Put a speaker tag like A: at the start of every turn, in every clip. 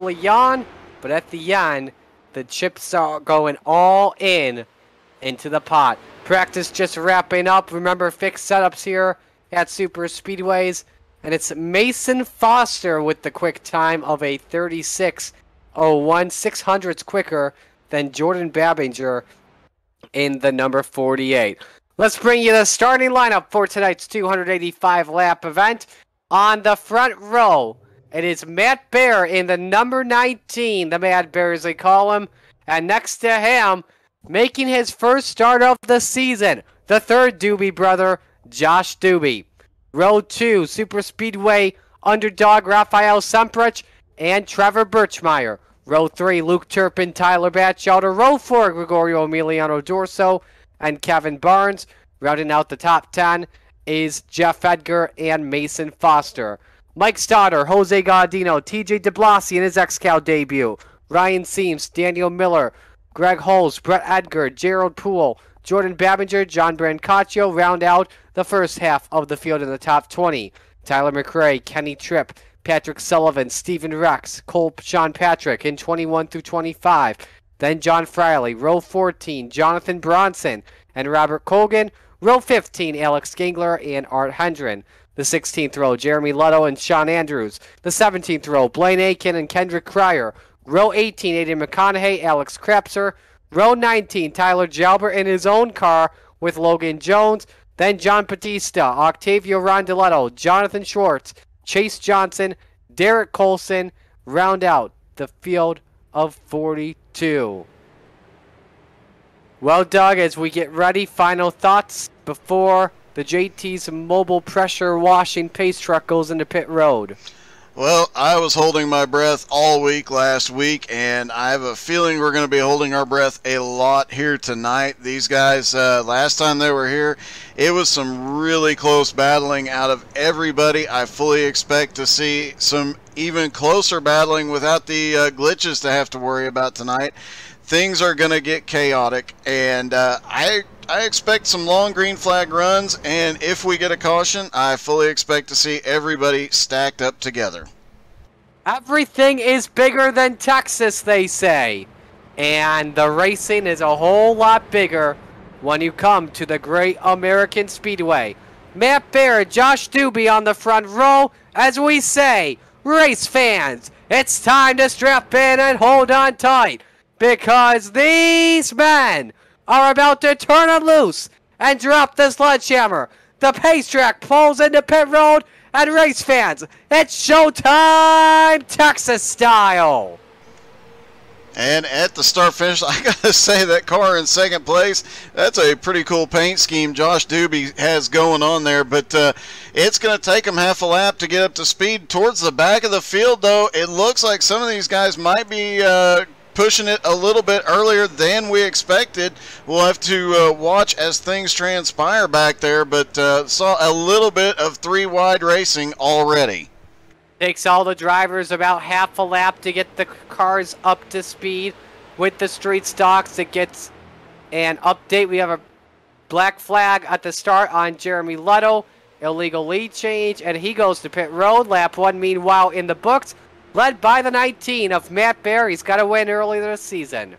A: yawn, but at the end, the chips are going all in into the pot. Practice just wrapping up. Remember, fixed setups here at Super Speedways. And it's Mason Foster with the quick time of a 36.01, 600ths quicker than Jordan Babinger in the number 48. Let's bring you the starting lineup for tonight's 285-lap event. On the front row, it is Matt Bear in the number 19, the Mad Bear as they call him. And next to him, making his first start of the season, the third Doobie brother, Josh Doobie. Row 2, Super Speedway underdog Rafael Semprich and Trevor Birchmeyer. Row 3, Luke Turpin, Tyler Batchelder. Row 4, Gregorio Emiliano Dorso and Kevin Barnes. Rounding out the top 10 is Jeff Edgar and Mason Foster. Mike Stoddard, Jose Gaudino, TJ DeBlasi in his XCAL debut. Ryan Seams, Daniel Miller, Greg Holes, Brett Edgar, Gerald Poole, Jordan Babinger, John Brancaccio round out the first half of the field in the top 20. Tyler McRae, Kenny Tripp, Patrick Sullivan, Stephen Rex, Cole Sean Patrick in 21 through 25. Then John Friley, row 14, Jonathan Bronson and Robert Colgan. Row 15, Alex Gingler and Art Hendren. The 16th row, Jeremy Lutto and Sean Andrews. The 17th row, Blaine Aiken and Kendrick Cryer. Row 18, Aiden McConaughey, Alex Krapser. Row 19, Tyler Jalbert in his own car with Logan Jones. Then John Batista, Octavio Rondeletto, Jonathan Schwartz, Chase Johnson, Derek Colson round out the field of 42. Well, Doug, as we get ready, final thoughts before the JT's mobile pressure washing pace truck goes into pit road.
B: Well, I was holding my breath all week last week, and I have a feeling we're going to be holding our breath a lot here tonight. These guys, last time they were here, it was some really close battling out of everybody. I fully expect to see some even closer battling without the glitches to have to worry about tonight. Things are going to get chaotic, and I expect some long green flag runs, and if we get a caution, I fully expect to see everybody stacked up together.
A: Everything is bigger than Texas, they say. And the racing is a whole lot bigger when you come to the Great American Speedway. Matt Bear, Josh Doobie on the front row as we say, race fans, it's time to strap in and hold on tight, because these men are about to turn it loose and drop the sledgehammer. The pace track pulls into pit road, and race fans, it's showtime, Texas style.
B: And at the start finish, I gotta say that car in second place, that's a pretty cool paint scheme Josh Doobie has going on there, but it's gonna take him half a lap to get up to speed. Towards the back of the field though, it looks like some of these guys might be pushing it a little bit earlier than we expected. We'll have to watch as things transpire back there, but saw a little bit of three wide racing already.
A: Takes all the drivers about half a lap to get the cars up to speed with the street stocks. It gets an update. We have a black flag at the start on Jeremy Lutto. Illegal lead change, and he goes to pit road. Lap 1, meanwhile, in the books, led by the 19 of Matt Bear. He's got a win early this season.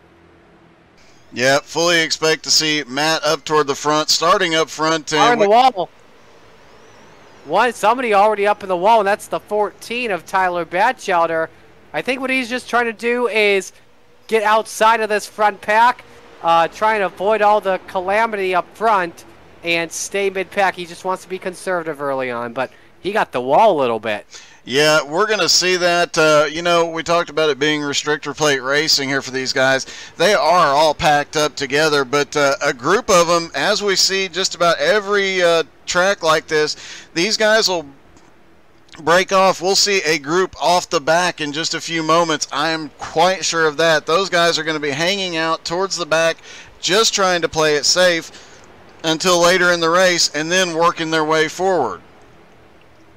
B: Yeah, fully expect to see Matt up toward the front, starting up front.
A: On the wall. Somebody already up in the wall, and that's the 14 of Tyler Batchelder. I think what he's just trying to do is get outside of this front pack, trying to avoid all the calamity up front and stay mid-pack. He just wants to be conservative early on, but he got the wall a little bit.
B: Yeah, we're going to see that. You know, we talked about it being restrictor plate racing here for these guys. They are all packed up together, but a group of them, as we see just about every track like this, these guys will break off. We'll see a group off the back in just a few moments. I am quite sure of that. Those guys are going to be hanging out towards the back, just trying to play it safe until later in the race, and then working their way forward.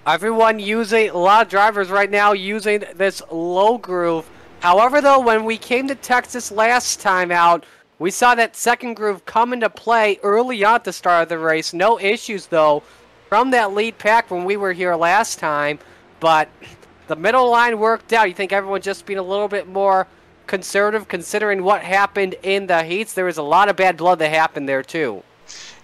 A: Everyone using, a lot of drivers right now using this low groove. However, though, when we came to Texas last time out, we saw that second groove come into play early on at the start of the race. No issues, though, from that lead pack when we were here last time. But the middle line worked out? You think everyone just being a little bit more conservative considering what happened in the heats? There was a lot of bad blood that happened there too.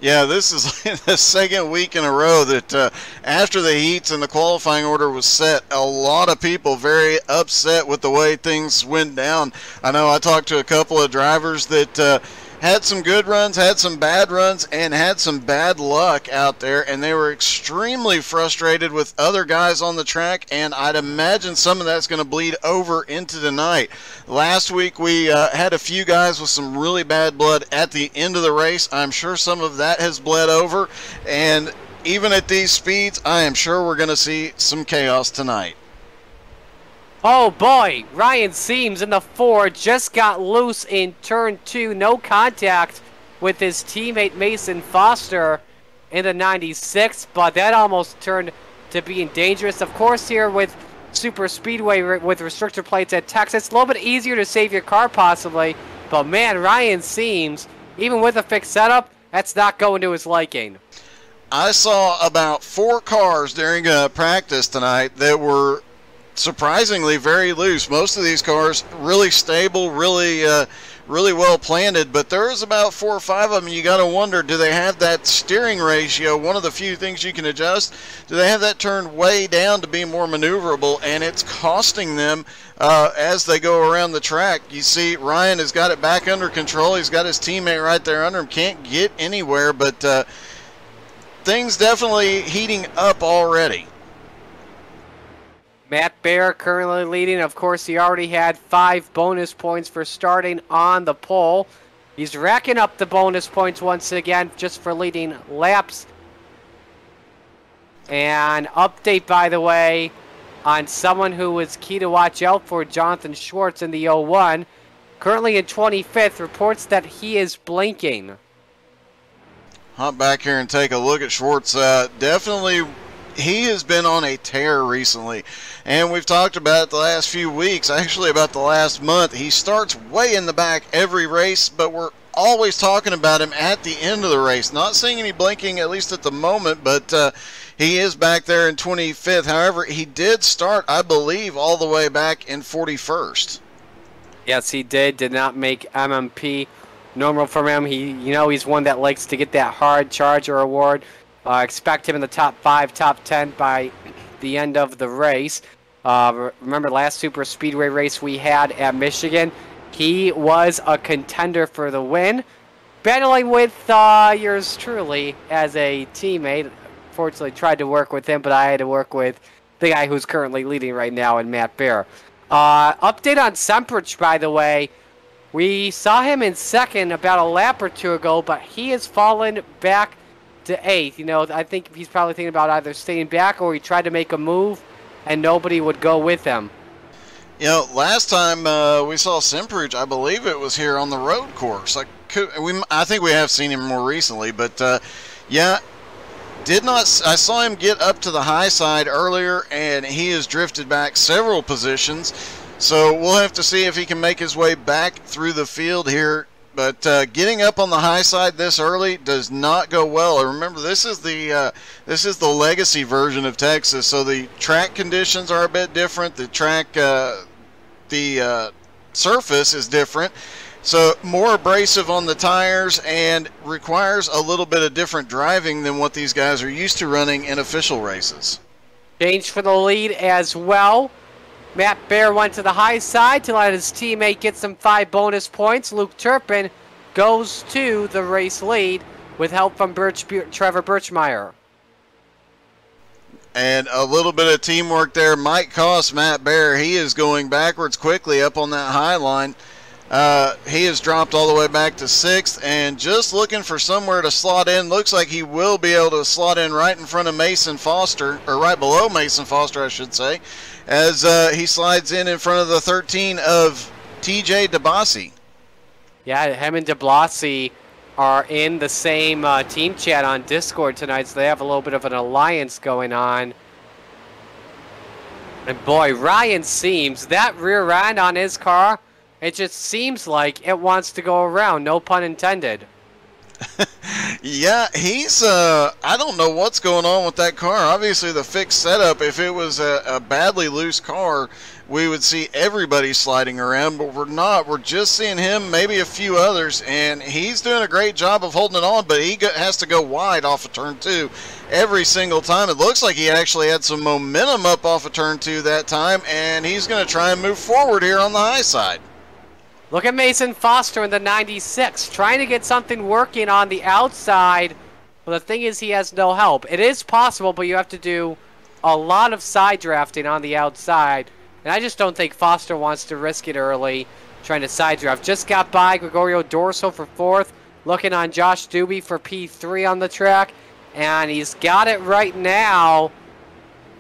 B: Yeah, this is the second week in a row that after the heats and the qualifying order was set, a lot of people very upset with the way things went down. I know I talked to a couple of drivers that had some good runs, had some bad runs, and had some bad luck out there, and they were extremely frustrated with other guys on the track, and I'd imagine some of that's going to bleed over into tonight. Last week we had a few guys with some really bad blood at the end of the race. I'm sure some of that has bled over, and even at these speeds, I am sure we're going to see some chaos tonight.
A: Oh boy, Ryan Seams in the Ford just got loose in turn 2. No contact with his teammate Mason Foster in the 96, but that almost turned to being dangerous. Of course, here with Super Speedway with restrictor plates at Texas, it's a little bit easier to save your car possibly, but man, Ryan Seams, even with a fixed setup, that's not going to his liking.
B: I saw about 4 cars during practice tonight that were surprisingly very loose. Most of these cars really stable, really well planted, but there's about 4 or 5 of them you got to wonder, do they have that steering ratio, one of the few things you can adjust, do they have that turned way down to be more maneuverable, and it's costing them as they go around the track. You see Ryan has got it back under control, he's got his teammate right there under him, can't get anywhere, but things definitely heating up already.
A: Matt Baer currently leading. Of course, he already had 5 bonus points for starting on the pole. He's racking up the bonus points once again just for leading laps. And update, by the way, on someone who was key to watch out for, Jonathan Schwartz in the 01. Currently in 25th, reports that he is blinking.
B: Hop back here and take a look at Schwartz. Definitely, he has been on a tear recently, and we've talked about it the last few weeks, actually about the last month. He starts way in the back every race, but we're always talking about him at the end of the race. Not seeing any blinking, at least at the moment, but he is back there in 25th. However, he did start, I believe, all the way back in 41st.
A: Yes, he did not make MMP normal for him. He's one that likes to get that hard charger award. Expect him in the top 5, top 10 by the end of the race. Remember last Super Speedway race we had at Michigan? He was a contender for the win. Battling with yours truly as a teammate. Fortunately, tried to work with him, but I had to work with the guy who's currently leading right now in Matt Baer. Update on Semprich, by the way. We saw him in 2nd about a lap or 2 ago, but he has fallen back to 8th. I think he's probably thinking about either staying back or he tried to make a move and nobody would go with him.
B: Last time we saw Semprich, I believe it was here on the road course. I think we have seen him more recently, but yeah, I saw him get up to the high side earlier, and he has drifted back several positions. So we'll have to see if he can make his way back through the field here. But getting up on the high side this early does not go well. Remember, this is the legacy version of Texas, so the track conditions are a bit different. The track, the surface is different, so more abrasive on the tires and requires a little bit of different driving than what these guys are used to running in official races.
A: Change for the lead as well. Matt Baer went to the high side to let his teammate get some 5 bonus points. Luke Turpin goes to the race lead with help from Trevor Birchmeyer.
B: And a little bit of teamwork there might cost Matt Baer. He is going backwards quickly up on that high line. He has dropped all the way back to 6th and just looking for somewhere to slot in. Looks like he will be able to slot in right in front of Mason Foster, or right below Mason Foster, I should say, as he slides in front of the 13 of TJ DeBlassie.
A: Yeah, him and DeBlassie are in the same team chat on Discord tonight, so they have a little bit of an alliance going on. And boy, Ryan Seams, that rear end on his car, it just seems like it wants to go around, no pun intended.
B: Yeah, he's, I don't know what's going on with that car. Obviously, the fixed setup, if it was a badly loose car, we would see everybody sliding around, but we're not. We're just seeing him, maybe a few others, and he's doing a great job of holding it on, but he has to go wide off of turn 2 every single time. It looks like he actually had some momentum up off of turn 2 that time, and he's going to try and move forward here on the high side.
A: Look at Mason Foster in the 96, trying to get something working on the outside. Well, the thing is he has no help. It is possible, but you have to do a lot of side drafting on the outside. And I just don't think Foster wants to risk it early, trying to side draft. Just got by Gregorio Dorso for 4th, looking on Josh Doobie for P3 on the track. And he's got it right now.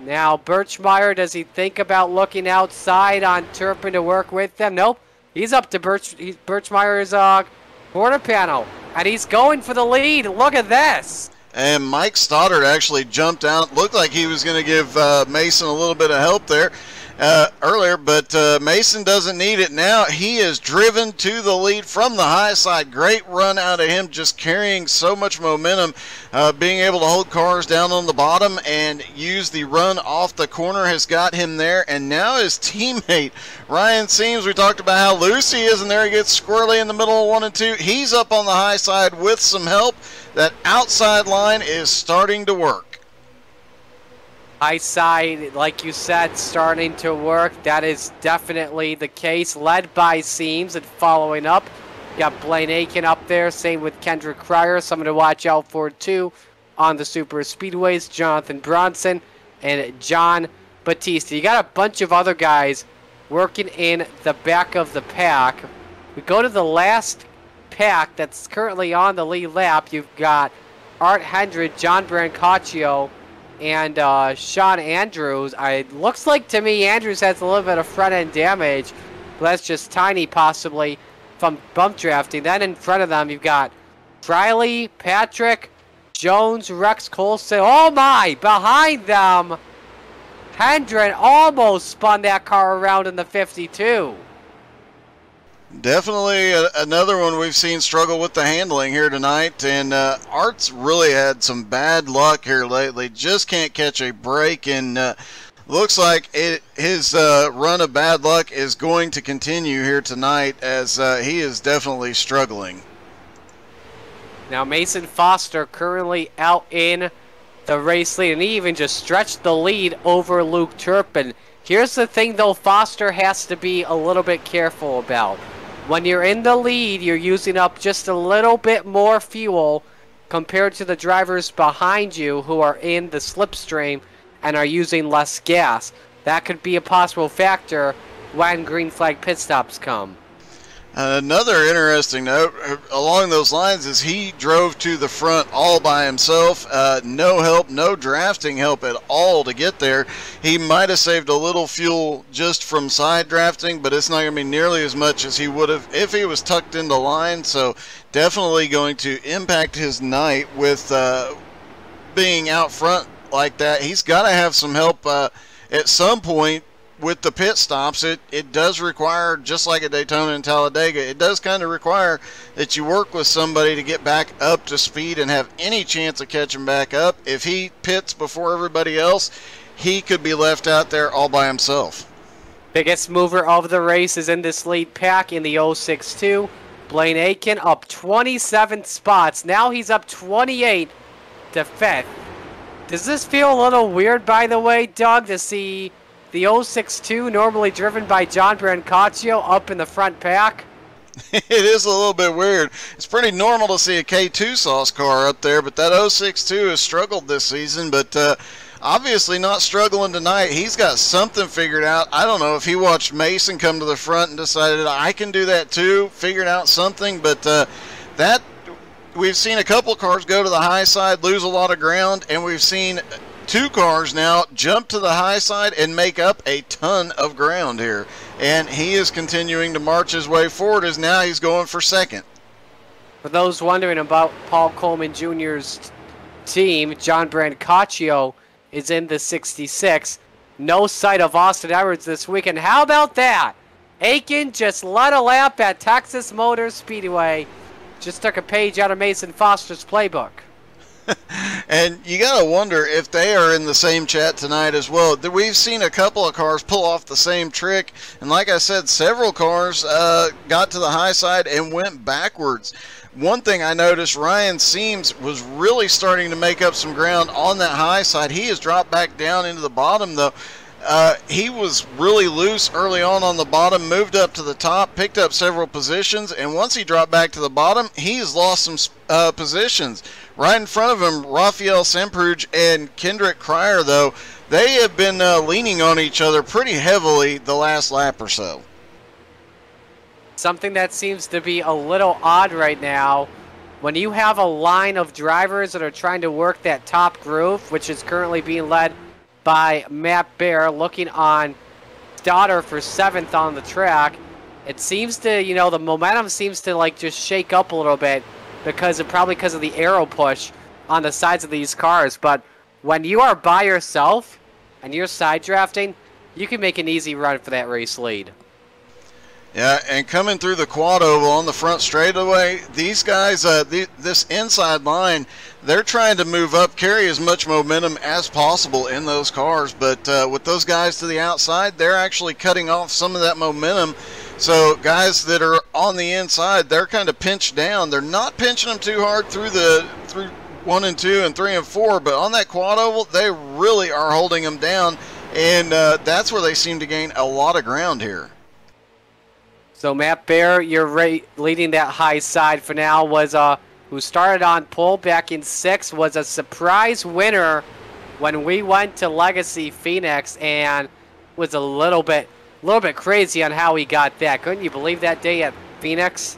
A: Now, Birchmeyer, does he think about looking outside on Turpin to work with them? Nope. He's up to Birchmeyer's quarter panel, and he's going for the lead. Look at this.
B: And Mike Stoddard actually jumped out. Looked like he was going to give Mason a little bit of help there earlier, but Mason doesn't need it now. He is driven to the lead from the high side. Great run out of him, just carrying so much momentum, being able to hold cars down on the bottom and use the run off the corner has got him there. And now his teammate, Ryan Seams, we talked about how loose he is, and there he gets squarely in the middle of 1 and 2. He's up on the high side with some help. That outside line is starting to work.
A: High side, like you said, starting to work. That is definitely the case, led by Seams and following up. Got Blaine Aiken up there, same with Kendrick Cryer. Someone to watch out for, too, on the super speedways. Jonathan Bronson and John Batista. You got a bunch of other guys working in the back of the pack. We go to the last pack that's currently on the lead lap. You've got Art Hendrick, John Brancaccio, and Sean Andrews. It looks like to me Andrews has a little bit of front end damage, but that's just tiny possibly from bump drafting. Then in front of them you've got Riley, Patrick, Jones, Rex Colson. Oh my! Behind them, Hendren almost spun that car around in the 52.
B: Definitely another one we've seen struggle with the handling here tonight, and Art's really had some bad luck here lately. Just can't catch a break, and looks like his run of bad luck is going to continue here tonight, as he is definitely struggling.
A: Now Mason Foster currently out in the race lead, and he even just stretched the lead over Luke Turpin. Here's the thing though, Foster has to be a little bit careful about. When you're in the lead, you're using up just a little bit more fuel compared to the drivers behind you who are in the slipstream and are using less gas. That could be a possible factor when green flag pit stops come.
B: Another interesting note along those lines is he drove to the front all by himself. No help, no drafting help at all to get there. He might have saved a little fuel just from side drafting, but it's not going to be nearly as much as he would have if he was tucked into line. So definitely going to impact his night with being out front like that. He's got to have some help at some point. With the pit stops, it does require, just like at Daytona and Talladega, it does kind of require that you work with somebody to get back up to speed and have any chance of catching back up. If he pits before everybody else, he could be left out there all by himself.
A: Biggest mover of the race is in this lead pack in the 062. Blaine Aiken up 27 spots. Now he's up 28 to 5th. Does this feel a little weird, by the way, Doug, to see the 062, normally driven by John Brancaccio, up in the front pack?
B: It is a little bit weird. It's pretty normal to see a K2 sauce car up there, but that 062 has struggled this season, but obviously not struggling tonight. He's got something figured out. I don't know if he watched Mason come to the front and decided, I can do that too, figured out something, but that we've seen a couple cars go to the high side, lose a lot of ground, and we've seen 2 cars now jump to the high side and make up a ton of ground here. And he is continuing to march his way forward as now he's going for 2nd.
A: For those wondering about Paul Coleman Jr.'s team, John Brancaccio is in the 66. No sight of Austin Edwards this weekend. How about that? Aiken just led a lap at Texas Motor Speedway. Just took a page out of Mason Foster's playbook.
B: And you got to wonder if they are in the same chat tonight as well. We've seen a couple of cars pull off the same trick. And like I said, several cars got to the high side and went backwards. One thing I noticed, Ryan Seams was really starting to make up some ground on that high side. He has dropped back down into the bottom, though. He was really loose early on the bottom, moved up to the top, picked up several positions, and once he dropped back to the bottom, he's lost some positions. Right in front of him, Rafael Sempruge and Kendrick Cryer, though, they have been leaning on each other pretty heavily the last lap or so.
A: Something that seems to be a little odd right now, when you have a line of drivers that are trying to work that top groove, which is currently being led by Matt Bear, looking on Stoddard for 7th on the track, it seems to, you know, the momentum seems to like just shake up a little bit because of the aero push on the sides of these cars. But when you are by yourself and you're side drafting, you can make an easy run for that race lead.
B: Yeah, and coming through the quad oval on the front straightaway, these guys, this inside line, they're trying to move up, carry as much momentum as possible in those cars. But with those guys to the outside, they're actually cutting off some of that momentum. So guys that are on the inside, they're kind of pinched down. They're not pinching them too hard through 1 and 2 and 3 and 4, but on that quad oval, they really are holding them down, and that's where they seem to gain a lot of ground here.
A: So Matt Bear, you're leading that high side for now, was who started on pole back in 6th, was a surprise winner when we went to Legacy Phoenix, and was a little bit crazy on how he got that. Couldn't you believe that day at Phoenix?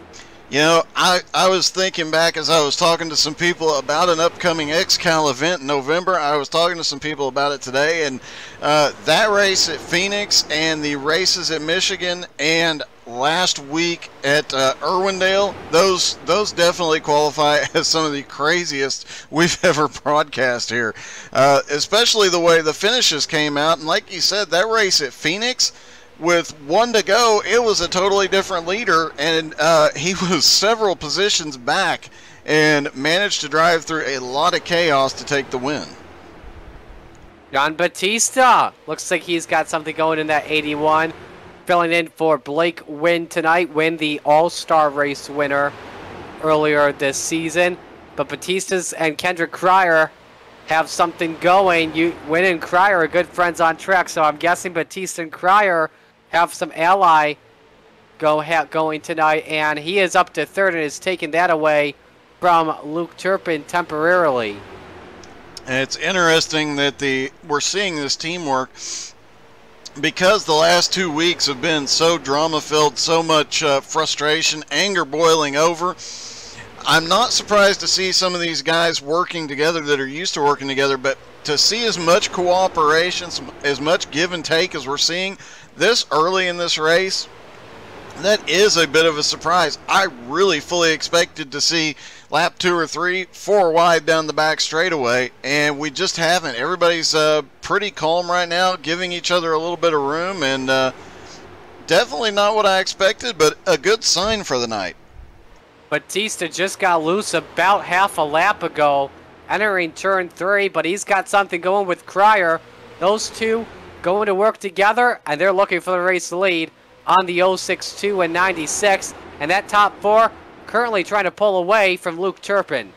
B: You know, I was thinking back as I was talking to some people about an upcoming XCAL event in November. I was talking to some people about it today, and that race at Phoenix and the races at Michigan and last week at Irwindale, those definitely qualify as some of the craziest we've ever broadcast here, especially the way the finishes came out. And like you said, that race at Phoenix, with 1 to go, it was a totally different leader, and he was several positions back and managed to drive through a lot of chaos to take the win.
A: John Batista looks like he's got something going in that 81. Filling in for Blake Wynn tonight. Wynn, the All-Star race winner earlier this season. But Batista's and Kendrick Cryer have something going. Wynn and Cryer are good friends on track, so I'm guessing Batista and Cryer have some ally going tonight, and he is up to 3rd and has taken that away from Luke Turpin temporarily.
B: And it's interesting that we're seeing this teamwork because the last 2 weeks have been so drama-filled, so much frustration, anger boiling over. I'm not surprised to see some of these guys working together that are used to working together, but to see as much cooperation, as much give and take as we're seeing this early in this race, that is a bit of a surprise. I really fully expected to see lap 2 or 3, 4 wide down the back straightaway, and we just haven't. Everybody's pretty calm right now, giving each other a little bit of room, and definitely not what I expected, but a good sign for the night.
A: Batista just got loose about half a lap ago, entering turn 3, but he's got something going with Cryer. Those two going to work together, and they're looking for the race lead on the 062 and 96, and that top 4 currently trying to pull away from Luke Turpin.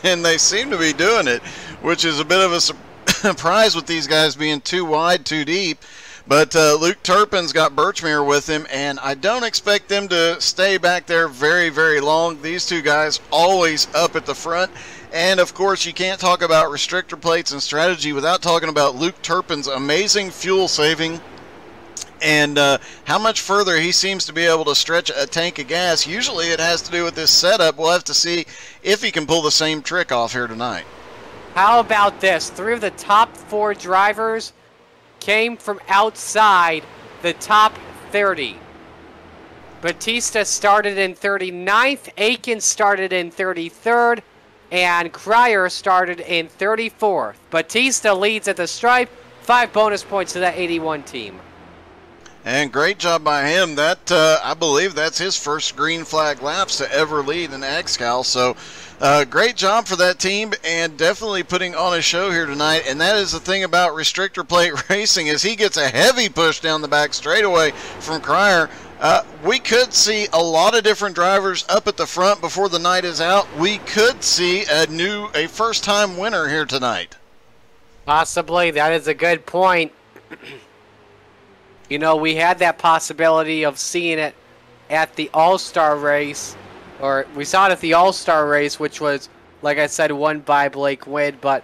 B: And they seem to be doing it, which is a bit of a surprise with these guys being too wide, too deep. But Luke Turpin's got Birchmere with him, and I don't expect them to stay back there very, very long. These two guys always up at the front. And, of course, you can't talk about restrictor plates and strategy without talking about Luke Turpin's amazing fuel saving and how much further he seems to be able to stretch a tank of gas. Usually it has to do with this setup. We'll have to see if he can pull the same trick off here tonight.
A: How about this? 3 of the top 4 drivers came from outside the top 30. Batista started in 39th, Aiken started in 33rd, and Cryer started in 34th. Batista leads at the stripe, 5 bonus points to that 81 team.
B: And great job by him. That I believe that's his first green flag laps to ever lead in XCAL. So great job for that team, and definitely putting on a show here tonight. And that is the thing about restrictor plate racing, is he gets a heavy push down the back straightaway from Cryer. We could see a lot of different drivers up at the front before the night is out. We could see a first-time winner here tonight.
A: Possibly. That is a good point. You know, we had that possibility of seeing it at the All-Star race, or we saw it at the All-Star race, which was, like I said, won by Blake Wynn, but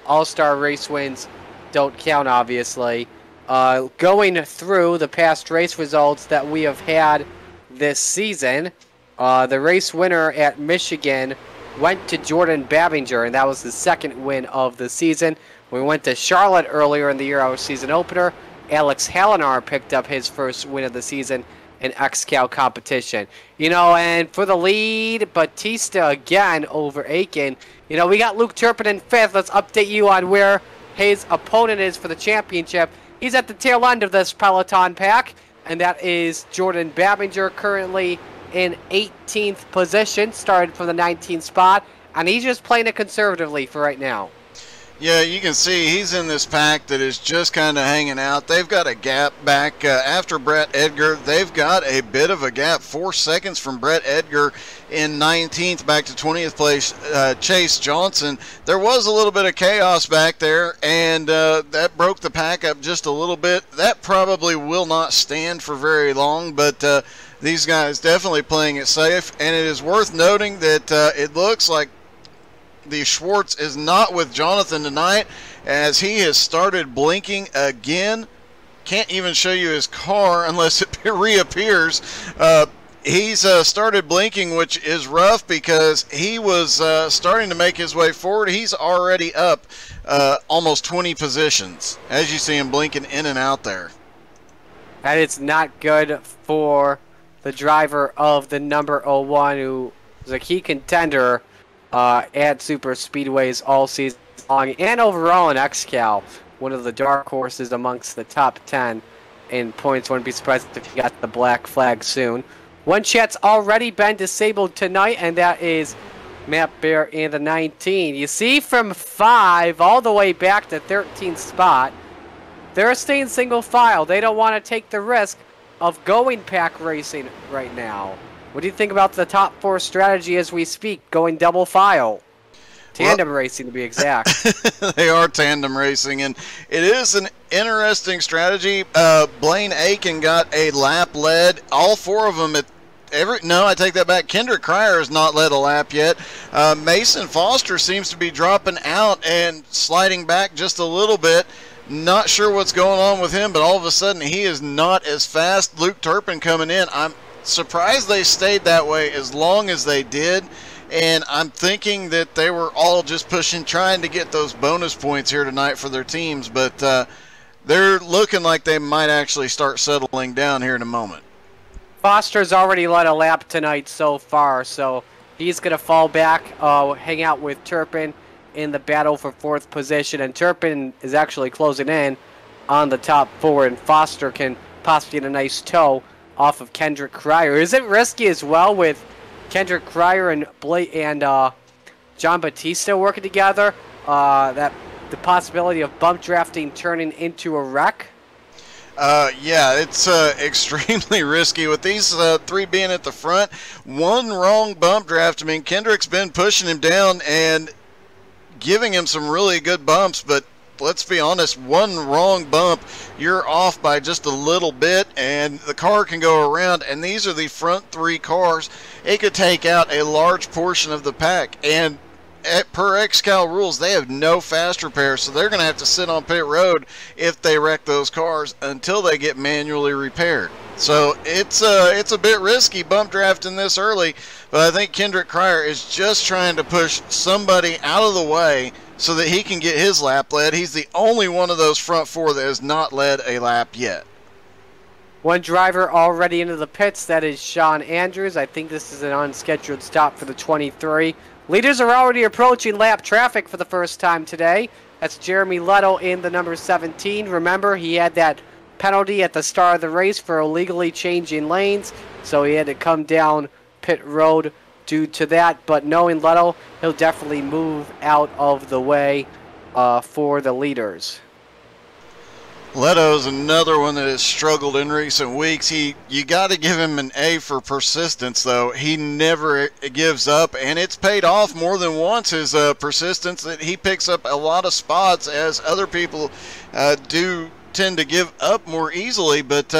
A: All-Star race wins don't count, obviously. Going through the past race results that we have had this season, the race winner at Michigan went to Jordan Babinger, and that was the second win of the season. We went to Charlotte earlier in the year, our season opener. Alex Hallinar picked up his first win of the season in XCAL competition. You know, and for the lead, Batista again over Aiken. You know, we got Luke Turpin in fifth. Let's update you on where his opponent is for the championship. He's at the tail end of this peloton pack, and that is Jordan Babinger, currently in 18th position, started from the 19th spot, and he's just playing it conservatively for right now.
B: Yeah, you can see he's in this pack that is just kind of hanging out. They've got a gap back after Brett Edgar. They've got a bit of a gap, 4 seconds from Brett Edgar in 19th back to 20th place, Chase Johnson. There was a little bit of chaos back there, and that broke the pack up just a little bit. That probably will not stand for very long, but these guys definitely playing it safe. And it is worth noting that it looks like the Schwartz is not with Jonathan tonight, as he has started blinking again. Can't even show you his car unless it reappears. He's started blinking, which is rough because he was starting to make his way forward. He's already up almost 20 positions, as you see him blinking in and out there.
A: That is not good for the driver of the number 01, who is a key contender at super speedways all season long, and overall in XCAL, one of the dark horses amongst the top 10 in points. Wouldn't be surprised if he got the black flag soon. One chat's already been disabled tonight, and that is Matt Bear in the 19. You see, from 5 all the way back to 13th spot, they're staying single file. They don't want to take the risk of going pack racing right now. What do you think about the top 4 strategy as we speak, going double file? Tandem racing, to be exact.
B: They are tandem racing, and it is an interesting strategy. Blaine Aiken got a lap led. All 4 of them no, I take that back. Kendrick Cryer has not led a lap yet. Mason Foster seems to be dropping out and sliding back just a little bit. Not sure what's going on with him, but all of a sudden he is not as fast. Luke Turpin coming in. I'm surprised they stayed that way as long as they did, and I'm thinking that they were all just trying to get those bonus points here tonight for their teams, but they're looking like they might actually start settling down here in a moment.
A: Foster's already led a lap tonight so far, so he's going to fall back, hang out with Turpin in the battle for 4th position, and Turpin is actually closing in on the top 4, and Foster can possibly get a nice tow off of Kendrick Cryer. Is it risky as well with Kendrick Cryer and John Batista working together? That the possibility of bump drafting turning into a wreck?
B: Yeah, it's extremely risky with these 3 being at the front. One wrong bump draft. I mean, Kendrick's been pushing him down and giving him some really good bumps, but let's be honest, one wrong bump, you're off by just a little bit, and the car can go around, and these are the front 3 cars. It could take out a large portion of the pack, and per XCAL rules, they have no fast repair, so they're going to have to sit on pit road if they wreck those cars until they get manually repaired. So it's a bit risky bump drafting this early, but I think Kendrick Cryer is just trying to push somebody out of the way so that he can get his lap led. He's the only one of those front 4 that has not led a lap yet.
A: One driver already into the pits, that is Sean Andrews. I think this is an unscheduled stop for the 23. Leaders are already approaching lap traffic for the first time today. That's Jeremy Leto in the number 17. Remember, he had that penalty at the start of the race for illegally changing lanes, so he had to come down pit road due to that. But knowing Leto, he'll definitely move out of the way for the leaders.
B: Leto's another one that has struggled in recent weeks. You got to give him an A for persistence, though. He never gives up, and it's paid off more than once, his persistence, that he picks up a lot of spots, as other people do tend to give up more easily. But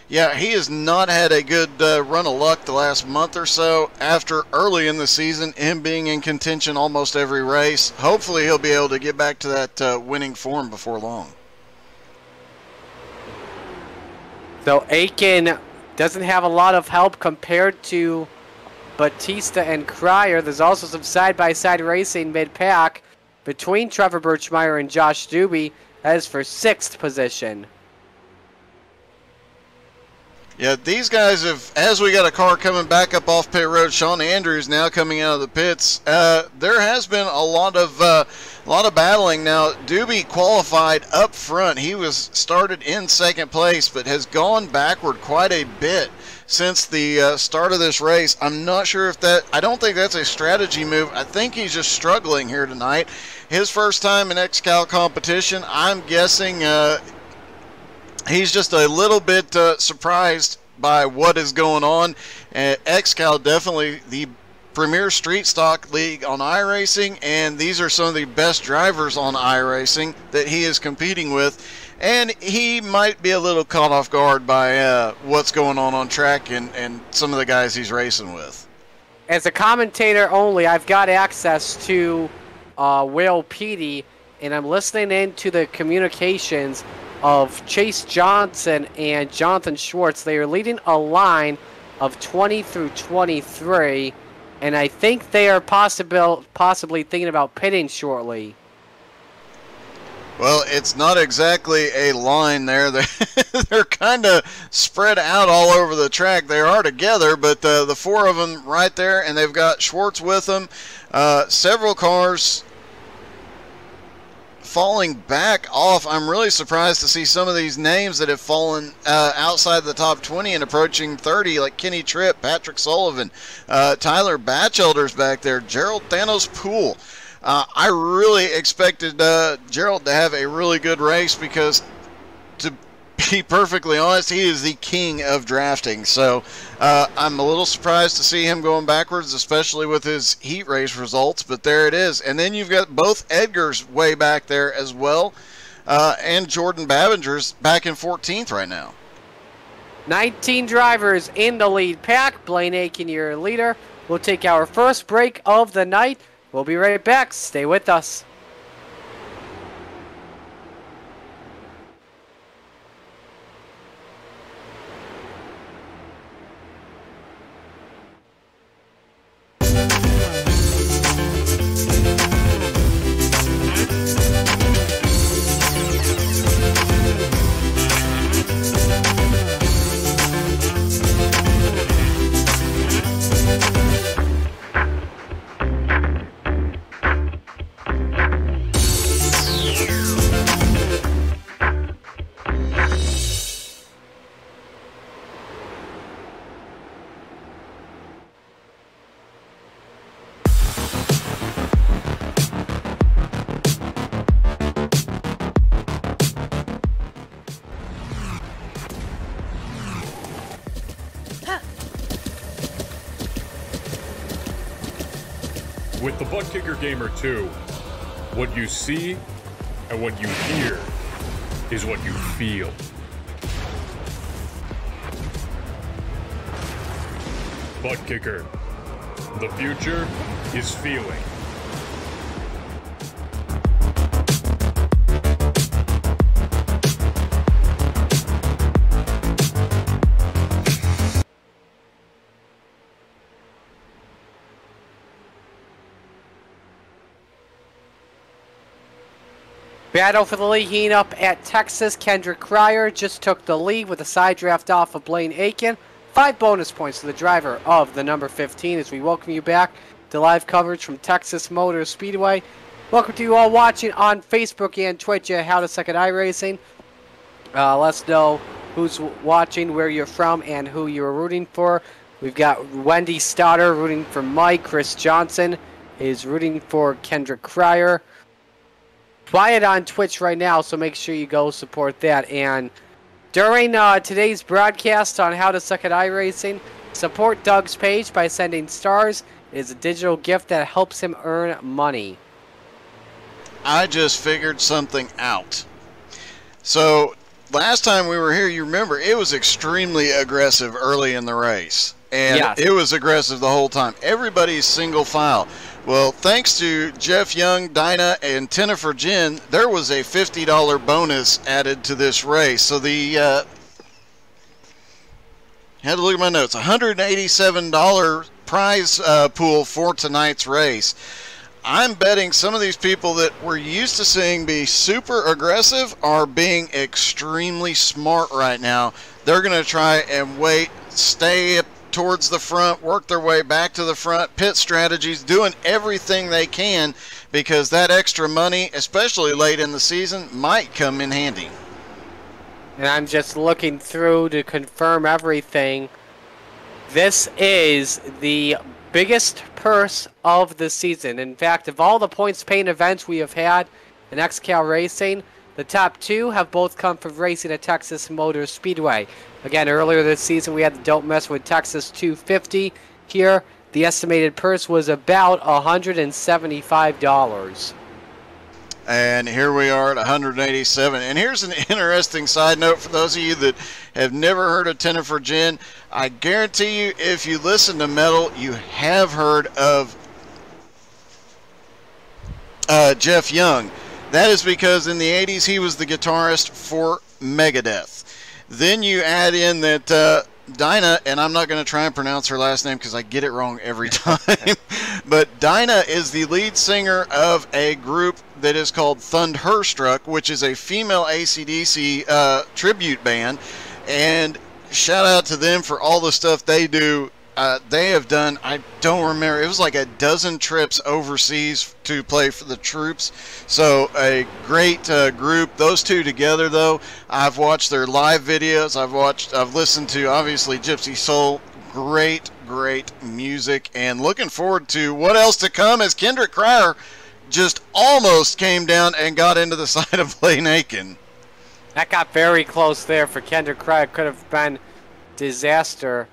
B: yeah, he has not had a good run of luck the last month or so after early in the season, him being in contention almost every race. Hopefully he'll be able to get back to that winning form before long.
A: So Aiken doesn't have a lot of help compared to Batista and Cryer. There's also some side-by-side racing mid-pack between Trevor Birchmeyer and Josh Doobie. That is for 6th position.
B: Yeah, these guys have, as we got a car coming back up off pit road, Sean Andrews now coming out of the pits, there has been a lot of battling. Now, Doobie qualified up front. He was started in 2nd place, but has gone backward quite a bit since the start of this race. I'm not sure if I don't think that's a strategy move. I think he's just struggling here tonight. His first time in XCAL competition. I'm guessing he's just a little bit surprised by what is going on. XCAL, definitely the premier street stock league on iRacing, and these are some of the best drivers on iRacing that he is competing with. And he might be a little caught off guard by what's going on track and some of the guys he's racing with.
A: As a commentator only, I've got access to Will Petey, and I'm listening in to the communications of Chase Johnson and Jonathan Schwartz. They are leading a line of 20 through 23, and I think they are possibly thinking about pitting shortly.
B: Well, it's not exactly a line there. They're kind of spread out all over the track. They are together, but the 4 of them right there, and they've got Schwartz with them. Several cars falling back off. I'm really surprised to see some of these names that have fallen outside the top 20 and approaching 30, like Kenny Tripp, Patrick Sullivan, Tyler Batchelder's back there, Gerald Thanos Poole. I really expected Gerald to have a really good race because, to be perfectly honest, he is the king of drafting. So I'm a little surprised to see him going backwards, especially with his heat race results, but there it is. And then you've got both Edgars way back there as well, and Jordan Babinger's back in 14th right now.
A: 19 drivers in the lead pack. Blaine Aiken, your leader. We'll take our first break of the night. We'll be right back. Stay with us.
C: With the Butt Kicker Gamer 2, what you see and what you hear is what you feel. Butt Kicker. The future is feeling.
A: Battle for the lead heating up at Texas. Kendrick Cryer just took the lead with a side draft off of Blaine Aiken. 5 bonus points to the driver of the number 15 as we welcome you back to live coverage from Texas Motor Speedway. Welcome to you all watching on Facebook and Twitch at How to Suck at iRacing. Let us know who's watching, where you're from, and who you're rooting for. We've got Wendy Stoddard rooting for Mike. Chris Johnson is rooting for Kendrick Cryer. Quiet on Twitch right now, so make sure you go support that. And during today's broadcast on How to Suck at iRacing, support Doug's page by sending stars. It is a digital gift that helps him earn money.
B: I just figured something out. So last time we were here, you remember, it was extremely aggressive early in the race. And
A: yes,
B: it was aggressive the whole time. Everybody's single file. Well, thanks to Jeff Young, Dinah, and Jennifer Jen, there was a $50 bonus added to this race. So the had to look at my notes. $187 prize pool for tonight's race. I'm betting some of these people that we're used to seeing be super aggressive are being extremely smart right now. They're going to try and wait, stay up towards the front, work their way back to the front, pit strategies, doing everything they can, because that extra money, especially late in the season, might come in handy.
A: And I'm just looking through to confirm everything. This is the biggest purse of the season. In fact, of all the points paying events we have had in XCAL Racing, the top two have both come from racing at Texas Motor Speedway. Again, earlier this season we had the Don't Mess with Texas 250. Here, the estimated purse was about $175.
B: And here we are at 187. And here's an interesting side note for those of you that have never heard of Jennifer Jen. I guarantee you, if you listen to metal, you have heard of Jeff Young. That is because in the 80s he was the guitarist for Megadeth. Then you add in that Dinah, and I'm not going to try and pronounce her last name because I get it wrong every time, but Dinah is the lead singer of a group that is called Thunderstruck, which is a female AC/DC tribute band, and shout out to them for all the stuff they do. They have done, I don't remember, it was like a dozen trips overseas to play for the troops. So a great group. Those two together, though, I've watched their live videos. I've listened to, obviously, Gypsy Soul. Great music, and looking forward to what else to come, as Kendrick Cryer just almost came down and got into the side of Blaine Aiken.
A: That got very close there for Kendrick Cryer. Could have been disaster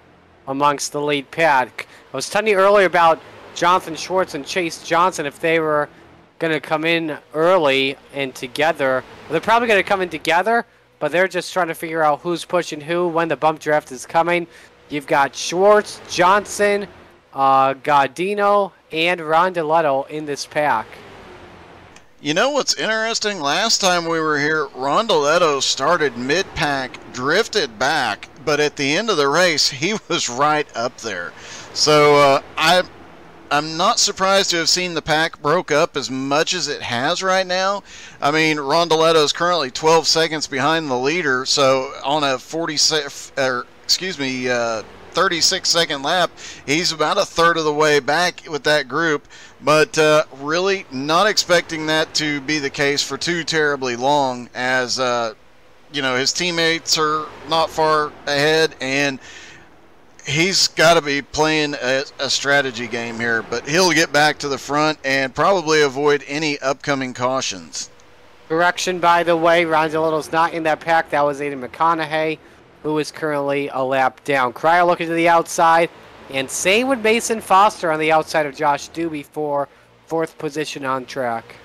A: amongst the lead pack. I was telling you earlier about Jonathan Schwartz and Chase Johnson. If they were going to come in early and together, well, they're probably going to come in together, but they're just trying to figure out who's pushing who, when the bump draft is coming. You've got Schwartz, Johnson, Gaudino, and Rondoletto in this pack.
B: You know what's interesting? Last time we were here, Rondoletto started mid-pack, drifted back, but at the end of the race, he was right up there. So I'm not surprised to have seen the pack broke up as much as it has right now. I mean, Rondoletto is currently 12 seconds behind the leader, so on a 36-second lap, he's about a third of the way back with that group. But really not expecting that to be the case for too terribly long, as you know, his teammates are not far ahead, and he's got to be playing a strategy game here. But he'll get back to the front and probably avoid any upcoming cautions.
A: Correction, by the way, Rondoletto's not in that pack. That was Aiden McConaughey, who is currently a lap down. Cryer looking to the outside. And same with Mason Foster on the outside of Josh Doobie for fourth position on track.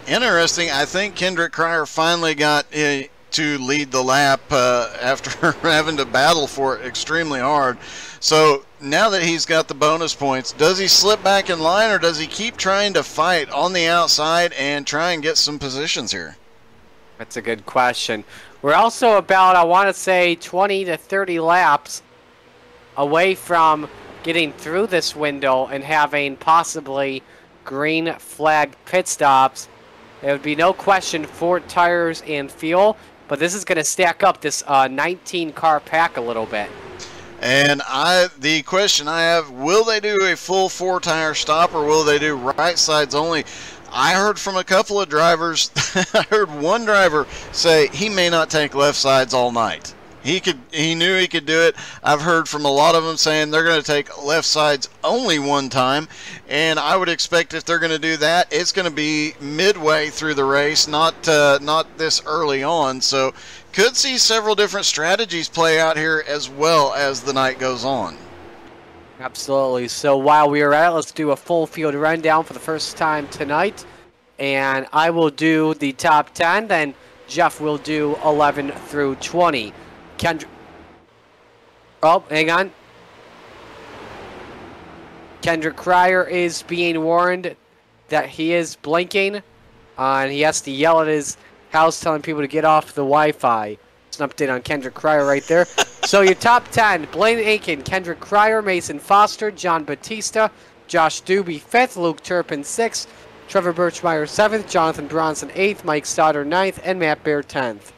B: Interesting. I think Kendrick Cryer finally got to lead the lap after having to battle for it extremely hard. So now that he's got the bonus points, does he slip back in line, or does he keep trying to fight on the outside and try and get some positions here?
A: That's a good question. We're also about, I want to say, 20 to 30 laps away from getting through this window and having possibly green flag pit stops. There would be no question for tires and fuel, but this is going to stack up this 19-car pack a little bit.
B: And the question I have, will they do a full 4-tire stop, or will they do right sides only? I heard from a couple of drivers, I heard one driver say he may not take left sides all night. He knew he could do it. I've heard from a lot of them saying they're going to take left sides only one time, and I would expect if they're going to do that, it's going to be midway through the race, not this early on. So could see several different strategies play out here as well as the night goes on.
A: Absolutely. So while we are at it, let's do a full field rundown for the first time tonight, and I will do the top 10, then Jeff will do 11 through 20. Oh, hang on. Kendrick Cryer is being warned that he is blinking, and he has to yell at his house telling people to get off the Wi-Fi. It's an update on Kendrick Cryer right there. So your top 10, Blaine Aiken, Kendrick Cryer, Mason Foster, John Batista, Josh Doobie 5th, Luke Turpin 6th, Trevor Birchmeyer 7th, Jonathan Bronson 8th, Mike Stoddard 9th, and Matt Bear 10th.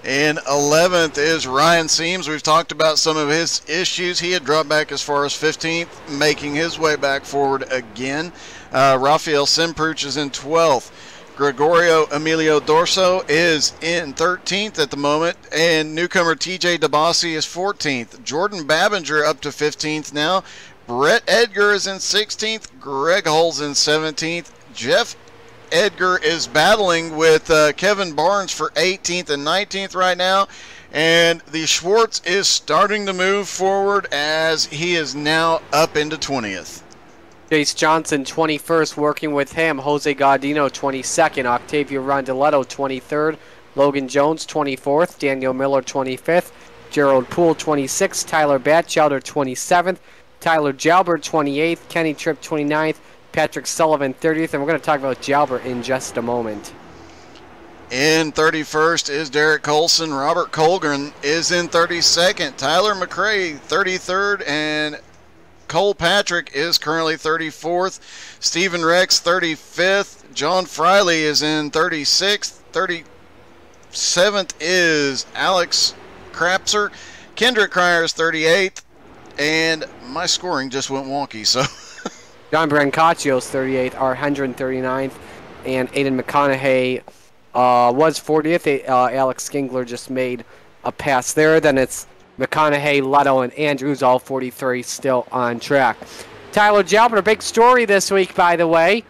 B: In 11th is Ryan Seams. We've talked about some of his issues. He had dropped back as far as 15th, making his way back forward again. Rafael Simpruch is in 12th. Gregorio Emilio Dorso is in 13th at the moment, and newcomer TJ DeBossi is 14th. Jordan Babinger up to 15th now. Brett Edgar is in 16th. Greg Hull's in 17th. Jeff Edgar is battling with Kevin Barnes for 18th and 19th right now, and the Schwartz is starting to move forward as he is now up into 20th.
A: Chase Johnson 21st, working with him. Jose Gaudino 22nd, Octavio Rondeletto 23rd, Logan Jones 24th, Daniel Miller 25th, Gerald Poole 26th, Tyler Batchelder 27th, Tyler Jalbert 28th, Kenny Tripp 29th, Patrick Sullivan 30th, and we're going to talk about Jalbert in just a moment.
B: In 31st is Derek Colson. Robert Colgren is in 32nd. Tyler McRae 33rd, and Cole Patrick is currently 34th. Stephen Rex 35th. John Friley is in 36th. 37th is Alex Krapser. Kendrick Cryer is 38th, and my scoring just went wonky, so...
A: John Brancaccio's 38th, R. Hendren 39th, and Aiden McConaughey was 40th. Alex Skingler just made a pass there. Then it's McConaughey, Leto, and Andrews, all 43, still on track. Tyler Jalbert, a big story this week, by the way,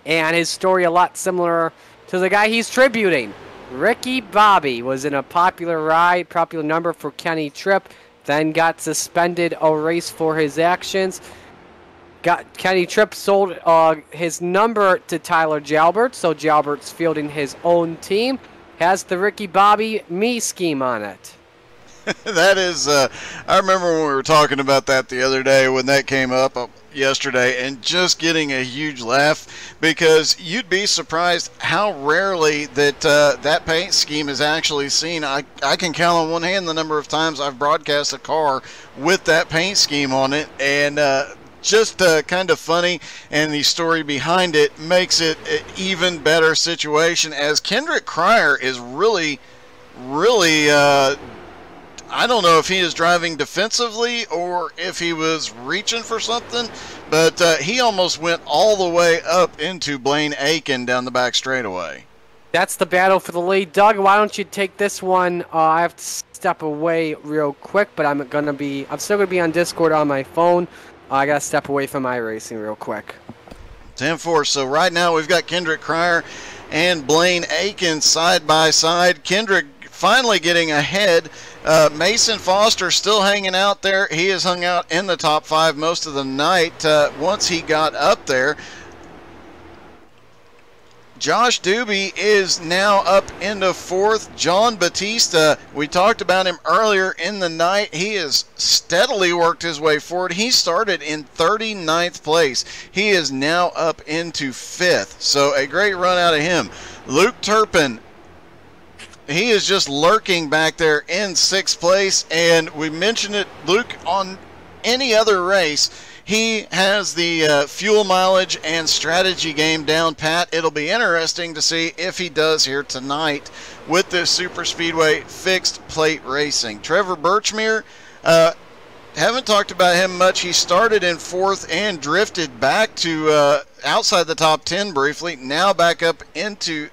A: and his story a lot similar to the guy he's tributing. Ricky Bobby was in a popular number for Kenny Tripp, then got suspended a race for his actions. Kenny Tripp sold his number to Tyler Jalbert, so Jalbert's fielding his own team. Has the Ricky Bobby me scheme on it.
B: That is, I remember when we were talking about that the other day when that came up yesterday, and just getting a huge laugh, because you'd be surprised how rarely that paint scheme is actually seen. I can count on one hand the number of times I've broadcast a car with that paint scheme on it, and just kind of funny, and the story behind it makes it an even better situation, as Kendrick Cryer is really I don't know if he is driving defensively or if he was reaching for something, but he almost went all the way up into Blaine Aiken down the back straightaway.
A: That's the battle for the lead. Doug, why don't you take this one? I have to step away real quick, but I'm still gonna be on Discord on my phone. I gotta step away from iRacing real quick.
B: 10-4. So right now we've got Kendrick Cryer and Blaine Aiken side by side. Kendrick finally getting ahead. Mason Foster still hanging out there. He has hung out in the top 5 most of the night once he got up there. Josh Doobie is now up into 4th. John Batista, we talked about him earlier in the night. He has steadily worked his way forward. He started in 39th place. He is now up into 5th. So a great run out of him. Luke Turpin, he is just lurking back there in 6th place. And we mentioned it, Luke, on any other race, he has the fuel mileage and strategy game down pat. It'll be interesting to see if he does here tonight with this super speedway fixed plate racing. Trevor Birchmere, haven't talked about him much. He started in 4th and drifted back to outside the top 10 briefly, now back up into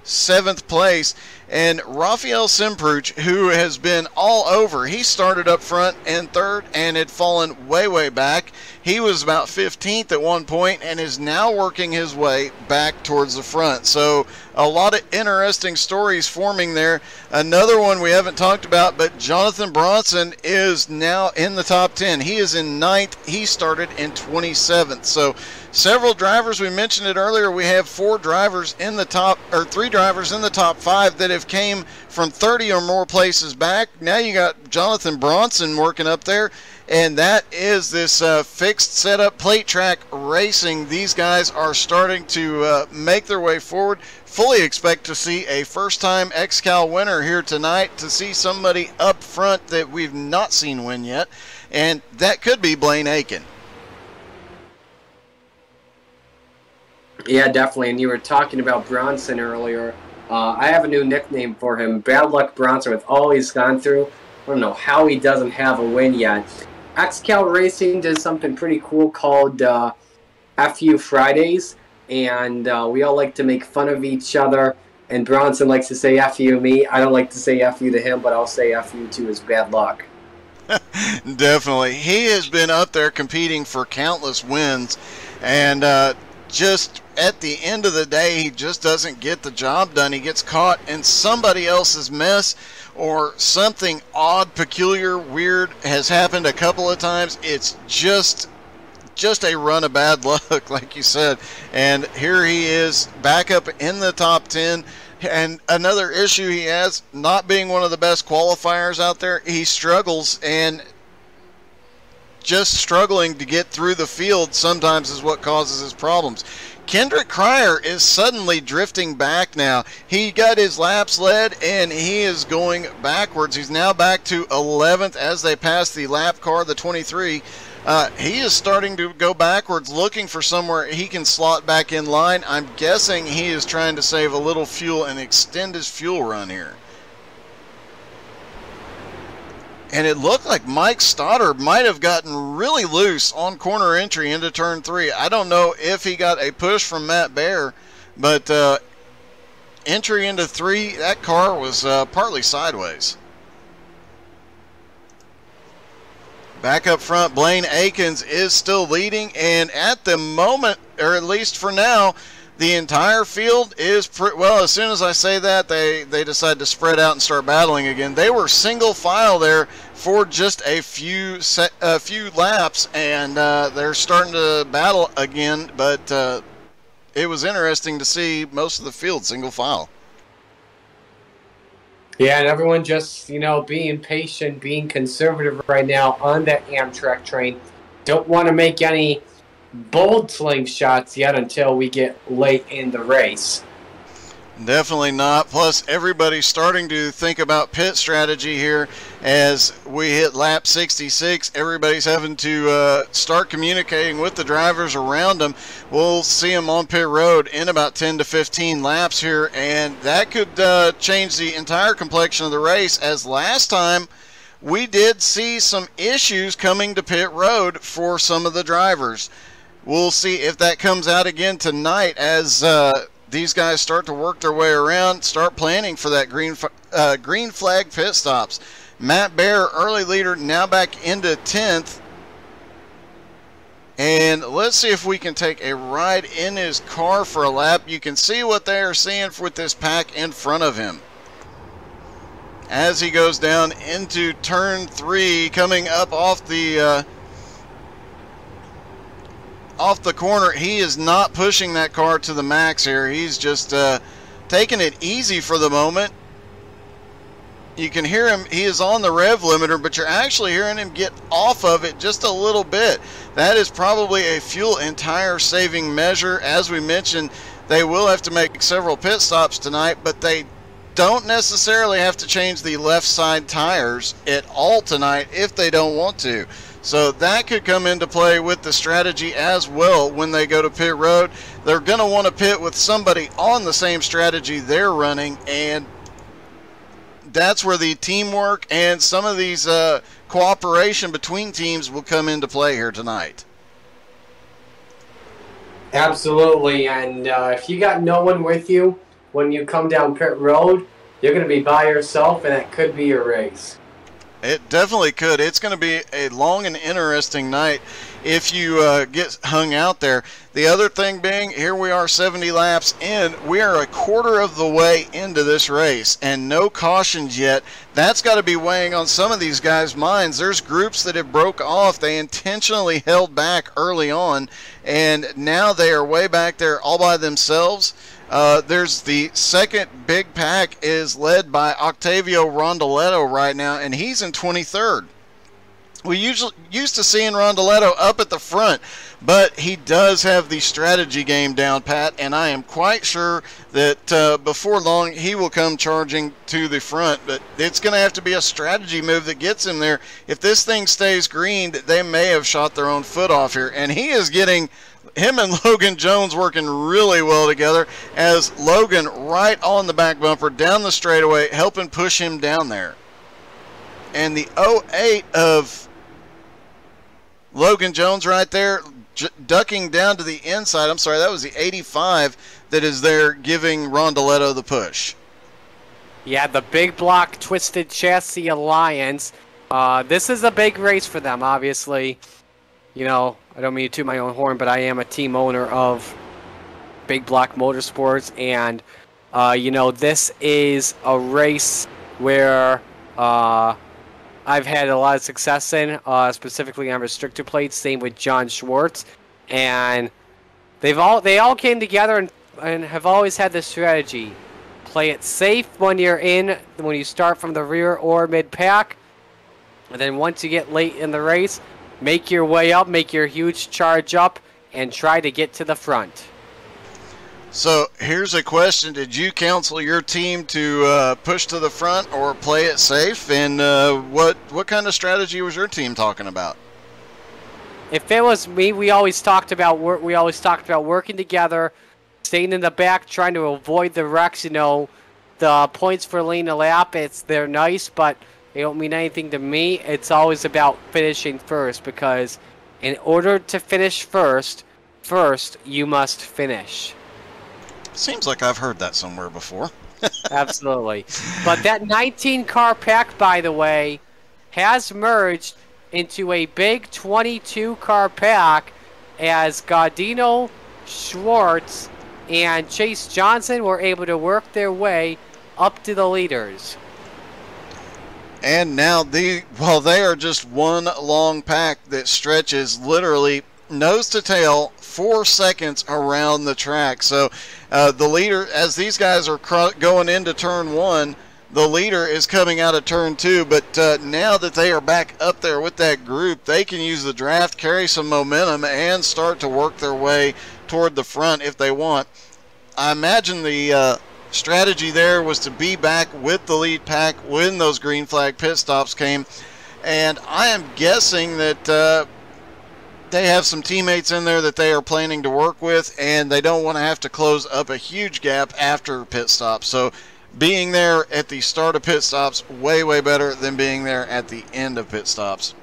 B: 7th place. And Rafael Simpruch, who has been all over, he started up front in 3rd and had fallen way back. He was about 15th at one point and is now working his way back towards the front. So a lot of interesting stories forming there. Another one we haven't talked about, but Jonathan Bronson is now in the top 10. He is in 9th. He started in 27th. So several drivers, we mentioned it earlier, we have 4 drivers in the top, or 3 drivers in the top 5 that have came from 30 or more places back. Now you got Jonathan Bronson working up there, and that is this fixed setup plate track racing. These guys are starting to make their way forward. Fully expect to see a first-time XCAL winner here tonight, to see somebody up front that we've not seen win yet, and that could be Blaine Aiken.
A: Yeah, definitely. And you were talking about Bronson earlier. I have a new nickname for him, Bad Luck Bronson, with all he's gone through. I don't know how he doesn't have a win yet. XCAL Racing does something pretty cool called FU Fridays, and we all like to make fun of each other. And Bronson likes to say FU me. I don't like to say FU to him, but I'll say FU to his bad luck.
B: Definitely. He has been up there competing for countless wins, and just at the end of the day, he just doesn't get the job done. He gets caught in somebody else's mess, or something odd, peculiar, weird has happened a couple of times. It's just a run of bad luck, like you said. And here he is back up in the top 10. And another issue he has, not being one of the best qualifiers out there, he struggles, and just struggling to get through the field sometimes is what causes his problems. Kendrick Cryer is suddenly drifting back now. He got his laps led, and he is going backwards. He's now back to 11th as they pass the lap car, the 23. He is starting to go backwards, looking for somewhere he can slot back in line. I'm guessing he is trying to save a little fuel and extend his fuel run here. And it looked like Mike Stoddard might have gotten really loose on corner entry into turn 3. I don't know if he got a push from Matt Baer, but entry into 3, that car was partly sideways. Back up front, Blaine Akins is still leading, and at the moment, or at least for now, the entire field is, well, as soon as I say that, they decide to spread out and start battling again. They were single file there for just a few laps, and they're starting to battle again, but it was interesting to see most of the field single file.
A: Yeah, and everyone just, being patient, being conservative right now on that Amtrak train. Don't want to make any bold slingshots yet until we get late in the race.
B: Definitely not. Plus, everybody's starting to think about pit strategy here as we hit lap 66. Everybody's having to start communicating with the drivers around them. We'll see them on pit road in about 10 to 15 laps here, and that could change the entire complexion of the race, as last time we did see some issues coming to pit road for some of the drivers. We'll see if that comes out again tonight as these guys start to work their way around, start planning for that green flag pit stops. Matt Baer, early leader, now back into 10th. And let's see if we can take a ride in his car for a lap. You can see what they are seeing with this pack in front of him as he goes down into turn 3, coming up off the corner. He is not pushing that car to the max here. He's just taking it easy for the moment. You can hear him. He is on the rev limiter, but you're actually hearing him get off of it just a little bit. That is probably a fuel and tire saving measure. As we mentioned, they will have to make several pit stops tonight, but they don't necessarily have to change the left side tires at all tonight if they don't want to. So that could come into play with the strategy as well when they go to pit road. They're going to want to pit with somebody on the same strategy they're running, and that's where the teamwork and some of these cooperation between teams will come into play here tonight.
A: Absolutely, and if you got no one with you when you come down pit road, you're going to be by yourself, and that could be your race.
B: It definitely could. It's going to be a long and interesting night if you get hung out there. The other thing being, here we are 70 laps in. We are a quarter of the way into this race and no cautions yet. That's got to be weighing on some of these guys' minds. There's groups that have broke off. They intentionally held back early on, and now they are way back there all by themselves. There's the second big pack is led by Octavio Rondoletto right now, and he's in 23rd. We usually used to seeing Rondoletto up at the front, but he does have the strategy game down pat, and I am quite sure that before long he will come charging to the front. But it's going to have to be a strategy move that gets him there. If this thing stays green, they may have shot their own foot off here, and he is getting him and Logan Jones working really well together as Logan right on the back bumper down the straightaway helping push him down there. And the 08 of Logan Jones right there ducking down to the inside. I'm sorry, that was the 85 that is there giving Rondoletto the push.
A: Yeah, the Big Block Twisted Chassis Alliance. This is a big race for them, obviously. You know, I don't mean to toot my own horn, but I am a team owner of Big Block Motorsports, and you know, this is a race where I've had a lot of success in, specifically on restrictor plates. Same with John Schwartz, and they all came together and have always had this strategy: play it safe when you start from the rear or mid pack, and then once you get late in the race, make your way up, make your huge charge up, and try to get to the front.
B: So here's a question. Did you counsel your team to push to the front or play it safe? And what kind of strategy was your team talking about?
A: If it was me, we always talked about working together, staying in the back, trying to avoid the wrecks. You know, the points for lean a lap, they're nice, but they don't mean anything to me. It's always about finishing first, because in order to finish first you must finish.
B: Seems like I've heard that somewhere before.
A: Absolutely. But that 19 car pack, by the way, has merged into a big 22 car pack as Gaudino, Schwartz, and Chase Johnson were able to work their way up to the leaders.
B: And now they are just one long pack that stretches literally nose to tail 4 seconds around the track. So the leader, as these guys are going into turn one, the leader is coming out of turn two. But now that they are back up there with that group, they can use the draft, carry some momentum, and start to work their way toward the front if they want. I imagine the strategy there was to be back with the lead pack when those green flag pit stops came, and I am guessing that they have some teammates in there that they are planning to work with, and they don't want to have to close up a huge gap after pit stops. So being there at the start of pit stops, way better than being there at the end of pit stops.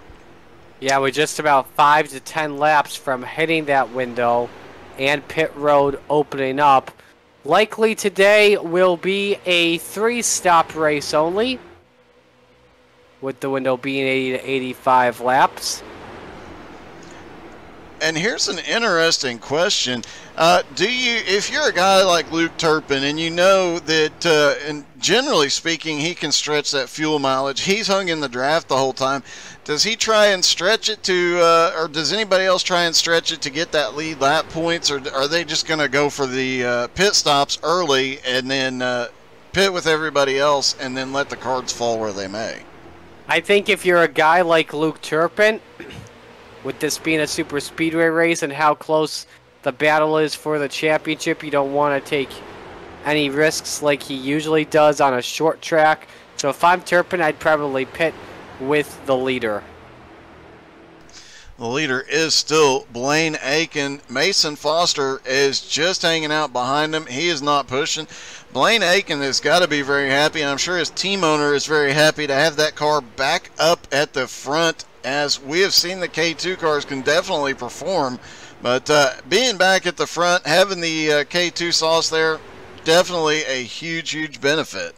A: Yeah, we're just about 5 to 10 laps from hitting that window and pit road opening up. Likely today will be a 3-stop race only, with the window being 80 to 85 laps.
B: And here's an interesting question. If you're a guy like Luke Turpin and you know that, and generally speaking, he can stretch that fuel mileage, he's hung in the draft the whole time, does he try and stretch it to, or does anybody else try and stretch it to get that lead lap points, or are they just going to go for the pit stops early and then pit with everybody else and then let the cards fall where they may?
A: I think if you're a guy like Luke Turpin, with this being a super speedway race and how close the battle is for the championship, you don't want to take any risks like he usually does on a short track. So if I'm Turpin, I'd probably pit with the leader.
B: The leader is still Blaine Aiken. Mason Foster is just hanging out behind him. He is not pushing. Blaine Aiken has got to be very happy, and I'm sure his team owner is very happy to have that car back up at the front, as we have seen the K2 cars can definitely perform. But being back at the front, having the K2 sauce there, definitely a huge, huge benefit.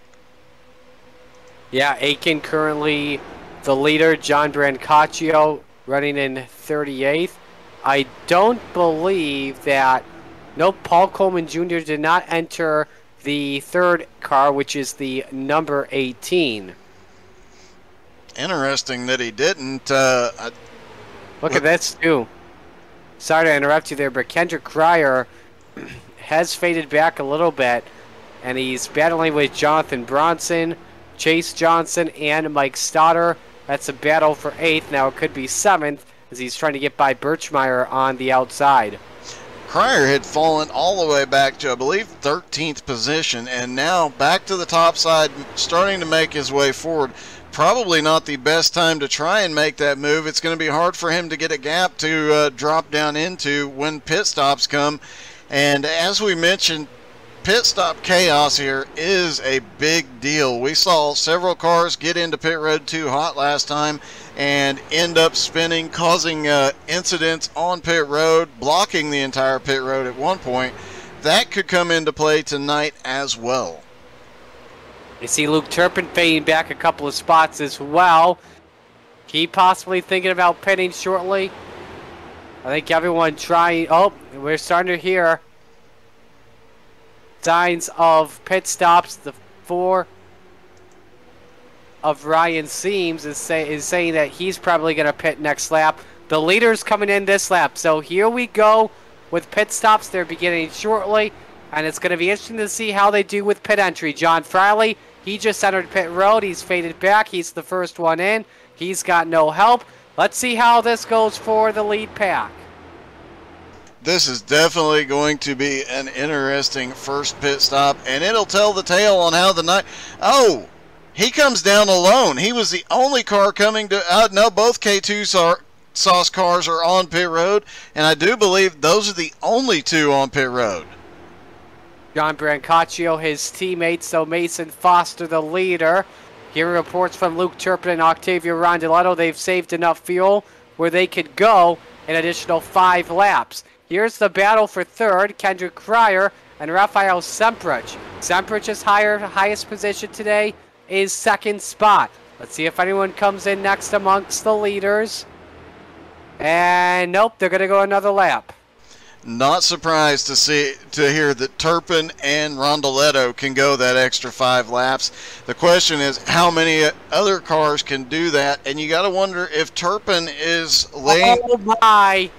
A: Yeah, Aiken currently the leader. John Brancaccio running in 38th. I don't believe that... Nope, Paul Coleman Jr. did not enter the third car, which is the number 18.
B: Interesting that he didn't.
A: Look at this, too. Sorry to interrupt you there, but Kendrick Cryer has faded back a little bit, and he's battling with Jonathan Bronson, Chase Johnson, and Mike Stoddard. That's a battle for 8th. Now it could be 7th, as he's trying to get by Birchmeyer on the outside.
B: Cryer had fallen all the way back to, I believe, 13th position, and now back to the top side, starting to make his way forward. Probably not the best time to try and make that move. It's going to be hard for him to get a gap to drop down into when pit stops come. And as we mentioned, pit stop chaos here is a big deal. We saw several cars get into pit road too hot last time and end up spinning, causing incidents on pit road, blocking the entire pit road at one point. That could come into play tonight as well.
A: You see Luke Turpin fading back a couple of spots as well. He possibly thinking about pitting shortly. I think everyone trying... Oh, we're starting to hear signs of pit stops. The 4 of Ryan Seams is saying that he's probably going to pit next lap. The leader's coming in this lap. So here we go with pit stops. They're beginning shortly. And it's going to be interesting to see how they do with pit entry. John Friley, he just entered pit road. He's faded back. He's the first one in. He's got no help. Let's see how this goes for the lead pack.
B: This is definitely going to be an interesting first pit stop, and it'll tell the tale on how the night... Oh, he comes down alone. He was the only car coming to... no, both K2 sauce cars are on pit road, and I do believe those are the only 2 on pit road.
A: John Brancaccio, his teammate, so Mason Foster, the leader. Hearing reports from Luke Turpin and Octavio Rondeletto, they've saved enough fuel where they could go an additional 5 laps. Here's the battle for third, Kendrick Cryer and Rafael Semprich. Semprich's highest position today is second spot. Let's see if anyone comes in next amongst the leaders. And nope, they're going to go another lap.
B: Not surprised to hear that Turpin and Rondeletto can go that extra 5 laps. The question is how many other cars can do that, and you got to wonder if Turpin is laying...
A: Oh my!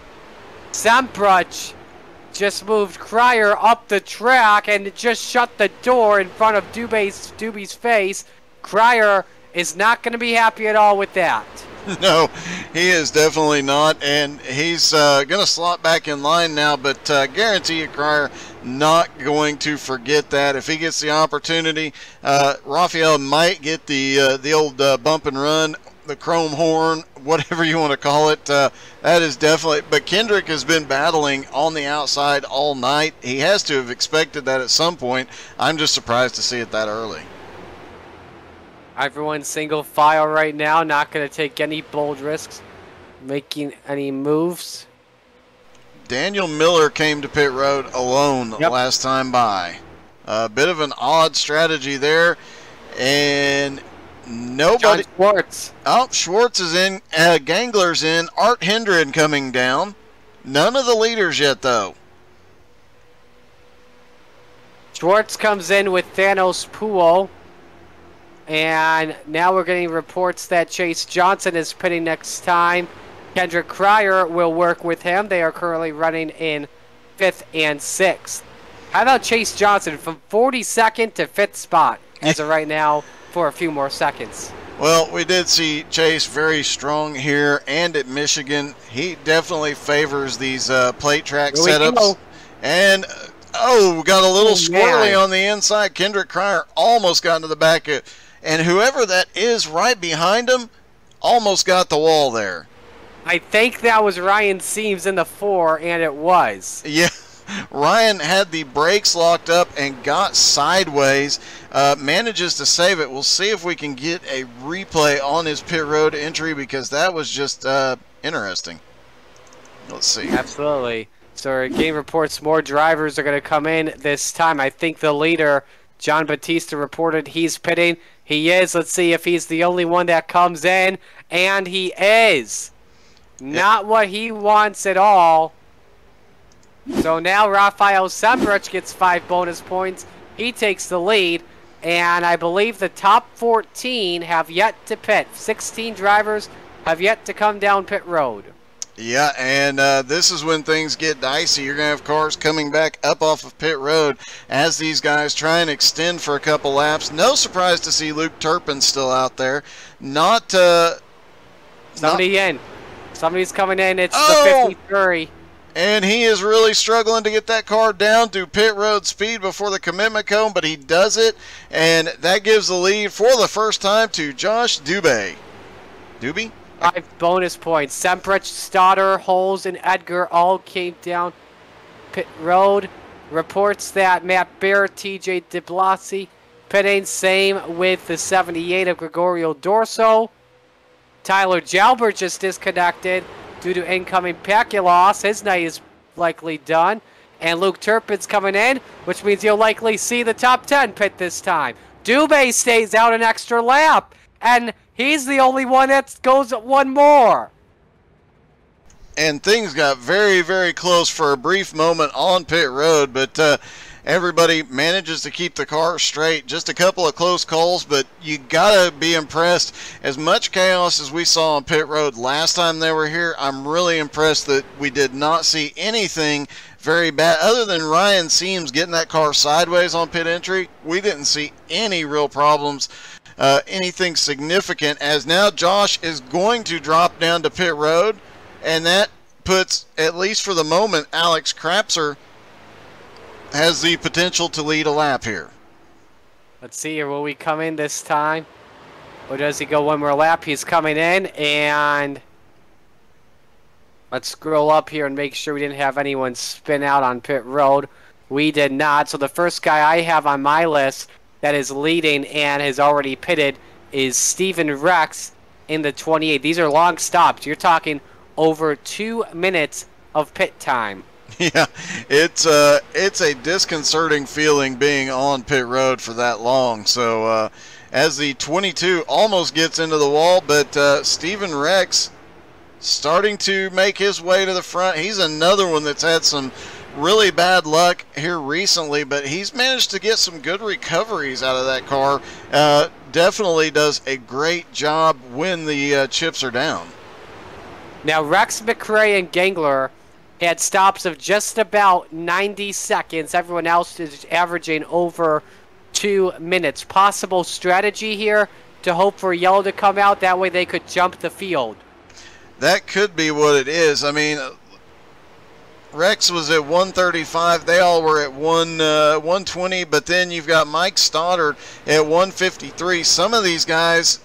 A: Semprich just moved Cryer up the track and just shut the door in front of Doobie's face. Cryer is not going to be happy at all with that.
B: No, he is definitely not, and he's going to slot back in line now, but guarantee you Cryer not going to forget that. If he gets the opportunity, Rafael might get the old bump and run, the chrome horn, whatever you want to call it. That is definitely, but Kendrick has been battling on the outside all night. He has to have expected that at some point. I'm just surprised to see it that early.
A: Everyone's single file right now, not going to take any bold risks, making any moves.
B: Daniel Miller came to pit road alone last time by. A bit of an odd strategy there, and nobody...
A: John Schwartz.
B: Oh, Schwartz is in, Gangler's in, Art Hendren coming down. None of the leaders yet, though.
A: Schwartz comes in with Thanos Puo. And now we're getting reports that Chase Johnson is pitting next time. Kendrick Cryer will work with him. They are currently running in 5th and 6th. How about Chase Johnson from 42nd to 5th spot as of right now for a few more seconds?
B: Well, we did see Chase very strong here and at Michigan. He definitely favors these plate track setups. And, oh, got a little squirrely on the inside. Kendrick Cryer almost got into the back of... And whoever that is right behind him almost got the wall there.
A: I think that was Ryan Seams in the 4, and it was.
B: Yeah. Ryan had the brakes locked up and got sideways, manages to save it. We'll see if we can get a replay on his pit road entry because that was just interesting. Let's see.
A: Absolutely. So our game reports more drivers are going to come in this time. I think the leader, John Batista, reported he's pitting. He is. Let's see if he's the only one that comes in. And he is. Not what he wants at all. So now Rafael Sembrich gets 5 bonus points. He takes the lead. And I believe the top 14 have yet to pit. 16 drivers have yet to come down pit road.
B: Yeah, and this is when things get dicey. You're going to have cars coming back up off of pit road as these guys try and extend for a couple laps. No surprise to see Luke Turpin still out there.
A: Somebody's coming in. It's the 53.
B: And he is really struggling to get that car down to pit road speed before the commitment cone, but he does it, and that gives the lead for the first time to Josh Dubé. Dubé?
A: 5 bonus points. Semprich, Stoddard, Holes, and Edgar all came down pit road. Reports that Matt Bear, TJ DeBlasi pitting. Same with the 78 of Gregorio Dorso. Tyler Jalbert just disconnected due to incoming packet loss. His night is likely done. And Luke Turpin's coming in, which means you'll likely see the top 10 pit this time. Dubé stays out an extra lap. And he's the only one that goes one more.
B: And things got very, very close for a brief moment on pit road, but everybody manages to keep the car straight. Just a couple of close calls, but you gotta be impressed. As much chaos as we saw on pit road last time they were here, I'm really impressed that we did not see anything very bad. Other than Ryan Seams getting that car sideways on pit entry, we didn't see any real problems. Anything significant, as now Josh is going to drop down to pit road, and that puts, at least for the moment, Alex Krapser has the potential to lead a lap here.
A: Let's see here, will we come in this time, or does he go one more lap? He's coming in, and let's scroll up here and make sure we didn't have anyone spin out on pit road. We did not. So the first guy I have on my list that is leading and has already pitted is Steven Rex in the 28. These are long stops. You're talking over 2 minutes of pit time.
B: Yeah, it's a disconcerting feeling being on pit road for that long. So as the 22 almost gets into the wall, but Steven Rex starting to make his way to the front. He's another one that's had some really bad luck here recently, but he's managed to get some good recoveries out of that car. Definitely does a great job when the chips are down.
A: Now Rex, McRae, and Gangler had stops of just about 90 seconds. Everyone else is averaging over 2 minutes. Possible strategy here to hope for yellow to come out. That way they could jump the field.
B: That could be what it is. I mean, Rex was at 135. They all were at 120, but then you've got Mike Stoddard at 153. Some of these guys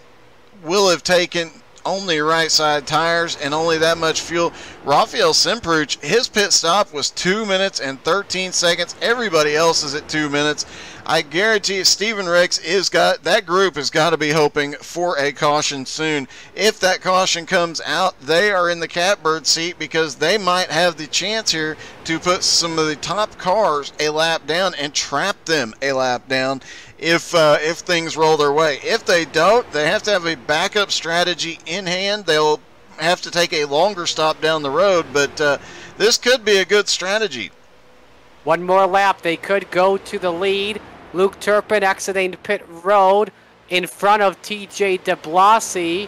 B: will have taken only right side tires and only that much fuel. Rafael Semprich, his pit stop was 2 minutes and 13 seconds. Everybody else is at 2 minutes. I guarantee Steven Rex that group has got to be hoping for a caution soon. If that caution comes out, they are in the catbird seat because they might have the chance here to put some of the top cars a lap down and trap them a lap down if things roll their way. If they don't, they have to have a backup strategy in hand. They'll have to take a longer stop down the road, but this could be a good strategy.
A: One more lap, they could go to the lead. Luke Turpin exiting pit road in front of TJ DeBlasi.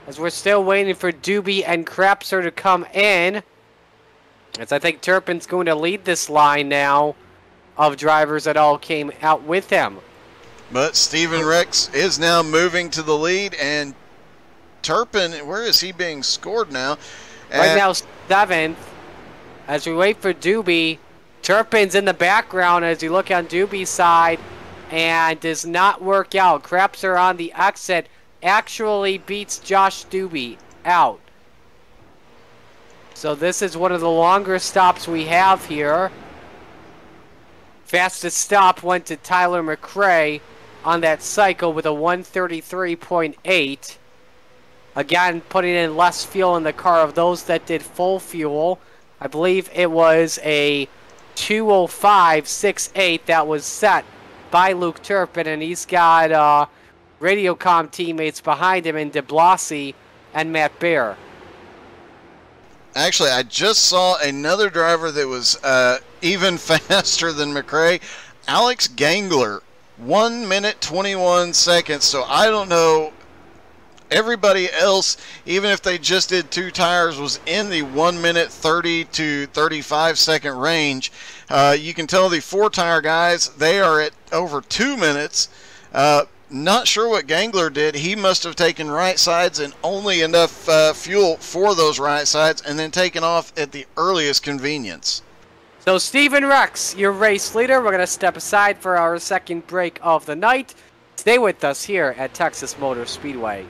A: As we're still waiting for Doobie and Krapser to come in. As I think Turpin's going to lead this line now of drivers that all came out with him.
B: But Steven Rex is now moving to the lead, and Turpin, where is he being scored now?
A: Right now, 7th. As we wait for Doobie, Turpin's in the background as you look on Doobie's side, and does not work out. Krapser on the exit actually beats Josh Doobie out. So this is one of the longer stops we have here. Fastest stop went to Tyler McRae on that cycle with a 133.8. Again, putting in less fuel in the car of those that did full fuel. I believe it was a 2:05.68 that was set by Luke Turpin, and he's got Radiocom teammates behind him in DeBlasi and Matt Baer.
B: Actually, I just saw another driver that was even faster than McRae. Alex Gangler, 1 minute 21 seconds. So I don't know. Everybody else, even if they just did 2 tires, was in the 1 minute 30 to 35 second range. You can tell the 4-tire guys, they are at over 2 minutes. Not sure what Gangler did. He must have taken right sides and only enough fuel for those right sides and then taken off at the earliest convenience.
A: So Stephen Rex, your race leader. We're going to step aside for our second break of the night. Stay with us here at Texas Motor Speedway.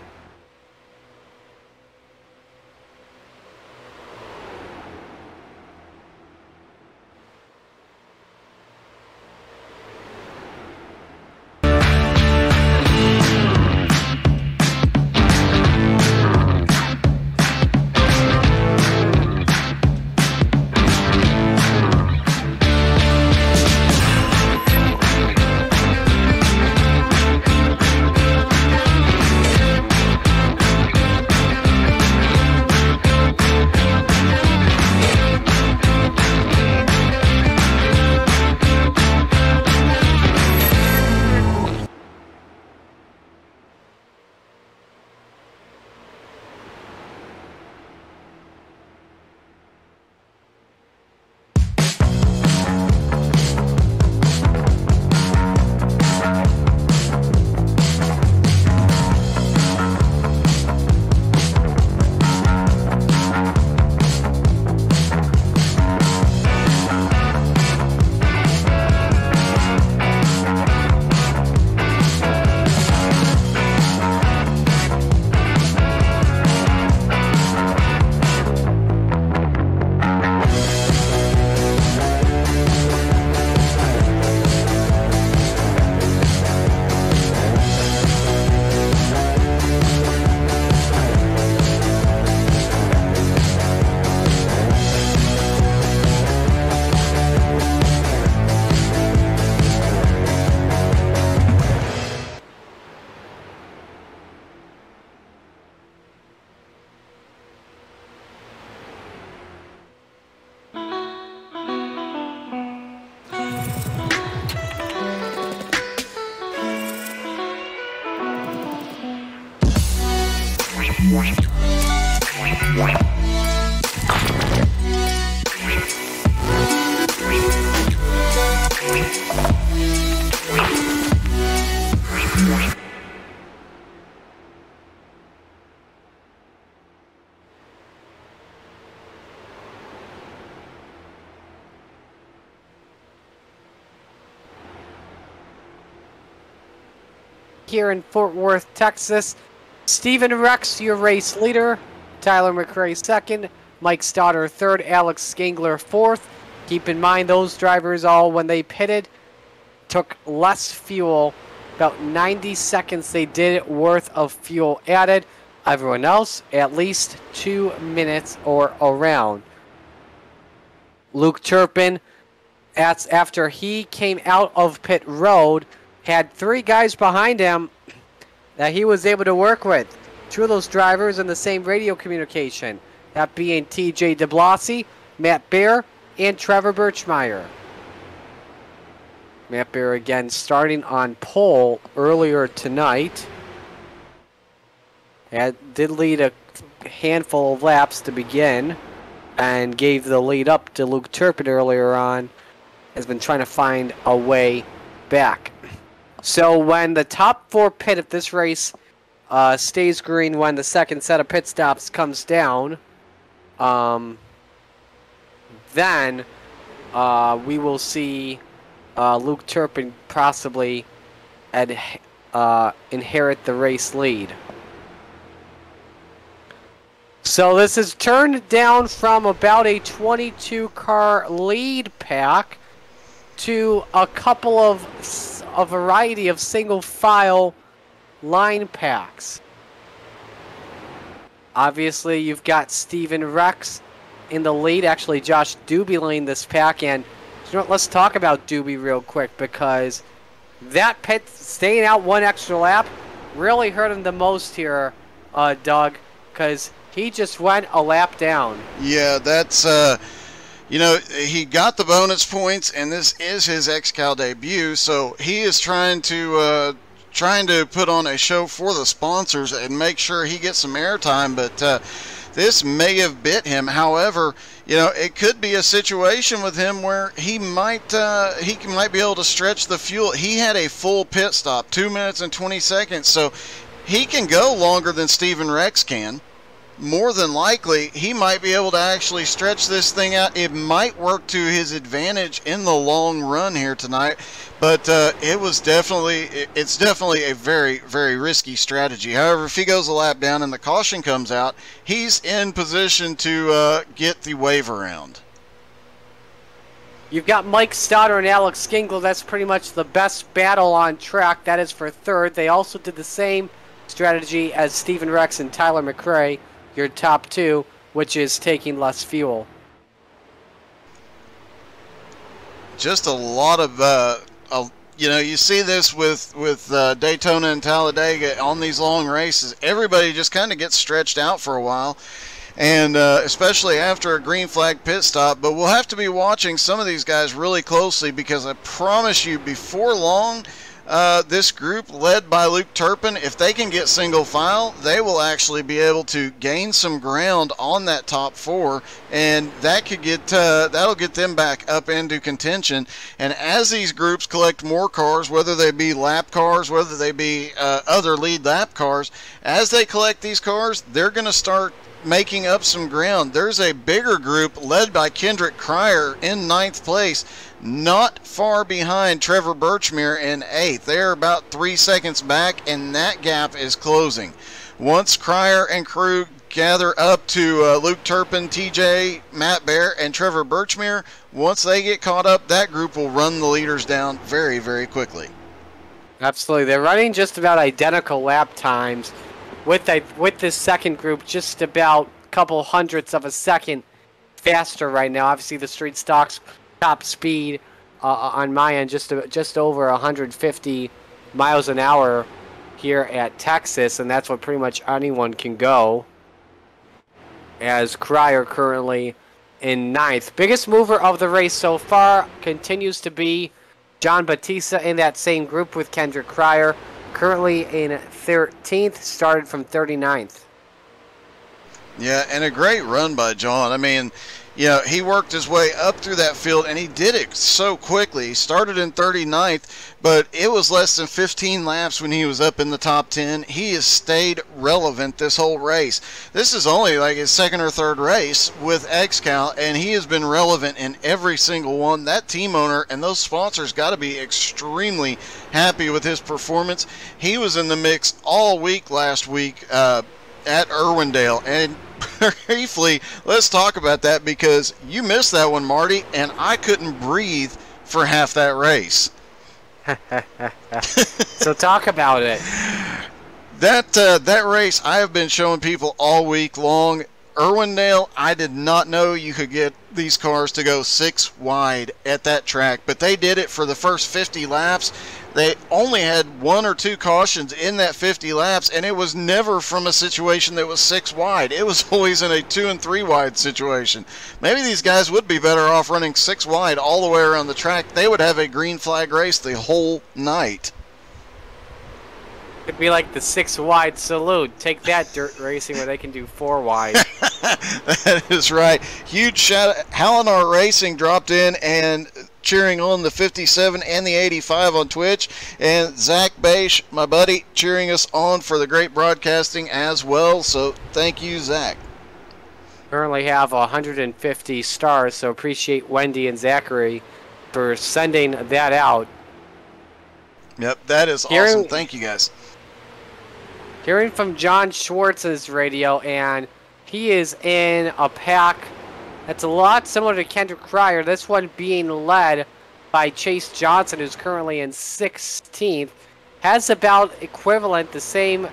A: Here in Fort Worth, Texas, Stephen Rex, your race leader. Tyler McRae second. Mike Stoddard third. Alex Gangler fourth. Keep in mind those drivers all, when they pitted, took less fuel. About 90 seconds they did worth of fuel added. Everyone else, at least 2 minutes or around. Luke Turpin, after he came out of pit road, had 3 guys behind him that he was able to work with. 2 of those drivers in the same radio communication. That being TJ DeBlasi, Matt Baer, and Trevor Birchmeyer. Matt Baer again starting on pole earlier tonight. Did lead a handful of laps to begin and gave the lead up to Luke Turpin earlier on. Has been trying to find a way back. So when the top 4 pit of this race stays green when the second set of pit stops comes down, then we will see Luke Turpin possibly inherit the race lead. So this is turned down from about a 22-car lead pack to a couple of a variety of single file line packs. Obviously, you've got Steven Rex in the lead. Actually, Josh Doobie leading this pack. And you know what, let's talk about Doobie real quick, because that pit staying out one extra lap really hurt him the most here, Doug, because he just went a lap down.
B: Yeah, that's, you know, he got the bonus points, and this is his XCAL debut, so he is trying to put on a show for the sponsors and make sure he gets some airtime, but this may have bit him. However, you know, it could be a situation with him where he might be able to stretch the fuel. He had a full pit stop, 2 minutes and 20 seconds, so he can go longer than Steven Rex can. More than likely, he might be able to actually stretch this thing out. It might work to his advantage in the long run here tonight, but it's definitely a very, very risky strategy. However, if he goes a lap down and the caution comes out, he's in position to get the wave around.
A: You've got Mike Stoddard and Alex Skingle. That's pretty much the best battle on track. That is for third. They also did the same strategy as Steven Rex and Tyler McRae, your top two, which is taking less fuel.
B: Just a lot of, you know, you see this with Daytona and Talladega on these long races. Everybody just kind of gets stretched out for a while, and especially after a green flag pit stop. But we'll have to be watching some of these guys really closely, because I promise you, before long, this group led by Luke Turpin, if they can get single file, they will actually be able to gain some ground on that top four, and that could get that'll get them back up into contention. And as these groups collect more cars, whether they be lap cars, whether they be other lead lap cars, as they collect these cars, they're going to start making up some ground. There's a bigger group led by Kendrick Cryer in 9th place, not far behind Trevor Birchmere in 8th. They're about 3 seconds back, and that gap is closing. Once Cryer and crew gather up to Luke Turpin, TJ, Matt Bear, and Trevor Birchmere, once they get caught up, that group will run the leaders down very, very quickly.
A: Absolutely. They're running just about identical lap times, with this second group just about a couple hundredths of a second faster right now. Obviously, the street stock's top speed on my end just over 150 miles an hour here at Texas, and that's what pretty much anyone can go, as Cryer currently in 9th. Biggest mover of the race so far continues to be John Batista in that same group with Kendrick Cryer, currently in 13th, started from 39th.
B: Yeah, and a great run by John. I mean, you know, he worked his way up through that field, and he did it so quickly. He started in 39th, but it was less than 15 laps when he was up in the top 10. He has stayed relevant this whole race. This is only like his second or third race with XCAL, and he has been relevant in every single one. That team owner and those sponsors got to be extremely happy with his performance. He was in the mix all week last week at Irwindale, and briefly, let's talk about that, because you missed that one, Marty, and I couldn't breathe for half that race.
A: So talk about it.
B: That race I have been showing people all week long. Irwindale, I did not know you could get these cars to go 6 wide at that track, but they did it for the first 50 laps. They only had 1 or 2 cautions in that 50 laps, and it was never from a situation that was 6 wide. It was always in a 2 and 3 wide situation. Maybe these guys would be better off running 6 wide all the way around the track. They would have a green flag race the whole night.
A: It'd be like the 6 wide salute. Take that, dirt racing, where they can do 4 wide.
B: That is right. Huge shout out. Halinar Racing dropped in and cheering on the 57 and the 85 on Twitch. And Zach Bache, my buddy, cheering us on for the great broadcasting as well. So thank you, Zach.
A: Currently have 150 stars, so appreciate Wendy and Zachary for sending that out.
B: Yep, that is awesome. Thank you, guys.
A: Hearing from John Schwartz's radio, and he is in a pack that's a lot similar to Kendrick Cryer. This one being led by Chase Johnson, who's currently in 16th. Has about equivalent, the same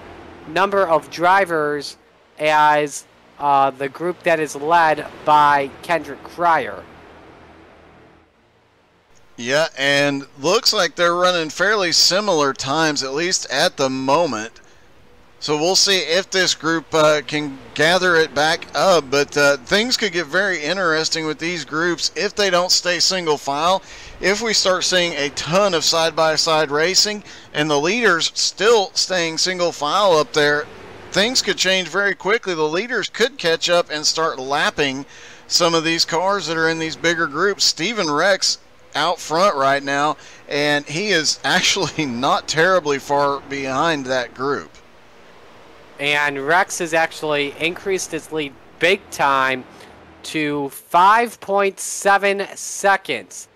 A: number of drivers as the group that is led by Kendrick Cryer.
B: Yeah, and looks like they're running fairly similar times, at least at the moment. So we'll see if this group can gather it back up. But things could get very interesting with these groups if they don't stay single file. If we start seeing a ton of side-by-side racing and the leaders still staying single file up there, things could change very quickly. The leaders could catch up and start lapping some of these cars that are in these bigger groups. Steven Rex out front right now, and he is actually not terribly far behind that group.
A: And Rex has actually increased his lead big time to 5.7 seconds.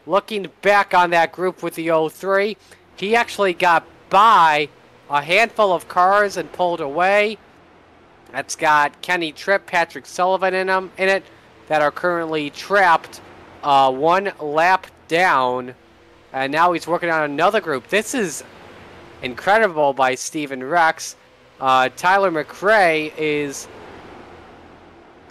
A: Looking back on that group with the 03, he actually got by a handful of cars and pulled away. That's got Kenny Tripp, Patrick Sullivan in it that are currently trapped one lap down. And now he's working on another group. This is incredible by Steven Rex. Tyler McRae is,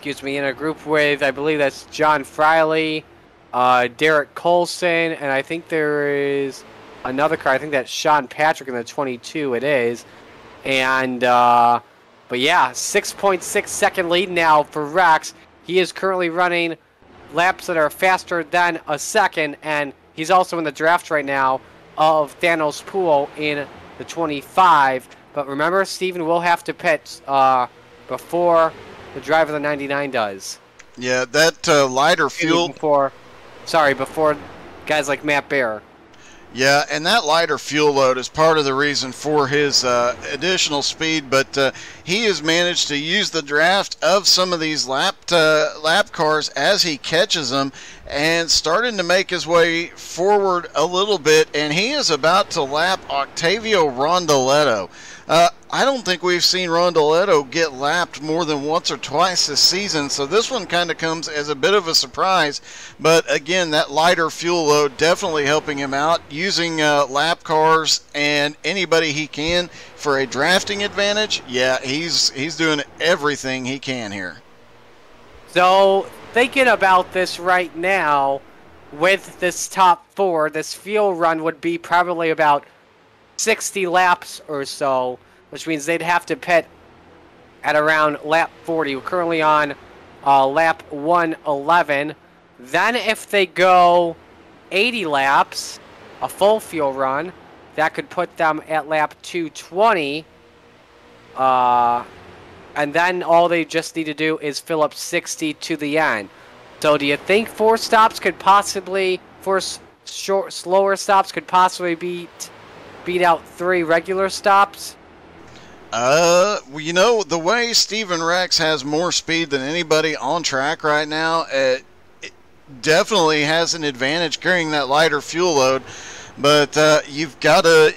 A: in a group with, I believe that's John Friley, Derek Colson, and I think there is another car. I think that's Sean Patrick in the 22 it is. And, but yeah, 6.6 second lead now for Rex. He is currently running laps that are faster than a second, and he's also in the draft right now of Thanos Poole in the 25. But remember, Steven will have to pit before the driver of the 99 does.
B: Yeah, that lighter fuel...
A: Before guys like Matt Baer.
B: Yeah, and that lighter fuel load is part of the reason for his additional speed, but he has managed to use the draft of some of these lap cars as he catches them and starting to make his way forward a little bit, and he is about to lap Octavio Rondoletto. I don't think we've seen Rondoletto get lapped more than once or twice this season, so this one kind of comes as a bit of a surprise. But again, that lighter fuel load definitely helping him out, using lap cars and anybody he can for a drafting advantage. Yeah, he's doing everything he can here.
A: So thinking about this right now, with this top four, this fuel run would be probably about 60 laps or so, which means they'd have to pit at around lap 40. We're currently on lap 111. Then if they go 80 laps, a full fuel run, that could put them at lap 220. And then all they just need to do is fill up 60 to the end. So do you think four stops could possibly, slower stops could possibly beat out three regular stops?
B: Well, you know, the way Steven Rex has more speed than anybody on track right now, it definitely has an advantage carrying that lighter fuel load. But you've got to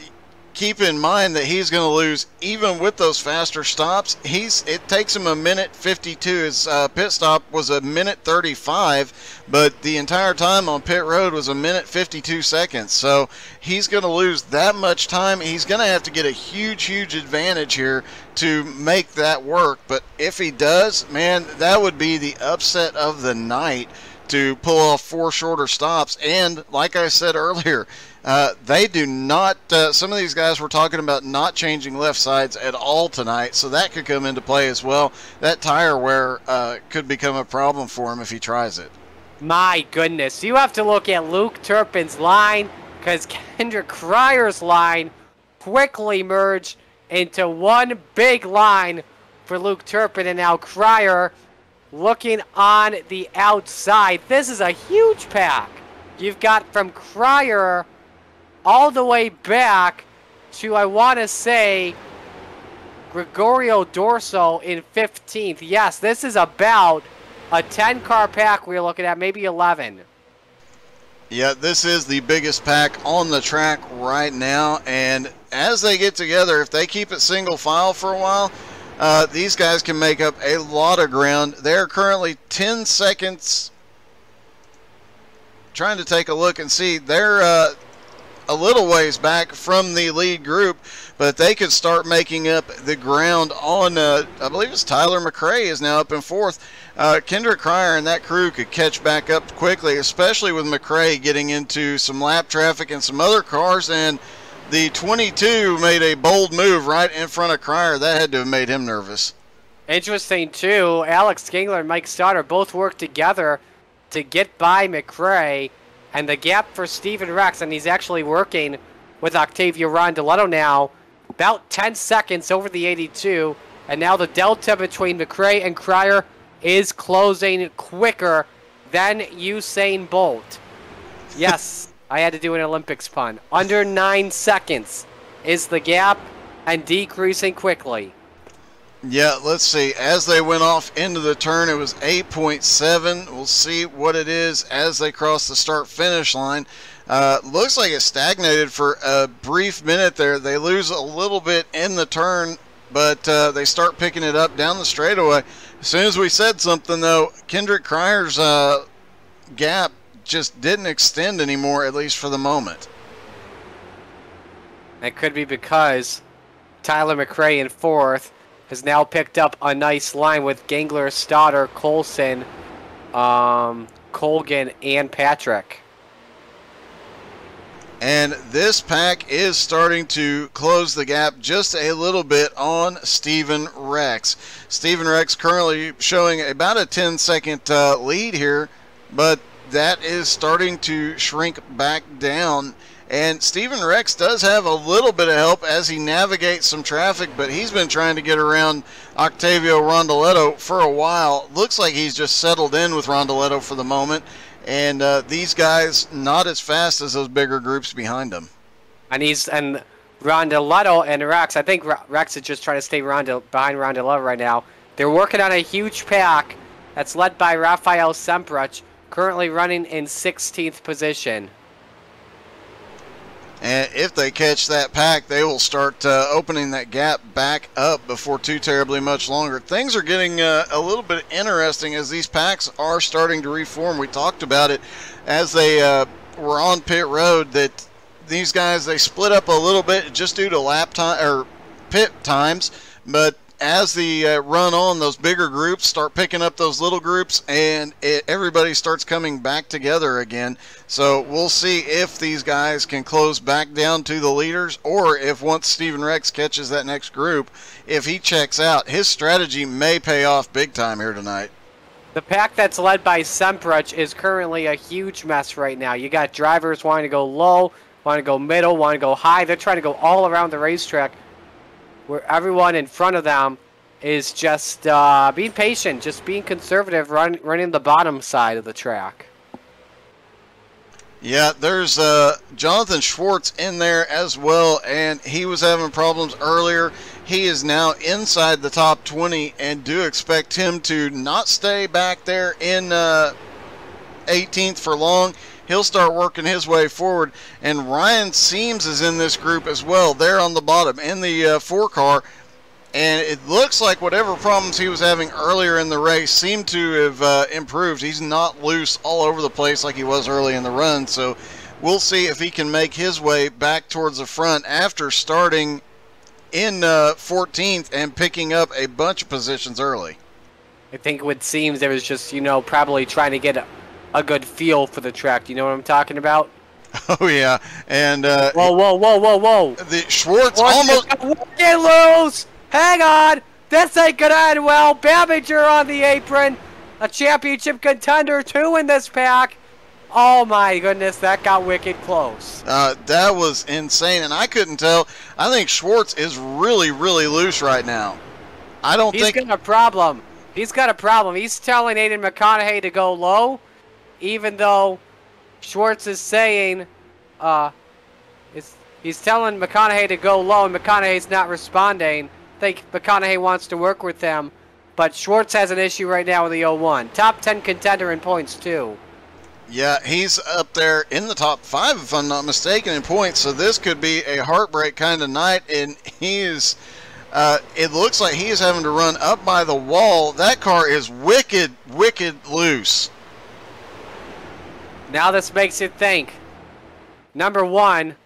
B: keep in mind that he's going to lose even with those faster stops. It takes him a minute 52. His pit stop was a minute 35, but the entire time on pit road was a minute 52 seconds. So he's going to lose that much time. He's going to have to get a huge advantage here to make that work. But if he does, man, that would be the upset of the night to pull off four shorter stops. And like I said earlier, they do not, some of these guys were talking about not changing left sides at all tonight, so that could come into play as well. That tire wear could become a problem for him if he tries it.
A: My goodness, you have to look at Luke Turpin's line, because Kendrick Cryer's line quickly merged into one big line for Luke Turpin, and now Cryer looking on the outside. This is a huge pack. You've got from Cryer all the way back to, I want to say, Gregorio Dorso in 15th. Yes, this is about a 10-car pack we're looking at, maybe 11.
B: Yeah, this is the biggest pack on the track right now, and as they get together, if they keep it single file for a while, these guys can make up a lot of ground. They're currently 10 seconds. Trying to take a look and see. They're a little ways back from the lead group, but they could start making up the ground on, I believe it's Tyler McRae is now up in fourth. Kendrick Cryer and that crew could catch back up quickly, especially with McRae getting into some lap traffic and some other cars, and the 22 made a bold move right in front of Cryer. That had to have made him nervous.
A: Interesting, too. Alex Gingler and Mike Stoddard both worked together to get by McRae, and the gap for Steven Rex, and he's actually working with Octavio Rondoletto now, about 10 seconds over the 82, and now the delta between McRae and Cryer is closing quicker than Usain Bolt. Yes, I had to do an Olympics pun. Under 9 seconds is the gap, and decreasing quickly.
B: Yeah, let's see. As they went off into the turn, it was 8.7. We'll see what it is as they cross the start-finish line. Looks like it stagnated for a brief minute there. They lose a little bit in the turn, but they start picking it up down the straightaway. As soon as we said something, though, Kendrick Cryer's gap just didn't extend anymore, at least for the moment.
A: It could be because Tyler McRae in fourth has now picked up a nice line with Gangler, Stoddard, Colson, Colgan, and Patrick.
B: And this pack is starting to close the gap just a little bit on Steven Rex. Steven Rex currently showing about a 10-second lead here, but that is starting to shrink back down. And Steven Rex does have a little bit of help as he navigates some traffic, but he's been trying to get around Octavio Rondoletto for a while. Looks like he's just settled in with Rondoletto for the moment. And these guys not as fast as those bigger groups behind him. And
A: Rondoletto and Rex, I think Rex is just trying to stay behind Rondoletto right now. They're working on a huge pack that's led by Rafael Semprich, currently running in 16th position.
B: And if they catch that pack, they will start opening that gap back up before too terribly much longer. Things are getting a little bit interesting as these packs are starting to reform. We talked about it as they were on pit road that these guys, they split up a little bit just due to lap time or pit times, but as the run on, those bigger groups start picking up those little groups, and everybody starts coming back together again. So we'll see if these guys can close back down to the leaders, or if once Steven Rex catches that next group, if he checks out, his strategy may pay off big time here tonight.
A: The pack that's led by Semprich is currently a huge mess right now. You got drivers wanting to go low, want to go middle, want to go high. They're trying to go all around the racetrack, where everyone in front of them is just being patient, just being conservative, running the bottom side of the track.
B: Yeah, there's Jonathan Schwartz in there as well, and he was having problems earlier. He is now inside the top 20, and do expect him to not stay back there in 18th for long. He'll start working his way forward, and Ryan Seams is in this group as well. They're on the bottom in the 4-car, and it looks like whatever problems he was having earlier in the race seem to have improved. He's not loose all over the place like he was early in the run, so we'll see if he can make his way back towards the front after starting in 14th and picking up a bunch of positions early.
A: I think with Seams, there was just, probably trying to get a good feel for the track. You know what I'm talking about?
B: Oh, yeah. And
A: whoa.
B: The Schwartz almost
A: get loose. Hang on. This ain't going to end well. Babbinger on the apron. A championship contender, too, in this pack. Oh, my goodness. That got wicked close.
B: That was insane, and I couldn't tell. I think Schwartz is really, really loose right now.
A: He's got a problem. He's got a problem. He's telling Aiden McConaughey to go low, even though Schwartz is saying he's telling McConaughey to go low, and McConaughey's not responding. I think McConaughey wants to work with them, but Schwartz has an issue right now with the 01. Top 10 contender in points, too.
B: Yeah, he's up there in the top 5, if I'm not mistaken, in points, so this could be a heartbreak kind of night, and he is It looks like he is having to run up by the wall. That car is wicked loose.
A: Now this makes you think. Number one,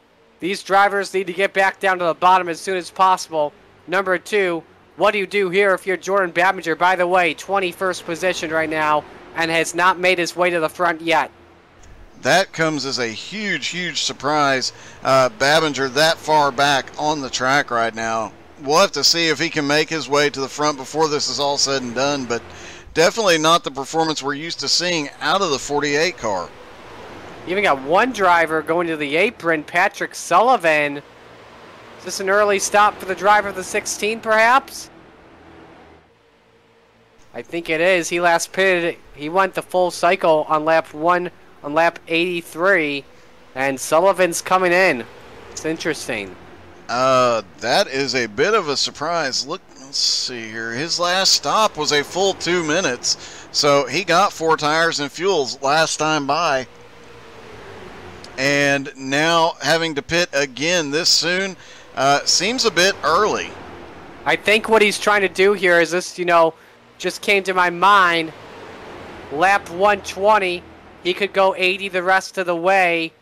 A: these drivers need to get back down to the bottom as soon as possible. Number two, what do you do here if you're Jordan Babinger? By the way, 21st position right now and has not made his way to the front yet.
B: That comes as a huge surprise. Babinger that far back on the track right now. We'll have to see if he can make his way to the front before this is all said and done, but definitely not the performance we're used to seeing out of the 48 car.
A: Even got one driver going to the apron, Patrick Sullivan. Is this an early stop for the driver of the 16, perhaps? I think it is. He last pitted. He went the full cycle on lap 1, on lap 83, and Sullivan's coming in. It's interesting.
B: That is a bit of a surprise. Look, let's see here. His last stop was a full 2 minutes, so he got 4 tires and fuels last time by. And now having to pit again this soon seems a bit early.
A: I think what he's trying to do here is this, just came to my mind. Lap 120, he could go 80 the rest of the way,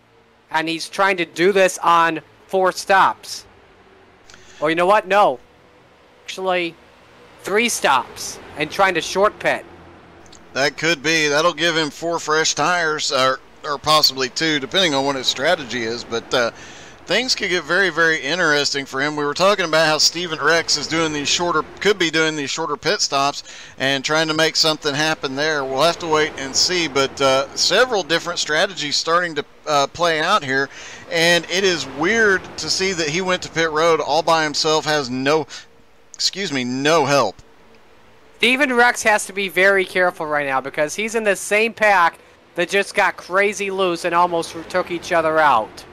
A: and he's trying to do this on 4 stops. Or you know what? No. Actually, 3 stops and trying to short pit.
B: That could be. That'll give him 4 fresh tires, or possibly 2, depending on what his strategy is. But things could get very interesting for him. We were talking about how Steven Rex is doing these could be doing these shorter pit stops and trying to make something happen there. We'll have to wait and see. But several different strategies starting to play out here, and it is weird to see that he went to pit road all by himself, has no help.
A: Steven Rex has to be very careful right now because he's in the same pack that just got crazy loose and almost took each other out.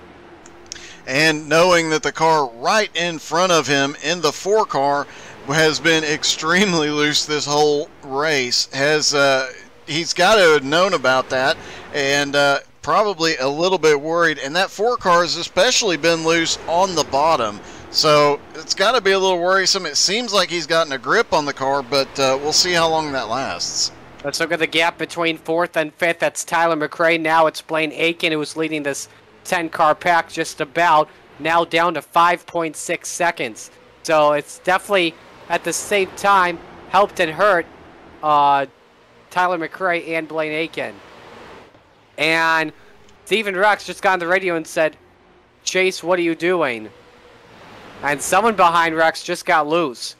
B: And knowing that the car right in front of him in the 4 car has been extremely loose this whole race, he's got to have known about that, and probably a little bit worried. And that 4 car has especially been loose on the bottom, so it's got to be a little worrisome. It seems like he's gotten a grip on the car, but we'll see how long that lasts.
A: Let's look at the gap between 4th and 5th. That's Tyler McRae. Now it's Blaine Aiken who was leading this 10-car pack just about. Now down to 5.6 seconds. So it's definitely, at the same time, helped and hurt Tyler McRae and Blaine Aiken. And Steven Rex just got on the radio and said, "Chase, what are you doing?" And someone behind Rex just got loose.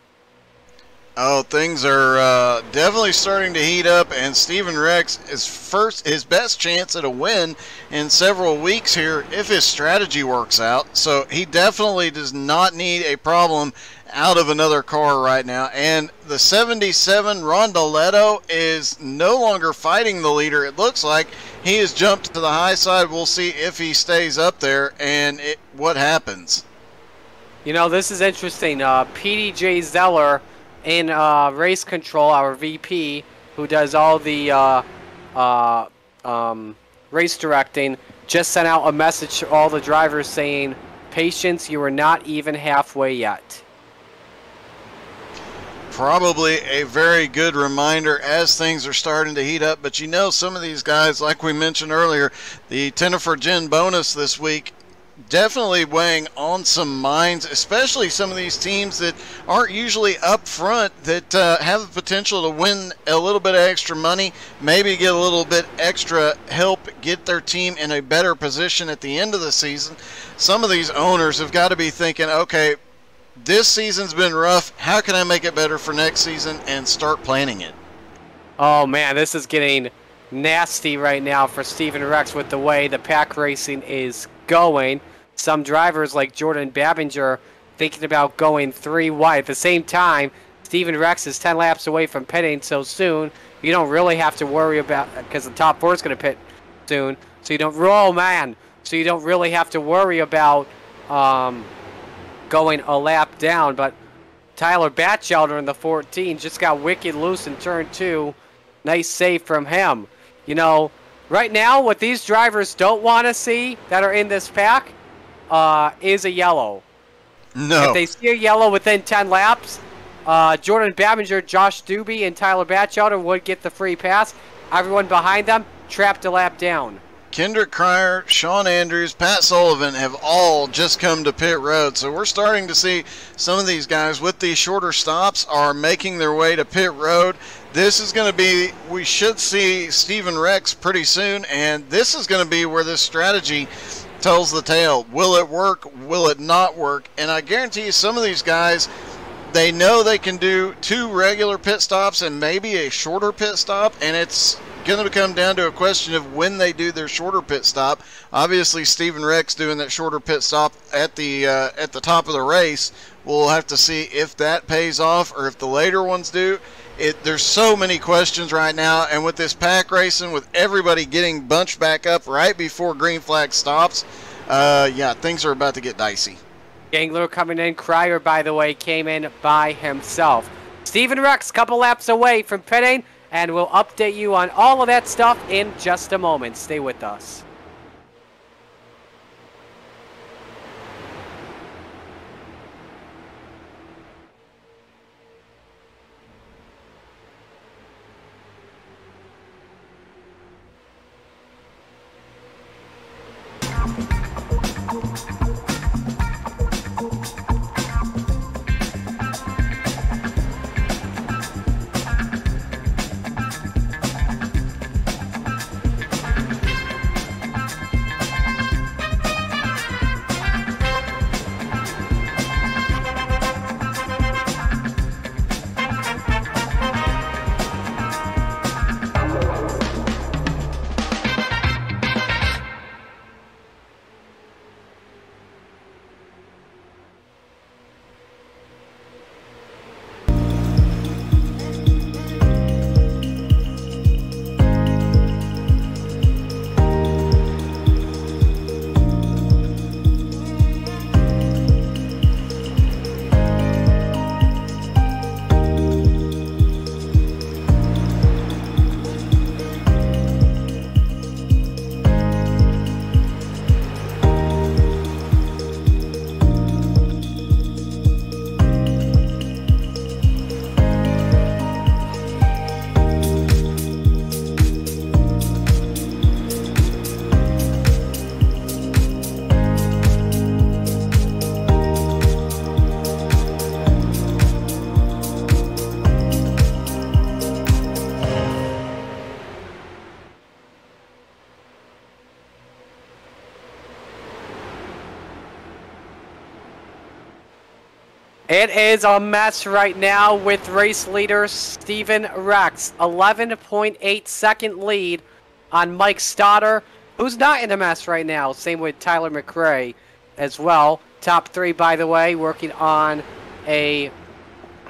B: Oh, things are definitely starting to heat up, and Steven Rex is his best chance at a win in several weeks here if his strategy works out. So he definitely does not need a problem out of another car right now. And the 77 Rondoletto is no longer fighting the leader. It looks like he has jumped to the high side. We'll see if he stays up there and what happens.
A: This is interesting. PDJ Zeller in race control, our VP, who does all the race directing, just sent out a message to all the drivers saying, "Patience, you are not even halfway yet."
B: Probably a very good reminder as things are starting to heat up. But some of these guys, like we mentioned earlier, the Tennifer Gin bonus this week, definitely weighing on some minds, especially some of these teams that aren't usually up front, that have the potential to win a little bit of extra money, maybe get a little bit extra help, get their team in a better position at the end of the season. Some of these owners have got to be thinking, okay, this season's been rough. How can I make it better for next season, and start planning it?
A: Oh man, this is getting nasty right now for Steven Rex with the way the pack racing is going. Some drivers like Jordan Babinger thinking about going 3 wide. At the same time, Steven Rex is 10 laps away from pitting so soon. You don't really have to worry about, because the top 4 is going to pit soon. So you don't, So you don't really have to worry about going a lap down. But Tyler Batchelder in the 14 just got wicked loose in turn 2. Nice save from him. Right now, what these drivers don't want to see that are in this pack is a yellow.
B: No.
A: If they see a yellow within 10 laps, Jordan Babinger, Josh Doobie, and Tyler Batchelder would get the free pass. Everyone behind them trapped a lap down.
B: Kendrick Cryer, Sean Andrews, Pat Sullivan have all just come to pit road. So we're starting to see some of these guys with these shorter stops are making their way to pit road. This is going to be, we should see Steven Rex pretty soon, and this is going to be where this strategy tells the tale. Will it work? Will it not work? And I guarantee you some of these guys, they know they can do 2 regular pit stops and maybe a shorter pit stop, and it's going to come down to a question of when they do their shorter pit stop. Obviously, Steven Rex doing that shorter pit stop at the top of the race. We'll have to see if that pays off or if the later ones do. There's so many questions right now, and with this pack racing, with everybody getting bunched back up right before green flag stops, yeah, things are about to get dicey.
A: Gangler coming in. Cryer, by the way, came in by himself. Steven Rex, couple laps away from pitting, and we'll update you on all of that stuff in just a moment. Stay with us. It is a mess right now with race leader Steven Rex. 11.8 second lead on Mike Stoddard, who's not in a mess right now. Same with Tyler McRae as well. Top 3, by the way, working on a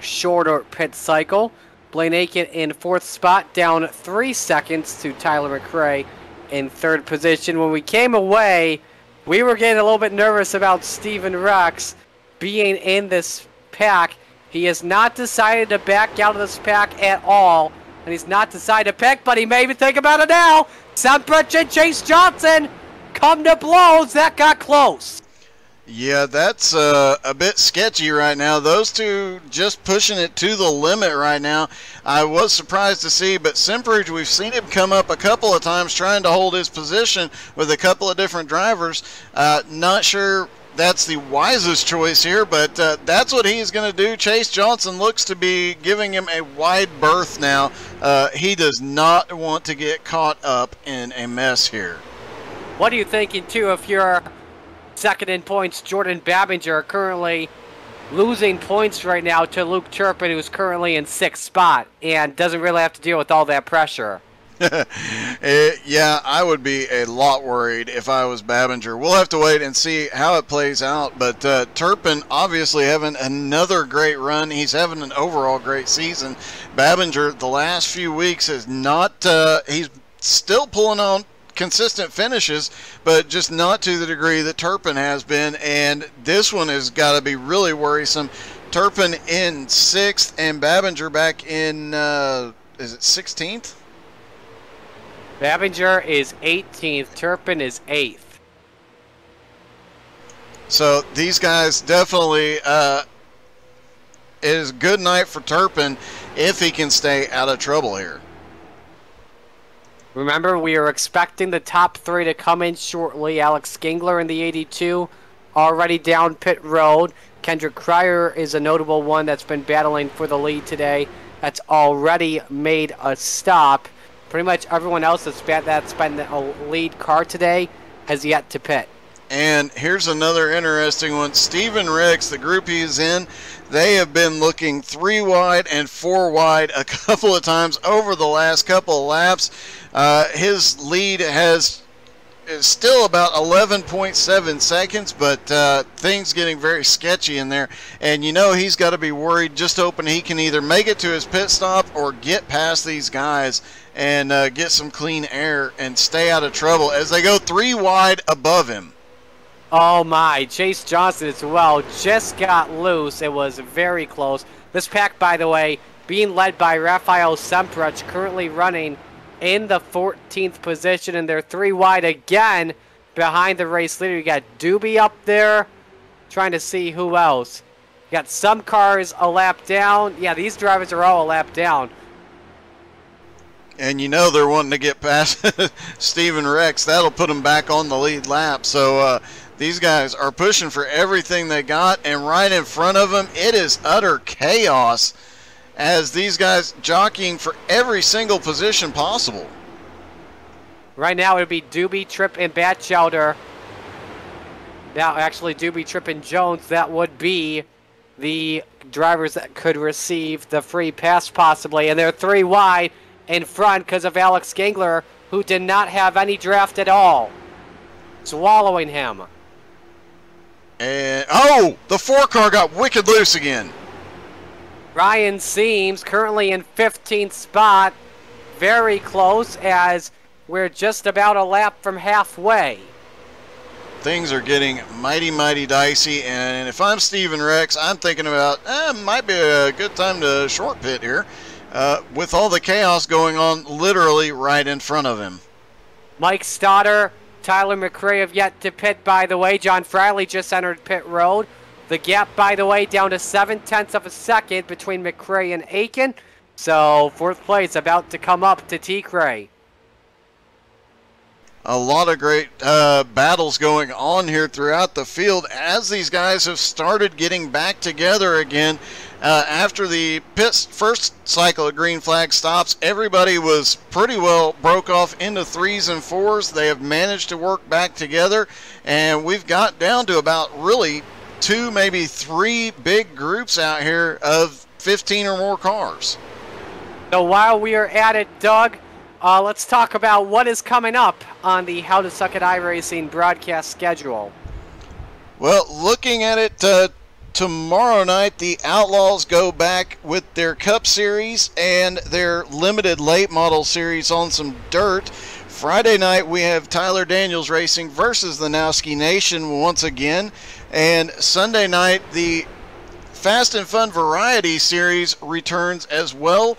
A: shorter pit cycle. Blaine Aiken in 4th spot, down 3 seconds to Tyler McRae in 3rd position. When we came away, we were getting a little bit nervous about Steven Rex being in this pack. He has not decided to back out of this pack at all, and he's not decided to pick, but he may even think about it now. Semprich and Chase Johnson come to blows. That got close.
B: Yeah, that's a bit sketchy right now. Those two just pushing it to the limit right now. I was surprised to see, but Semprich, we've seen him come up a couple of times trying to hold his position with a couple of different drivers. Not sure that's the wisest choice here, but that's what he's going to do. Chase Johnson looks to be giving him a wide berth now. He does not want to get caught up in a mess here.
A: What are you thinking, too, if you're second in points? Jordan Babinger currently losing points right now to Luke Turpin, who's currently in 6th spot and doesn't really have to deal with all that pressure.
B: Yeah, I would be a lot worried if I was Babinger. We'll have to wait and see how it plays out, but Turpin obviously having another great run. He's having an overall great season. Babinger, the last few weeks, is not, he's still pulling on consistent finishes, but just not to the degree that Turpin has been, and this one has got to be really worrisome. Turpin in 6th and Babinger back in, is it 16th?
A: Babinger is 18th. Turpin is 8th.
B: So these guys definitely it is a good night for Turpin if he can stay out of trouble here.
A: Remember, we are expecting the top 3 to come in shortly. Alex Gingler in the 82 already down pit road. Kendrick Cryer is a notable one that's been battling for the lead today. That's already made a stop. Pretty much everyone else that's been a lead car today has yet to pit.
B: And here's another interesting one. Steven Ricks, the group he's in, they have been looking 3 wide and 4 wide a couple of times over the last couple of laps. His lead is still about 11.7 seconds, but things getting very sketchy in there. And you know he's got to be worried just hoping he can either make it to his pit stop or get past these guys and get some clean air and stay out of trouble as they go 3 wide above him.
A: Oh my, Chase Johnson as well just got loose. It was very close. This pack, by the way, being led by Rafael Semprich, currently running in the 14th position, and they're 3 wide again behind the race leader. You got Doobie up there, trying to see who else. You got some cars a lap down. Yeah, these drivers are all a lap down.
B: And you know they're wanting to get past Steven Rex. That'll put them back on the lead lap. So these guys are pushing for everything they got, and right in front of them, it is utter chaos as these guys jockeying for every single position possible.
A: Right now it would be Doobie, Tripp, and Batchelder. Now, actually, Doobie, Tripp, and Jones, that would be the drivers that could receive the free pass possibly. And they're 3 wide in front because of Alex Gingler, who did not have any draft at all. Swallowing him.
B: And, oh, the 4 car got wicked loose again.
A: Ryan Seams currently in 15th spot. Very close as we're just about a lap from halfway.
B: Things are getting mighty, mighty dicey. And if I'm Steven Rex, I'm thinking about, might be a good time to short pit here. With all the chaos going on literally right in front of him.
A: Mike Stoddard, Tyler McRae have yet to pit, by the way. John Friley just entered pit road. The gap, by the way, down to 0.7 of a second between McRae and Aiken. So, 4th place about to come up to T-Cray.
B: A lot of great battles going on here throughout the field as these guys have started getting back together again. After the first cycle of green flag stops, everybody was pretty well broke off into 3s and 4s. They have managed to work back together, and we've got down to about really 2, maybe 3 big groups out here of 15 or more cars.
A: So while we are at it, Doug, let's talk about what is coming up on the How to Suck at iRacing broadcast schedule.
B: Well, looking at it, tomorrow night the Outlaws go back with their Cup Series and their limited late model series on some dirt. Friday night we have Tyler Daniels Racing versus the Nowski Nation once again. And Sunday night the Fast and Fun Variety Series returns as well.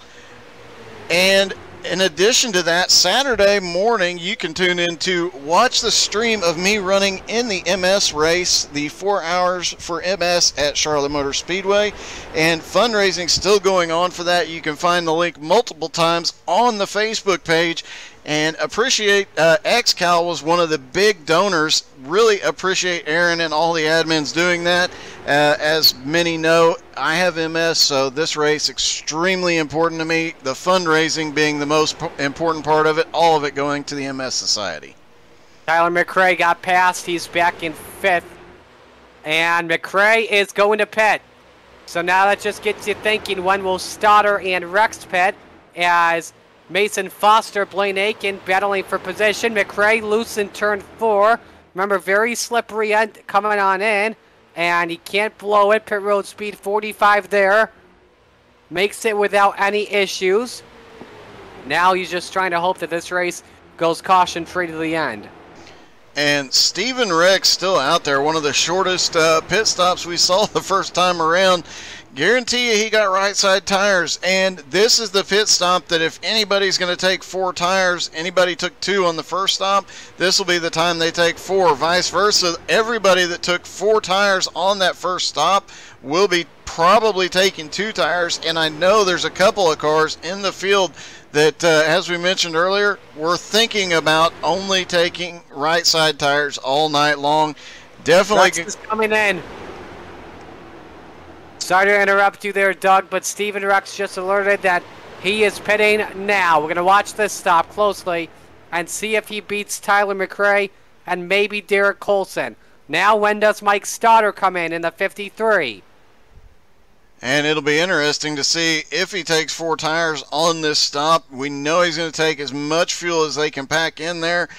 B: And in addition to that, Saturday morning, you can tune in to watch the stream of me running in the MS race, the 4 hours for MS at Charlotte Motor Speedway. And fundraising still going on for that. You can find the link multiple times on the Facebook page. And appreciate XCAL was one of the big donors. Really appreciate Aaron and all the admins doing that. As many know, I have MS, so this race extremely important to me. The fundraising being the most important part of it, all of it going to the MS Society.
A: Tyler McRae got past. He's back in 5th. And McRae is going to pit. So now that just gets you thinking, when will Stoddard and Rex pit as Mason Foster, Blaine Aiken battling for position. McRae loose in turn 4. Remember, very slippery end coming on in. And he can't blow it. Pit road speed 45 there. Makes it without any issues. Now he's just trying to hope that this race goes caution-free to the end.
B: And Steven Rex still out there. One of the shortest pit stops we saw the first time around. Guarantee you he got right side tires, and this is the pit stop that if anybody's going to take 4 tires, anybody took 2 on the first stop, this will be the time they take 4. Vice versa, everybody that took 4 tires on that first stop will be probably taking 2 tires, and I know there's a couple of cars in the field that, as we mentioned earlier, were thinking about only taking right side tires all night long. Definitely.
A: Rex is coming in. Sorry to interrupt you there, Doug, but Steven Rex just alerted that he is pitting now. We're going to watch this stop closely and see if he beats Tyler McRae and maybe Derek Colson. Now, when does Mike Stoddard come in the 53?
B: And it'll be interesting to see if he takes 4 tires on this stop. We know he's going to take as much fuel as they can pack in there.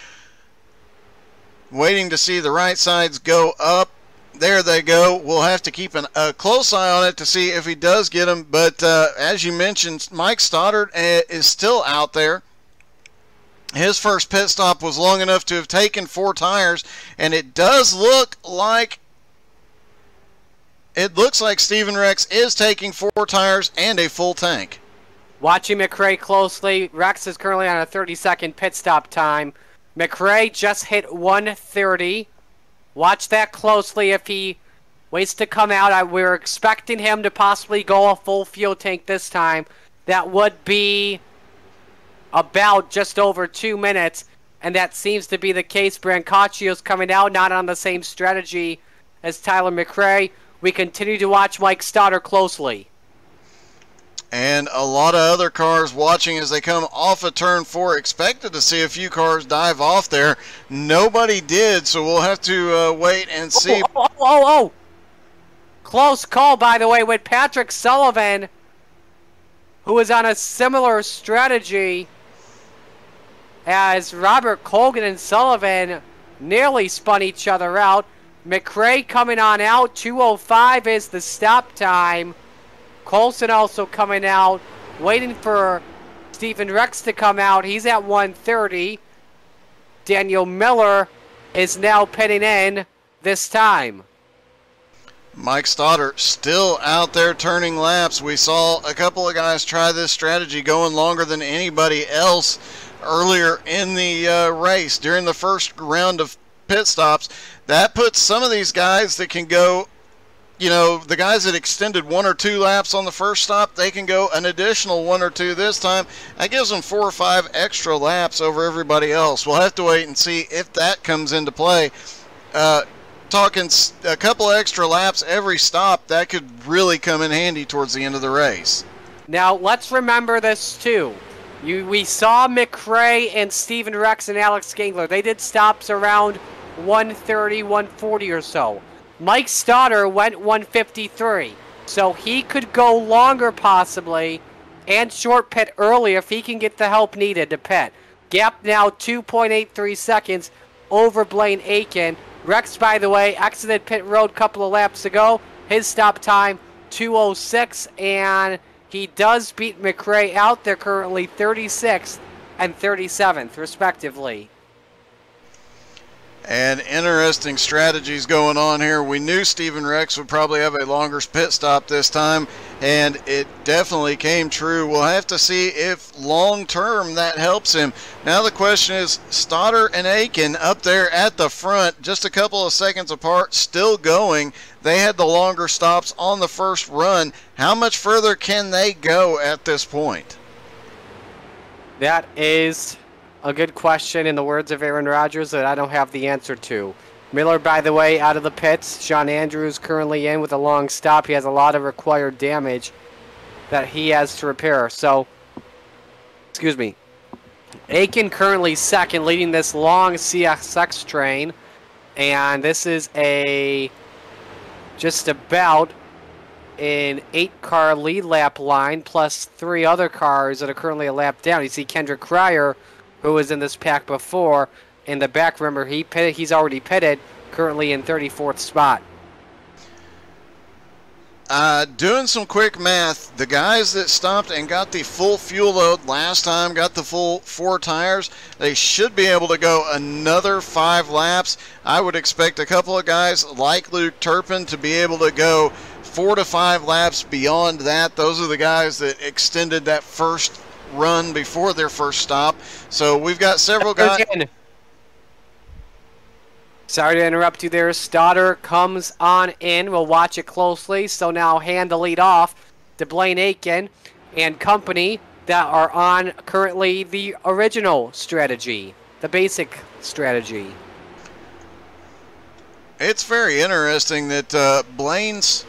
B: Waiting to see the right sides go up. There they go. We'll have to keep a close eye on it to see if he does get them. But as you mentioned, Mike Stoddard is still out there. His first pit stop was long enough to have taken 4 tires, and it does look like Steven Rex is taking 4 tires and a full tank.
A: Watching McRae closely, Rex is currently on a 30-second pit stop time. McRae just hit 130. Watch that closely. If he waits to come out, we're expecting him to possibly go a full fuel tank this time. That would be about just over 2 minutes, and that seems to be the case. Brancaccio's coming out, not on the same strategy as Tyler McRae. We continue to watch Mike Stoddard closely.
B: And a lot of other cars watching as they come off of turn 4. Expected to see a few cars dive off there. Nobody did, so we'll have to wait and see.
A: Oh! Close call, by the way, with Patrick Sullivan, who is on a similar strategy as Robert Colgan and Sullivan nearly spun each other out. McRae coming on out. 2:05 is the stop time. Colson also coming out, waiting for Steven Rex to come out. He's at 1:30. Daniel Miller is now pitting in this time.
B: Mike Stoddard still out there turning laps. We saw a couple of guys try this strategy, going longer than anybody else earlier in the race during the first round of pit stops. That puts some of these guys that can go, you know, the guys that extended 1 or 2 laps on the first stop, they can go an additional 1 or 2 this time. That gives them 4 or 5 extra laps over everybody else. We'll have to wait and see if that comes into play. Talking a couple of extra laps every stop, that could really come in handy towards the end of the race.
A: Now, let's remember this, too. We saw McRae and Steven Rex and Alex Gangler. They did stops around 130, 140 or so. Mike Stoddard went 153, so he could go longer possibly and short pit early if he can get the help needed to pit. Gap now 2.83 seconds over Blaine Aiken. Rex, by the way, exited pit road a couple of laps ago. His stop time 2:06, and he does beat McRae out. They're currently 36th and 37th, respectively.
B: And interesting strategies going on here. We knew Steven Rex would probably have a longer pit stop this time, and it definitely came true. We'll have to see if long-term that helps him. Now the question is, Stoddard and Aiken up there at the front, just a couple of seconds apart, still going. They had the longer stops on the first run. How much further can they go at this point?
A: That is a good question, in the words of Aaron Rodgers, that I don't have the answer to. Miller, by the way, out of the pits. Sean Andrews currently in with a long stop. He has a lot of required damage that he has to repair. So, excuse me. Aiken currently second, leading this long CSX train. And this is just about an 8-car lead lap line, plus 3 other cars that are currently a lap down. You see Kendrick Cryer, who was in this pack before, in the back. Remember, he's already pitted, currently in 34th spot.
B: Doing some quick math, the guys that stopped and got the full fuel load last time, got the full 4 tires, they should be able to go another 5 laps. I would expect a couple of guys like Luke Turpin to be able to go 4 to 5 laps beyond that. Those are the guys that extended that first run before their first stop. So we've got several guys.
A: Sorry to interrupt you there. Stoddard comes on in. We'll watch it closely. So now hand the lead off to Blaine Aiken and company that are on currently the original strategy, the basic strategy.
B: It's very interesting that Blaine's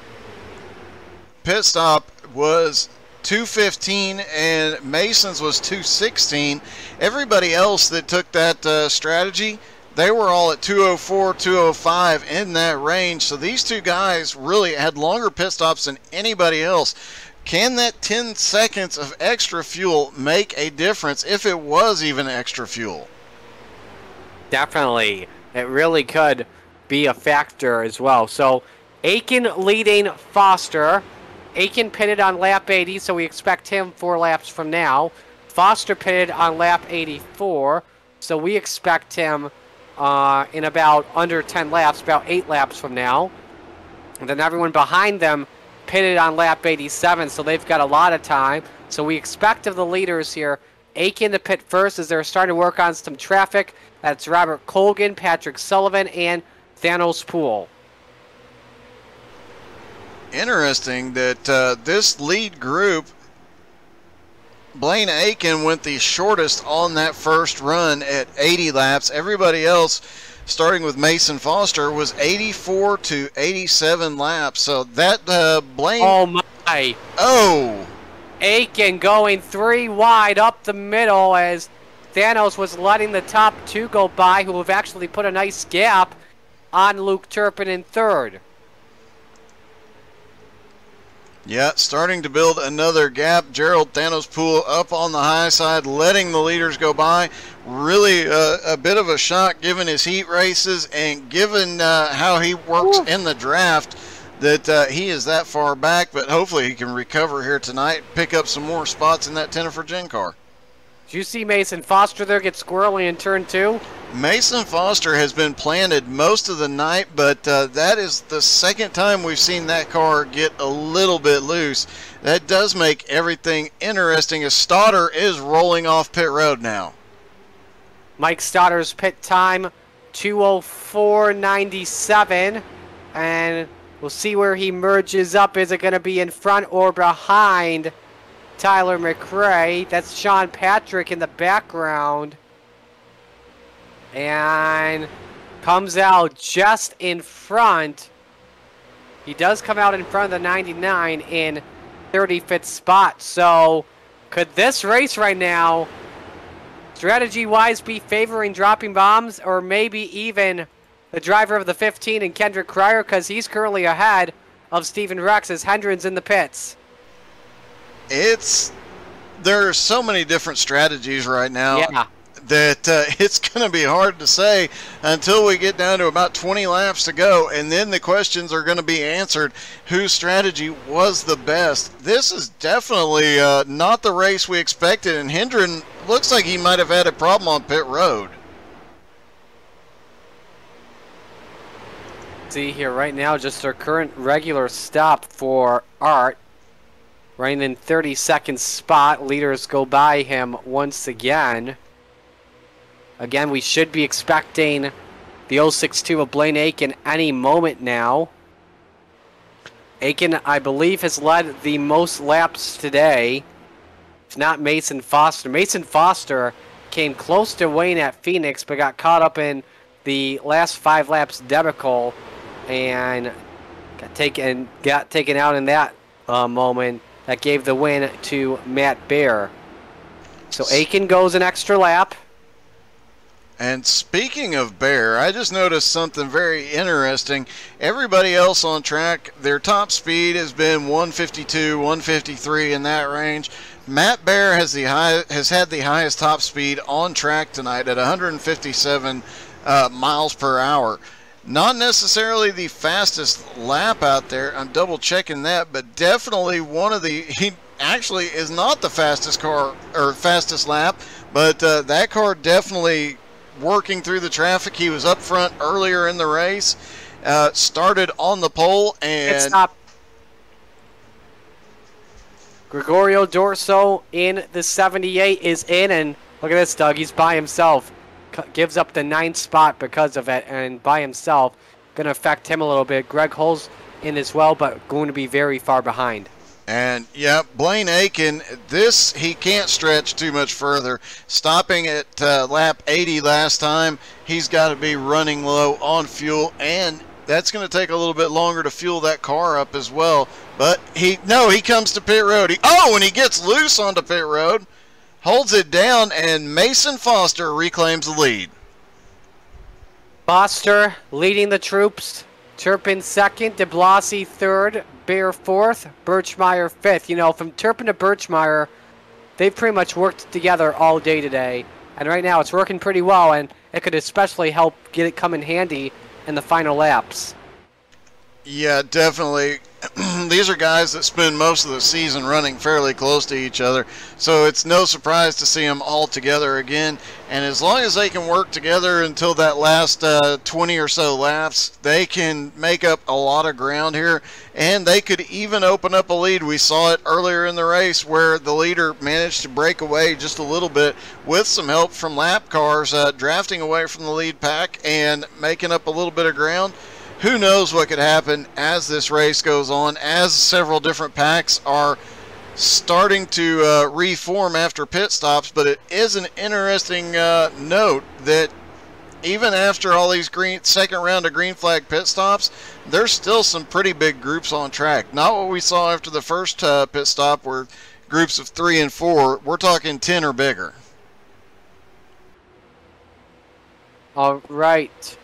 B: pit stop was 2:15 and Mason's was 2:16. Everybody else that took that strategy, they were all at 2:04, 2:05 in that range. So these two guys really had longer pit stops than anybody else. Can that 10 seconds of extra fuel make a difference if it was even extra fuel?
A: Definitely. It really could be a factor as well. So Aiken leading Foster. Aiken pitted on lap 80, so we expect him 4 laps from now. Foster pitted on lap 84, so we expect him in about under 10 laps, about 8 laps from now. And then everyone behind them pitted on lap 87, so they've got a lot of time. So we expect of the leaders here, Aiken to pit first as they're starting to work on some traffic. That's Robert Colgan, Patrick Sullivan, and Thanos Poole.
B: Interesting that this lead group, Blaine Aiken went the shortest on that first run at 80 laps. Everybody else, starting with Mason Foster, was 84 to 87 laps. So that Blaine...
A: Oh, my.
B: Oh!
A: Aiken going 3 wide up the middle as Thanos was letting the top 2 go by, who have actually put a nice gap on Luke Turpin in 3rd.
B: Yeah, starting to build another gap. Gerald Thanos Poole up on the high side, letting the leaders go by. Really a bit of a shock given his heat races and given how he works in the draft that he is that far back. But hopefully he can recover here tonight, pick up some more spots in that Tennefer Gen car.
A: Did you see Mason Foster there get squirrely in turn 2?
B: Mason Foster has been planted most of the night, but that is the second time we've seen that car get a little bit loose. That does make everything interesting as Stoddard is rolling off pit road now.
A: Mike Stoddard's pit time, 2:04.97, and we'll see where he merges up. Is it going to be in front or behind Tyler McRae? That's Sean Patrick in the background. And comes out just in front. He does come out in front of the 99 in 35th spot. So could this race right now, strategy-wise, be favoring dropping bombs, or maybe even the driver of the 15 and Kendrick Cryer, because he's currently ahead of Steven Rex as Hendren's in the pits?
B: There are so many different strategies right now.
A: Yeah.
B: That it's going to be hard to say until we get down to about 20 laps to go, and then the questions are going to be answered. Whose strategy was the best? This is definitely not the race we expected, and Hendren looks like he might have had a problem on pit road.
A: See here right now, just our current regular stop for Art. Running in 32nd spot. Leaders go by him once again. Again, we should be expecting the 062 of Blaine Aiken any moment now. Aiken, I believe, has led the most laps today. If not Mason Foster. Mason Foster came close to winning at Phoenix, but got caught up in the last 5 laps debacle and got taken out in that moment. That gave the win to Matt Baer. So Aiken goes an extra lap.
B: And speaking of Baer, I just noticed something very interesting. Everybody else on track, their top speed has been 152, 153 in that range. Matt Baer has had the highest top speed on track tonight at 157 miles per hour. Not necessarily the fastest lap out there. I'm double checking that, but definitely he actually is not the fastest car or fastest lap, but that car definitely working through the traffic. He was up front earlier in the race, started on the pole, and
A: Gregorio Dorso in the 78 is in, and look at this, Doug. He's by himself. Gives up the 9th spot because of it, and by himself. Going to affect him a little bit. Greg Hull's in as well, but going to be very far behind.
B: And, yeah, Blaine Aiken, he can't stretch too much further. Stopping at lap 80 last time, he's got to be running low on fuel, and that's going to take a little bit longer to fuel that car up as well. But he comes to pit road. And he gets loose onto pit road, holds it down, and Mason Foster reclaims the lead.
A: Foster leading the troops. Turpin second, de Blasi third, Bear fourth, Birchmeyer fifth. You know, from Turpin to Birchmeyer, they've pretty much worked together all day today. And right now it's working pretty well, and it could especially help get it come in handy in the final laps.
B: Yeah, definitely. These are guys that spend most of the season running fairly close to each other, so it's no surprise to see them all together again. And as long as they can work together until that last 20 or so laps, they can make up a lot of ground here, and they could even open up a lead. We saw it earlier in the race where the leader managed to break away just a little bit with some help from lap cars, drafting away from the lead pack and making up a little bit of ground. Who knows what could happen as this race goes on, as several different packs are starting to reform after pit stops. But it is an interesting note that even after all these second round of green flag pit stops, there's still some pretty big groups on track. Not what we saw after the first pit stop where groups of 3 and 4. We're talking 10 or bigger.
A: All right.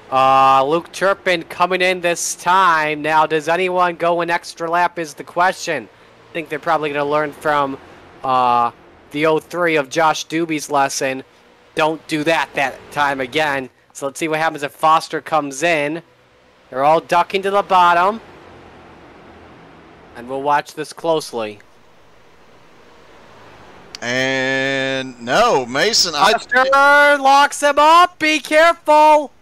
A: Luke Turpin coming in this time. Now, does anyone go an extra lap is the question. I think they're probably going to learn from the 03 of Josh Doobie's lesson. Don't do that time again. So let's see what happens if Foster comes in. They're all ducking to the bottom. And we'll watch this closely.
B: And no, Mason.
A: Foster locks him up. Be careful.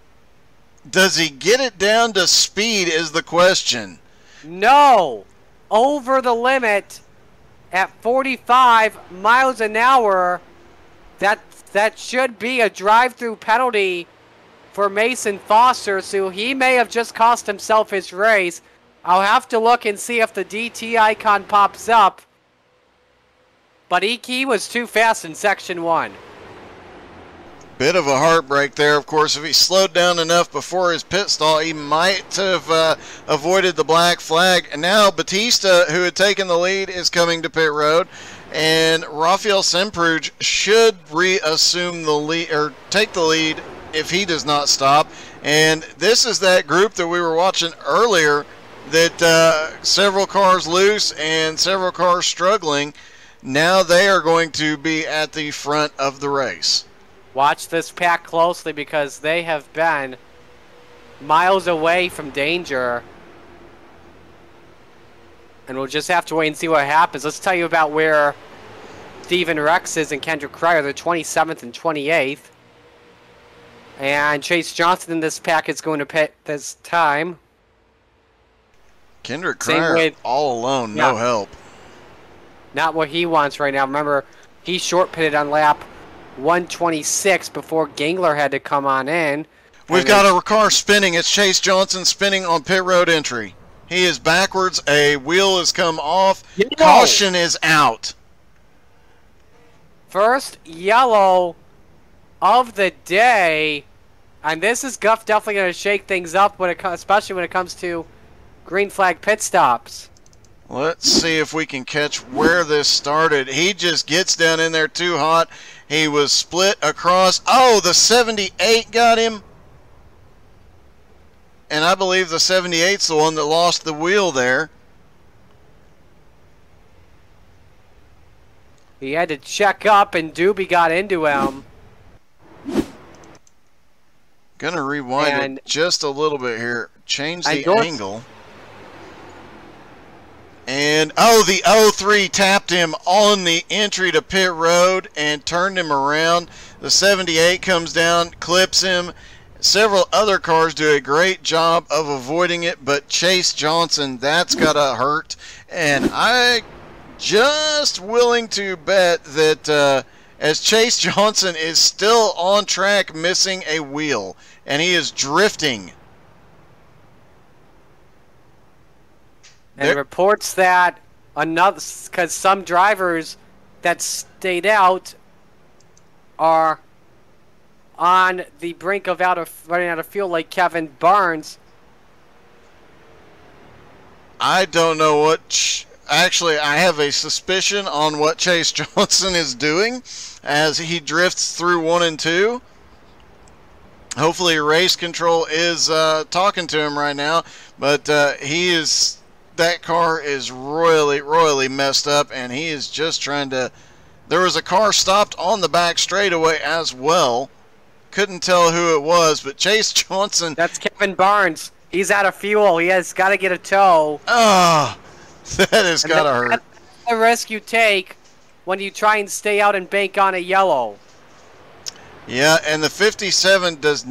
B: Does he get it down to speed is the question.
A: No. Over the limit at 45 miles an hour. That should be a drive-through penalty for Mason Foster, so he may have just cost himself his race. I'll have to look and see if the DT icon pops up. But he was too fast in Section 1.
B: Bit of a heartbreak there, of course. If he slowed down enough before his pit stall, he might have avoided the black flag. And now Batista, who had taken the lead, is coming to pit road. And Rafael Sempruge should reassume the lead, or take the lead if he does not stop. And this is that group that we were watching earlier that several cars loose and several cars struggling. Now they are going to be at the front of the race.
A: Watch this pack closely because they have been miles away from danger. And we'll just have to wait and see what happens. Let's tell you about where Steven Rex is and Kendrick Cryer. They're 27th and 28th. And Chase Johnson in this pack is going to pit this time.
B: Kendrick Cryer all alone, no help.
A: Not what he wants right now. Remember, he short pitted on lap 126 before Gangler had to come on in.
B: We've got a car spinning. It's Chase Johnson spinning on pit road entry. He is backwards. A wheel has come off. Yellow. Caution is out.
A: First yellow of the day. And this is definitely going to shake things up, especially when it comes to green flag pit stops.
B: Let's see if we can catch where this started. He just gets down in there too hot. He was split across. Oh, the 78 got him. And I believe the 78's the one that lost the wheel there.
A: He had to check up, and Doobie got into him.
B: Gonna rewind it just a little bit here. Change the angle. And, oh, the 03 tapped him on the entry to pit road and turned him around. The 78 comes down, clips him. Several other cars do a great job of avoiding it, but Chase Johnson, that's got to hurt. And I just willing to bet that as Chase Johnson is still on track, missing a wheel, and he is drifting.
A: And reports that another, because some drivers that stayed out are on the brink of running out of fuel, like Kevin Barnes.
B: I don't know what. Actually, I have a suspicion on what Chase Johnson is doing as he drifts through 1 and 2. Hopefully, race control is talking to him right now, but he is. That car is royally messed up, and he is just trying to. There was a car stopped on the back straightaway as well. Couldn't tell who it was, but Chase Johnson.
A: That's Kevin Barnes. He's out of fuel. He has got to get a tow.
B: Ah. That has got to hurt.
A: That's the risk you take when you try and stay out and bank on a yellow.
B: Yeah, and the 57 is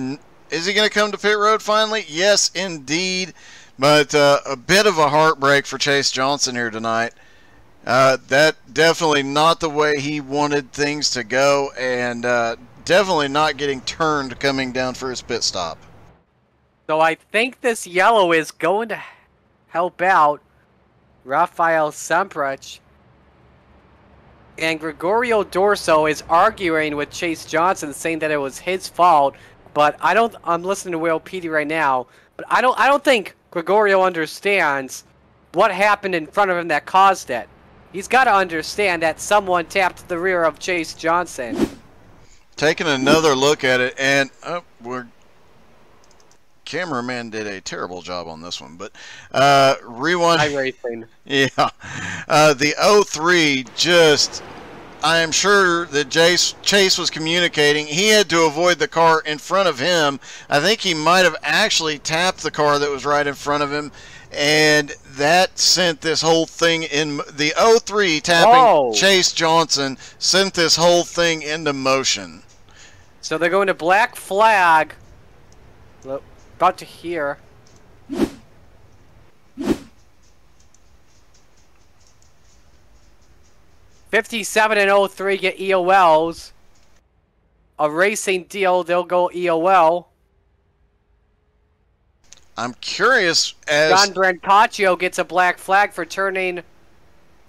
B: he going to come to pit road finally? Yes, indeed. But a bit of a heartbreak for Chase Johnson here tonight. That definitely not the way he wanted things to go, and definitely not getting turned coming down for his pit stop.
A: So I think this yellow is going to help out Rafael Semprich. And Gregorio Dorso is arguing with Chase Johnson, saying that it was his fault. But I'm listening to Will Petey right now, but I don't think Gregorio understands what happened in front of him that caused it. He's got to understand that someone tapped the rear of Chase Johnson.
B: Taking another look at it, and cameraman did a terrible job on this one, but rewind.
A: iRacing.
B: Yeah, the 03 just. I am sure that Chase was communicating. He had to avoid the car in front of him. I think he might have actually tapped the car that was right in front of him, and that sent this whole thing in. The 03 tapping Chase Johnson sent this whole thing into motion.
A: So they're going to black flag. About to hear. 57 and 03 get EOLs. A racing deal, they'll go EOL.
B: I'm curious as...
A: John Brancaccio gets a black flag for turning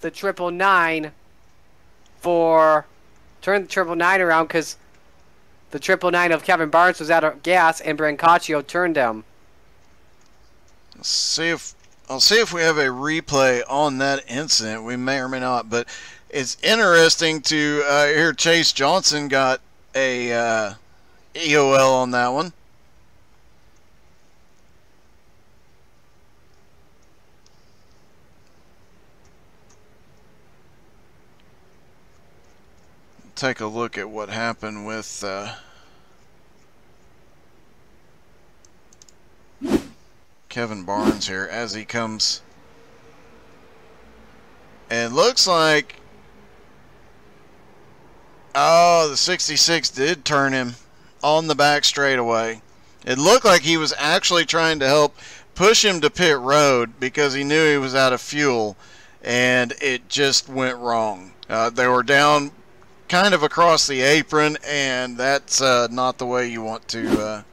A: the 999 turn the 999 around because the 999 of Kevin Barnes was out of gas and Brancaccio turned him.
B: I'll see if we have a replay on that incident. We may or may not, but it's interesting to hear Chase Johnson got a EOL on that one. Take a look at what happened with Kevin Barnes here as he comes. And it looks like, oh, the 66 did turn him on the back straightaway. It looked like he was actually trying to help push him to pit road because he knew he was out of fuel, and it just went wrong. They were down kind of across the apron, and that's not the way you want to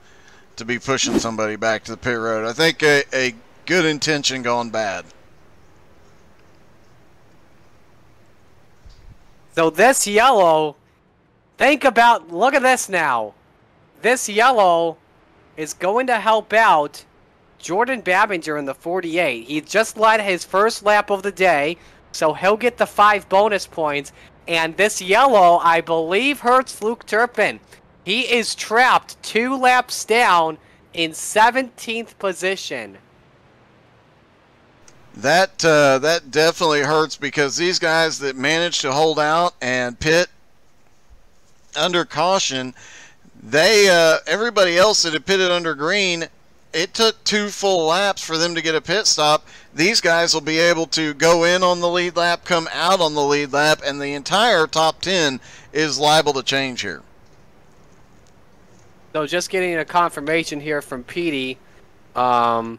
B: be pushing somebody back to the pit road. I think a good intention gone bad.
A: So this yellow, look at this now. This yellow is going to help out Jordan Babinger in the 48. He just led his first lap of the day, so he'll get the 5 bonus points. And this yellow, I believe, hurts Luke Turpin. He is trapped 2 laps down in 17th position.
B: That definitely hurts because these guys that managed to hold out and pit under caution, they everybody else that had pitted under green, it took 2 full laps for them to get a pit stop. These guys will be able to go in on the lead lap, come out on the lead lap, and the entire top 10 is liable to change here.
A: So just getting a confirmation here from Petey. Y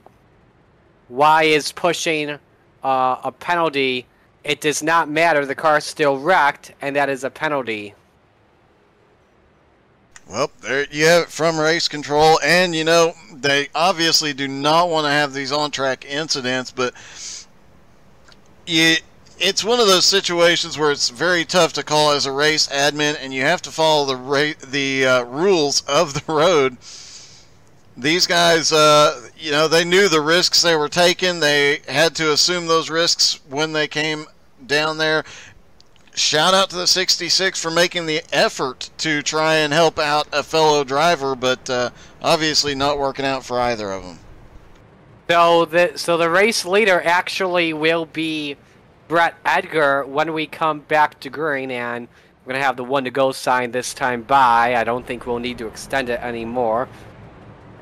A: is pushing a penalty it does not matter. The car's still wrecked, and that is a penalty.
B: Well, there you have it from race control, and you know, they obviously do not want to have these on-track incidents, but it's one of those situations where it's very tough to call as a race admin, and you have to follow the rules of the road. These guys, you know, they knew the risks they were taking. They had to assume those risks when they came down there. Shout out to the 66 for making the effort to try and help out a fellow driver, but obviously not working out for either of them.
A: So the race leader actually will be Brett Edgar when we come back to green, and we're going to have the 1 to go sign this time by. I don't think we'll need to extend it anymore.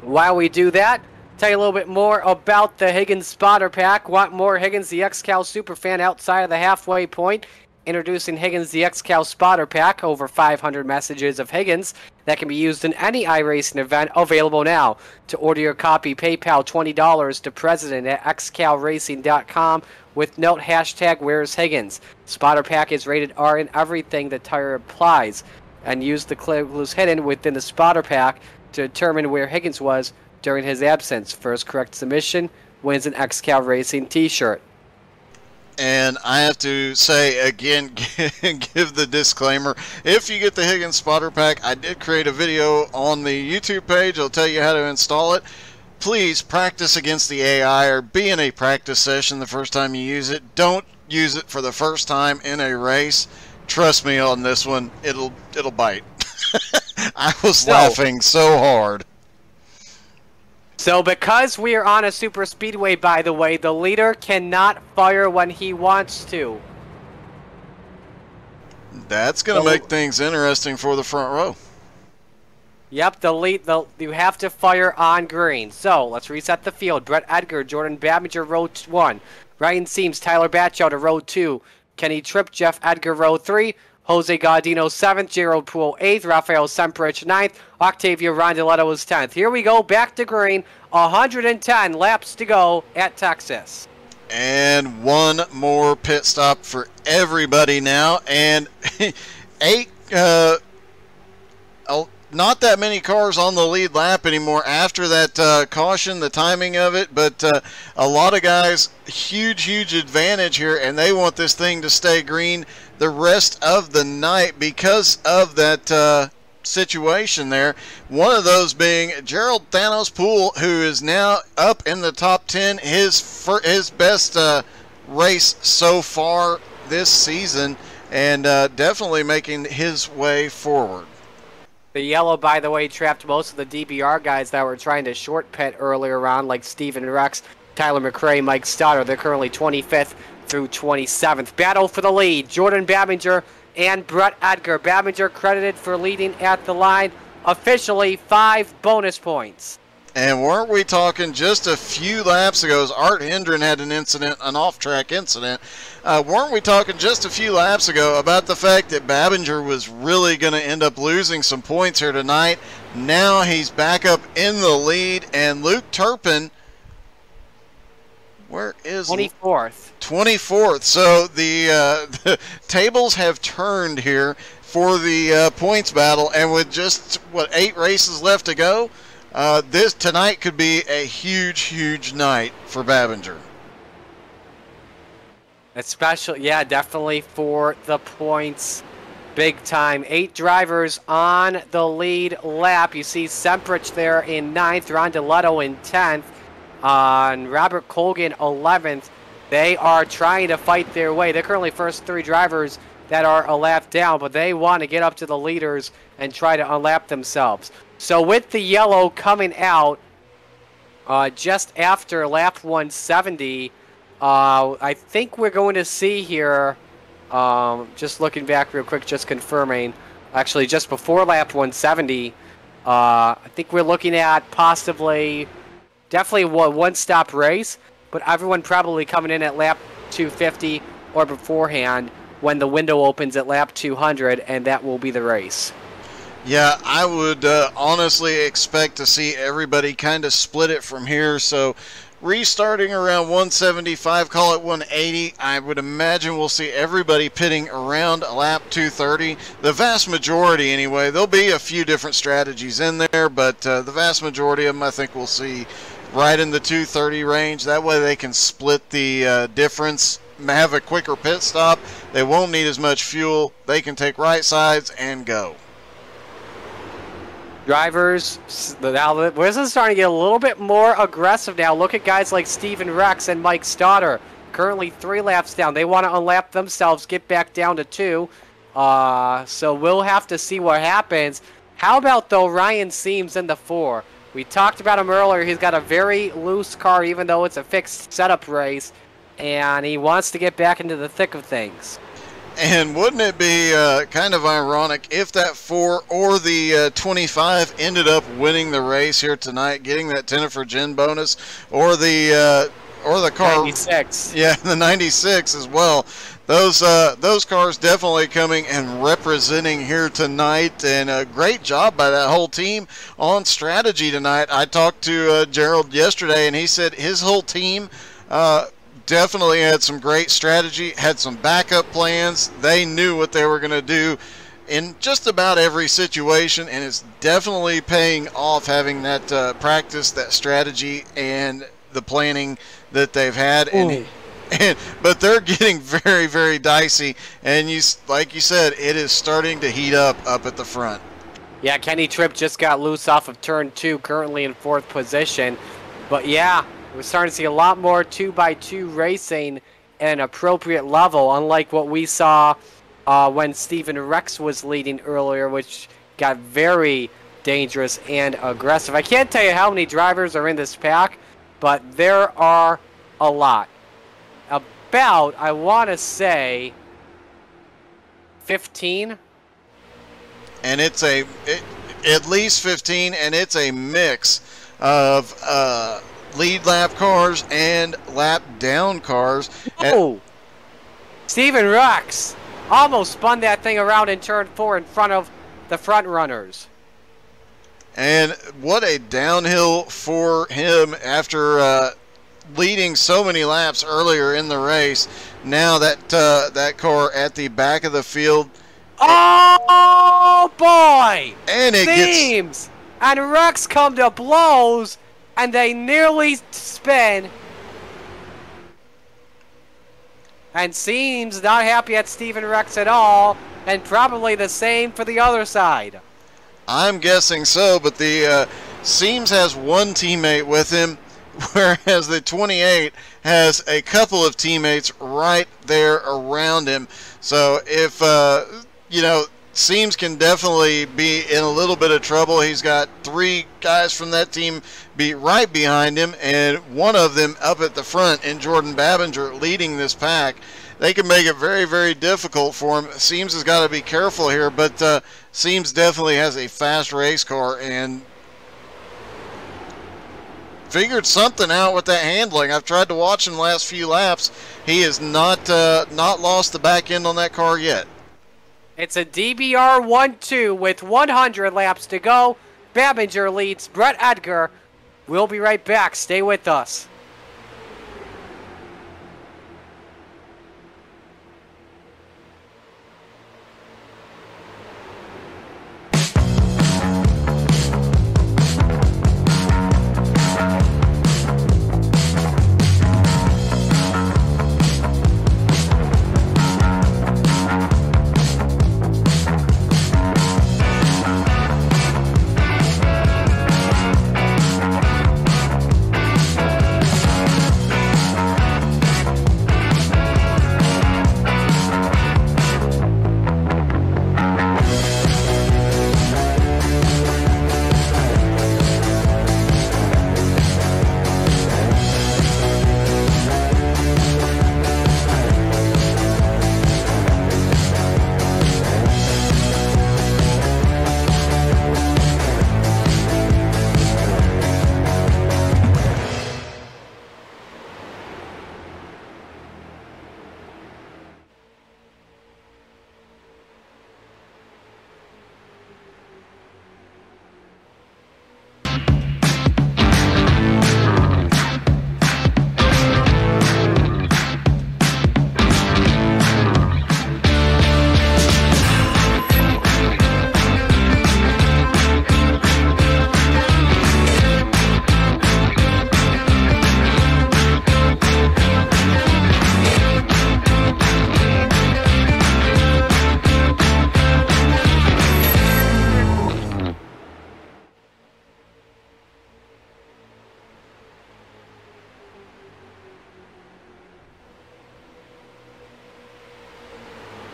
A: While we do that, tell you a little bit more about the Higgins Spotter Pack. Want more Higgins, the XCAL Superfan outside of the halfway point? Introducing Higgins, the XCAL Spotter Pack. Over 500 messages of Higgins that can be used in any iRacing event. Available now. To order your copy, PayPal $20 to president@xcalracing.com with note hashtag Where's Higgins. Spotter Pack is rated R in everything the tire applies. And use the clues hidden within the Spotter Pack to determine where Higgins was during his absence. First correct submission wins an XCAL Racing t-shirt.
B: And I have to say, again, give the disclaimer. If you get the Higgins Spotter Pack, I did create a video on the YouTube page. I'll tell you how to install it. Please practice against the AI or be in a practice session the first time you use it. Don't use it for the first time in a race. Trust me on this one, it'll bite. I was laughing so hard.
A: So because we are on a super speedway, by the way, the leader cannot fire when he wants to.
B: That's going to make things interesting for the front row.
A: Yep, you have to fire on green. So let's reset the field. Brett Edgar, Jordan Babinger, row 1. Ryan Seams, Tyler Batchow to row 2. Kenny Tripp, Jeff Edgar, row 3. Jose Gaudino 7th, Gerald Poole 8th, Rafael Semprich 9th, Octavio Rondeletto was 10th. Here we go, back to green, 110 laps to go at Texas.
B: And one more pit stop for everybody now, and not that many cars on the lead lap anymore after that caution, the timing of it, but a lot of guys, huge advantage here, and they want this thing to stay green the rest of the night because of that situation there. One of those being Gerald Thanos Poole, who is now up in the top 10, his best race so far this season, and definitely making his way forward.
A: The yellow, by the way, trapped most of the DBR guys that were trying to short pit earlier on, like Steven Rex, Tyler McRae, Mike Stoddard. They're currently 25th through 27th. Battle for the lead, Jordan Babinger and Brett Edgar. Babinger credited for leading at the line. Officially 5 bonus points.
B: And weren't we talking just a few laps ago, as Art Hendren had an incident, an off-track incident, weren't we talking just a few laps ago about the fact that Babinger was really going to end up losing some points here tonight? Now he's back up in the lead, and Luke Turpin, where is
A: 24th.
B: 24th. So the tables have turned here for the points battle, and with just, 8 races left to go, this tonight could be a huge night for Babinger.
A: Especially, yeah, definitely for the points. Big time. 8 drivers on the lead lap. You see Semprich there in 9th, Rondeletto in 10th, and Robert Colgan 11th. They are trying to fight their way. They're currently first 3 drivers that are a lap down, but they want to get up to the leaders and try to unlap themselves. So with the yellow coming out just after lap 170, I think we're going to see here, just looking back real quick, just confirming, actually just before lap 170, I think we're looking at possibly, definitely a one-stop race, but everyone probably coming in at lap 250 or beforehand when the window opens at lap 200, and that will be the race.
B: Yeah, I would honestly expect to see everybody kind of split it from here. So restarting around 175, call it 180. I would imagine we'll see everybody pitting around lap 230. The vast majority anyway. There'll be a few different strategies in there, but the vast majority of them I think we'll see right in the 230 range. That way they can split the difference, have a quicker pit stop. They won't need as much fuel. They can take right sides and go.
A: Drivers, now this is starting to get a little bit more aggressive now. Look at guys like Steven Rex and Mike Stoddard. Currently 3 laps down. They want to unlap themselves, get back down to 2. So we'll have to see what happens. How about, though, Ryan Seams in the 4? We talked about him earlier. He's got a very loose car, even though it's a fixed setup race. And he wants to get back into the thick of things.
B: And wouldn't it be kind of ironic if that 4 or the 25 ended up winning the race here tonight, getting that Tennifer Gin bonus, or the car
A: 96.
B: Yeah, the 96 as well. Those cars definitely coming and representing here tonight, and a great job by that whole team on strategy tonight. I talked to Gerald yesterday, and he said his whole team definitely had some great strategy, had some backup plans. They knew what they were going to do in just about every situation, and it's definitely paying off having that practice, that strategy, and the planning that they've had. But they're getting very, very dicey, and like you said, it is starting to heat up at the front.
A: Yeah, Kenny Tripp just got loose off of turn 2, currently in 4th position. But yeah, we're starting to see a lot more 2x2 racing at an appropriate level, unlike what we saw when Steven Rex was leading earlier, which got very dangerous and aggressive. I can't tell you how many drivers are in this pack, but there are a lot. About, I want to say, 15.
B: And it's at least 15, and it's a mix of lead lap cars and lap down cars.
A: Oh! Steven Rex almost spun that thing around in turn 4 in front of the front runners.
B: And what a downhill for him after leading so many laps earlier in the race. Now that car at the back of the field.
A: Oh boy!
B: And it
A: Seams and Rex come to blows, and they nearly spin. And Seams not happy at Steven Rex at all, and probably the same for the other side.
B: I'm guessing so, but the Seams has one teammate with him, whereas the 28 has a couple of teammates right there around him. So if, Seams can definitely be in a little bit of trouble. He's got 3 guys from that team right behind him, and one of them up at the front in Jordan Babinger leading this pack. They can make it very, very difficult for him. Seams has got to be careful here, but Seams definitely has a fast race car and figured something out with that handling. I've tried to watch him the last few laps. He has not lost the back end on that car yet.
A: It's a DBR 1-2 with 100 laps to go. Babinger leads Brett Edgar. We'll be right back. Stay with us.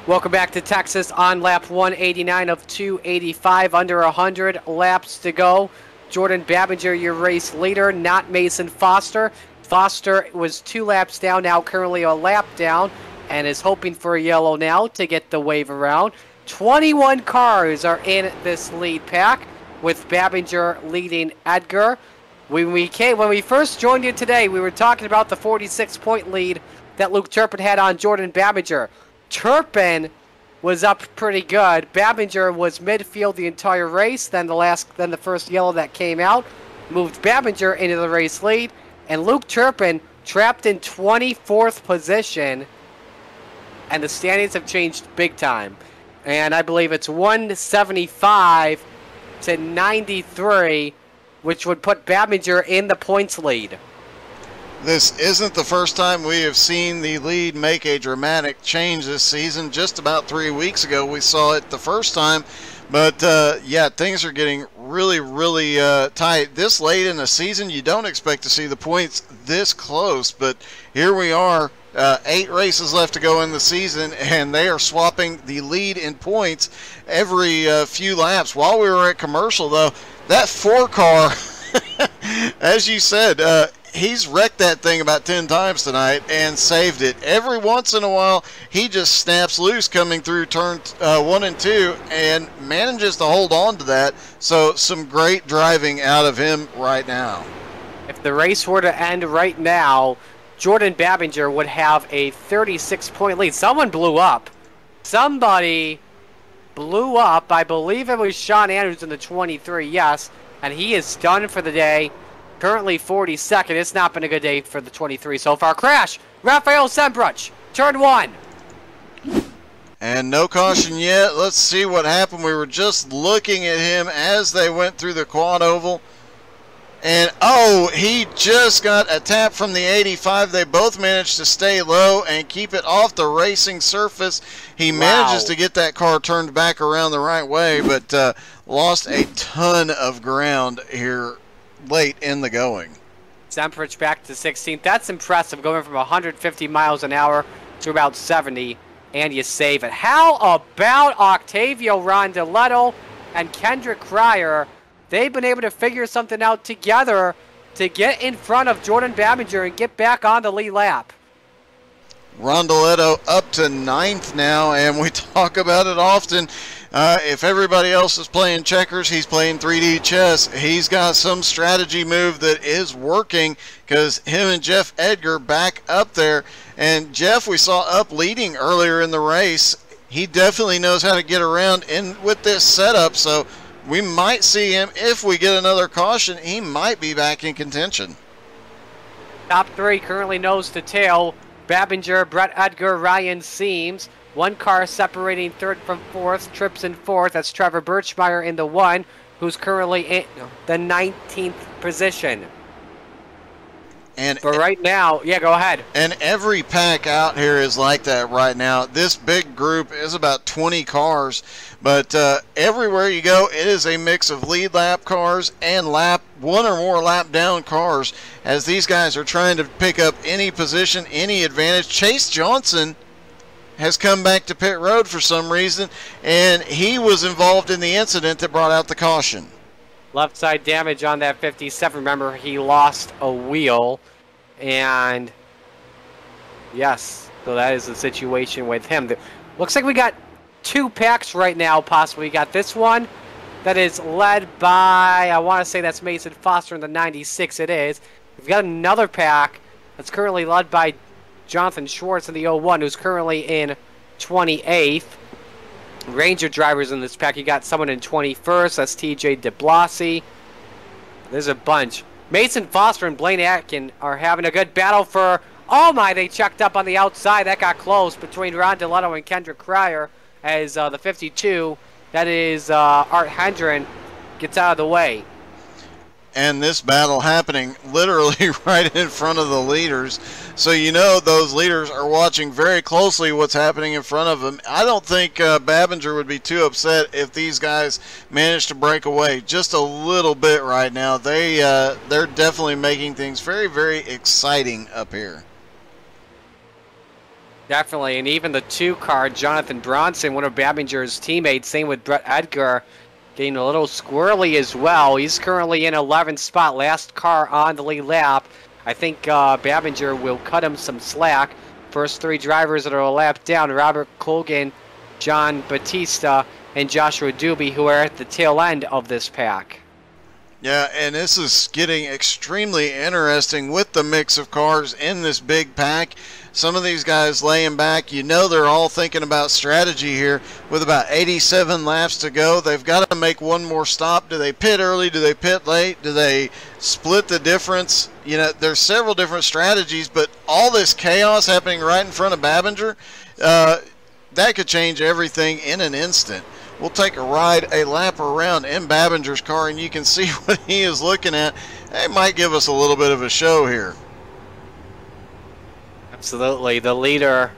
A: Welcome back to Texas on lap 189 of 285, under 100 laps to go. Jordan Babinger, your race leader, not Mason Foster. Foster was 2 laps down, now currently a lap down, and is hoping for a yellow now to get the wave around. 21 cars are in this lead pack, with Babinger leading Edgar. When we first joined you today, we were talking about the 46-point lead that Luke Turpin had on Jordan Babinger. Turpin was up pretty good. Babinger was midfield the entire race. Then the first yellow that came out moved Babinger into the race lead, and Luke Turpin trapped in 24th position. And the standings have changed big time. And I believe it's 175 to 93, which would put Babinger in the points lead.
B: This isn't the first time we have seen the lead make a dramatic change this season. Just about 3 weeks ago we saw it the first time. But yeah, things are getting really, really tight. This late in the season, you don't expect to see the points this close. But here we are, 8 races left to go in the season, and they are swapping the lead in points every few laps. While we were at commercial, though, that 4 car, as you said, he's wrecked that thing about 10 times tonight and saved it. Every once in a while, he just snaps loose coming through turn 1 and 2 and manages to hold on to that. So some great driving out of him right now.
A: If the race were to end right now, Jordan Babinger would have a 36-point lead. Someone blew up. Somebody blew up. I believe it was Sean Andrews in the 23, yes. And he is done for the day. Currently 42nd. It's not been a good day for the 23 so far. Crash! Rafael Sembruch, turn 1.
B: And no caution yet. Let's see what happened. We were just looking at him as they went through the quad oval. And, oh, he just got a tap from the 85. They both managed to stay low and keep it off the racing surface. He manages to get that car turned back around the right way, but lost a ton of ground here late in the going.
A: Semprich back to 16th. That's impressive, going from 150 miles an hour to about 70, and you save it. How about Octavio Rondoletto and Kendrick Cryer? They've been able to figure something out together to get in front of Jordan Babinger and get back on the lead lap.
B: Rondoletto up to 9th now, and we talk about it often. If everybody else is playing checkers, he's playing 3D chess. He's got some strategy move that is working, because him and Jeff Edgar back up there. And Jeff, we saw up leading earlier in the race. He definitely knows how to get around in with this setup, so we might see him. If we get another caution, he might be back in contention.
A: Top 3 currently nose to tail. Babinger, Brett Edgar, Ryan Seams. 1 car separating 3rd from 4th. Trips in 4th. That's Trevor Birchmeyer in the 1, who's currently in the 19th position. But right now, yeah, go ahead.
B: And every pack out here is like that right now. This big group is about 20 cars, but everywhere you go, it is a mix of lead lap cars and 1 or more lap down cars, as these guys are trying to pick up any position, any advantage. Chase Johnson has come back to pit road for some reason, and he was involved in the incident that brought out the caution.
A: Left side damage on that 57. Remember, he lost a wheel. And yes, so that is the situation with him. Looks like we got 2 packs right now, possibly. We got this one that is led by, I want to say that's Mason Foster in the 96. It is. We've got another pack that's currently led by Jonathan Schwartz in the 01, who's currently in 28th. Ranger drivers in this pack. You got someone in 21st. That's TJ DeBlasi. There's a bunch. Mason Foster and Blaine Atkin are having a good battle for... Oh my, they checked up on the outside. That got close between Rondoletto and Kendrick Cryer as the 52. That is Art Hendren gets out of the way.
B: And this battle happening literally right in front of the leaders. So you know those leaders are watching very closely what's happening in front of them. I don't think Babinger would be too upset if these guys manage to break away just a little bit right now. They're definitely making things very, very exciting up here.
A: Definitely, and even the 2-car, Jonathan Bronson, one of Babinger's teammates, same with Brett Edgar, getting a little squirrely as well. He's currently in 11th spot, last car on the lead lap. I think Babinger will cut him some slack. First 3 drivers that are a lap down, Robert Colgan, John Batista, and Joshua Doobie, who are at the tail end of this pack.
B: Yeah, and this is getting extremely interesting with the mix of cars in this big pack. Some of these guys laying back, you know they're all thinking about strategy here. With about 87 laps to go, they've got to make one more stop. Do they pit early? Do they pit late? Do they split the difference? You know, there's several different strategies, but all this chaos happening right in front of Babinger, that could change everything in an instant. We'll take a lap around in Babinger's car, and you can see what he is looking at. It might give us a little bit of a show here.
A: Absolutely. The leader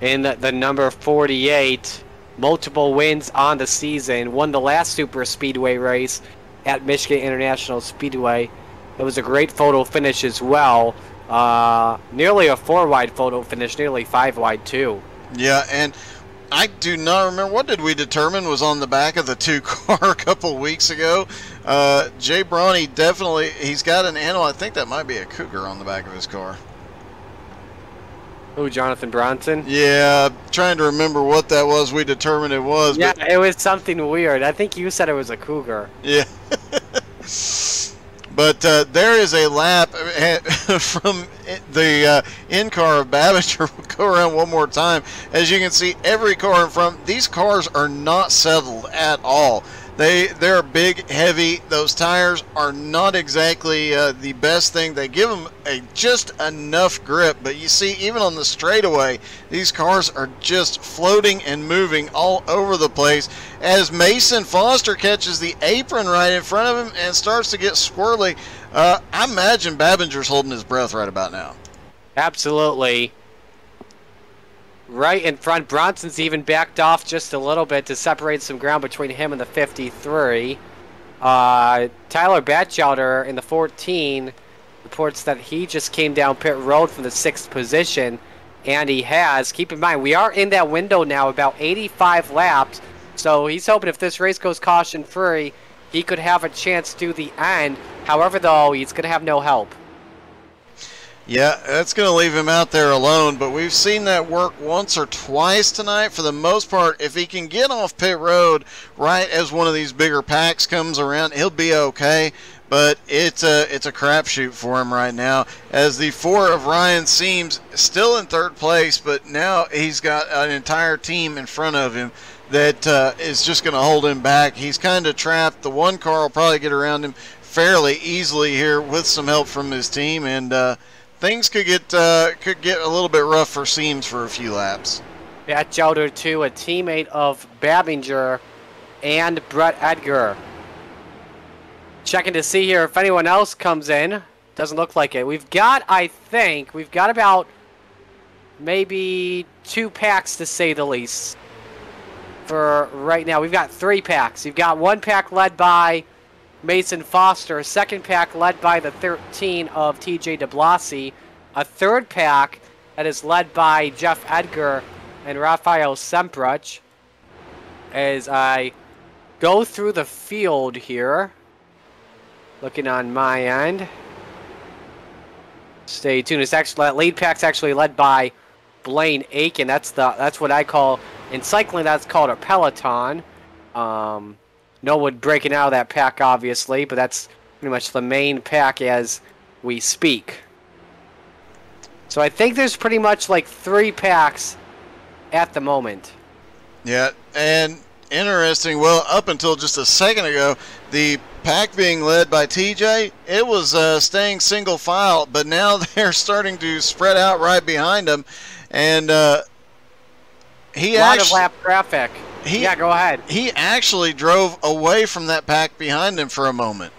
A: in the number 48, multiple wins on the season, won the last Super Speedway race at Michigan International Speedway. It was a great photo finish as well. Nearly a 4-wide photo finish, nearly 5-wide too.
B: Yeah, and I do not remember, what did we determine was on the back of the 2-car a couple weeks ago? Jay Brawny definitely, he's got an animal. I think that might be a cougar on the back of his car.
A: Oh, Jonathan Bronson?
B: Yeah, trying to remember what that was. We determined it was.
A: Yeah,
B: but
A: it was something weird. I think you said it was a cougar.
B: yeah. But there is a lap from the in-car of Babinger. We'll go around one more time. As you can see, every car in front, these cars are not settled at all. They're big, heavy. Those tires are not exactly the best thing. They give them just enough grip. But you see, even on the straightaway, these cars are just floating and moving all over the place. As Mason Foster catches the apron right in front of him and starts to get squirrely, I imagine Babinger's holding his breath right about now.
A: Absolutely. Right in front, Bronson's even backed off just a little bit to separate some ground between him and the 53. Tyler Batchelder in the 14 reports that he just came down pit road from the 6th position, and he has. Keep in mind, we are in that window now, about 85 laps, so he's hoping if this race goes caution-free, he could have a chance to the end. However, though, he's going to have no help.
B: Yeah, that's going to leave him out there alone, but we've seen that work once or twice tonight. For the most part, if he can get off pit road right as one of these bigger packs comes around, he'll be okay. But it's a crapshoot for him right now, as the 4 of Ryan Seams still in 3rd place, but now he's got an entire team in front of him that is just going to hold him back. He's kind of trapped. The 1 car will probably get around him fairly easily here with some help from his team, and things could get a little bit rough for Seams for a few laps.
A: Batchelder, too, a teammate of Babinger and Brett Edgar. Checking to see here if anyone else comes in. Doesn't look like it. I think we've got about maybe 2 packs to say the least. For right now, we've got 3 packs. You've got 1 pack led by Mason Foster, a 2nd pack led by the 13 of TJ DeBlasi, a 3rd pack that is led by Jeff Edgar and Rafael Semprich. As I go through the field here, looking on my end. Stay tuned. It's actually, that lead pack's actually led by Blaine Aiken. That's what I call, in cycling, that's called a peloton. No one breaking out of that pack, obviously, but that's pretty much the main pack as we speak. So I think there's pretty much like 3 packs at the moment.
B: Yeah, and interesting, well, up until just a second ago, the pack being led by TJ, it was staying single file, but now they're starting to spread out right behind him, and a lot
A: of lap traffic. Yeah, go ahead.
B: He actually drove away from that pack behind him for a moment.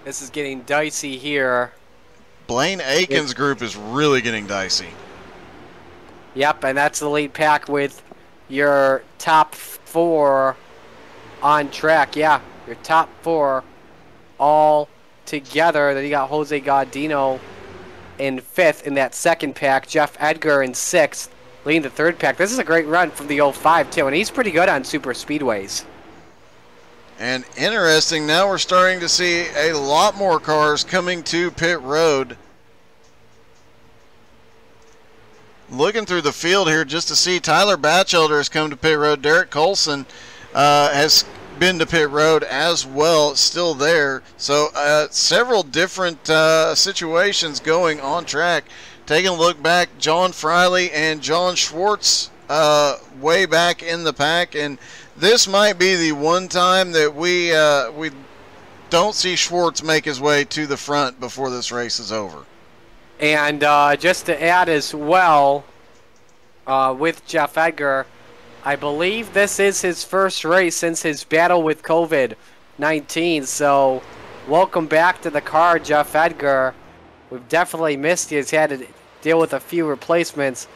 A: This is getting dicey here.
B: Blaine Aiken's group is really getting dicey.
A: Yep, and that's the lead pack with your top 4 on track. Yeah, your top 4 all together. Then you got Jose Gaudino in 5th in that second pack. Jeff Edgar in 6th, leading the third pack. This is a great run from the 05 too, and he's pretty good on super speedways.
B: And interesting, now we're starting to see a lot more cars coming to pit road. Looking through the field here just to see Tyler Batchelder has come to pit road. Derek Colson has been to pit road as well, still there. So several different situations going on track. Taking a look back, John Friley and John Schwartz way back in the pack, and this might be the one time that we don't see Schwartz make his way to the front before this race is over.
A: And just to add as well, with Jeff Edgar, I believe this is his first race since his battle with COVID-19. So welcome back to the car, Jeff Edgar. We've definitely missed you. He's had to deal with a few replacements.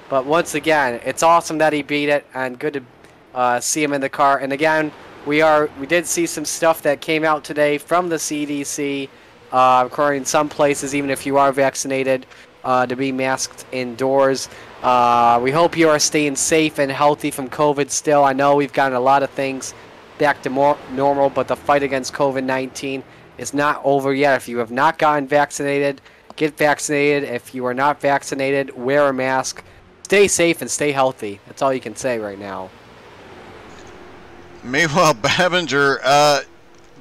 A: But once again, it's awesome that he beat it, and good to see him in the car. And again, we did see some stuff that came out today from the CDC, requiring some places, even if you are vaccinated, to be masked indoors. We hope you are staying safe and healthy from COVID still. I know we've gotten a lot of things back to more normal, but the fight against COVID-19 is not over yet. If you have not gotten vaccinated, get vaccinated. If you are not vaccinated, wear a mask. Stay safe and stay healthy. That's all you can say right now.
B: Meanwhile, Babinger,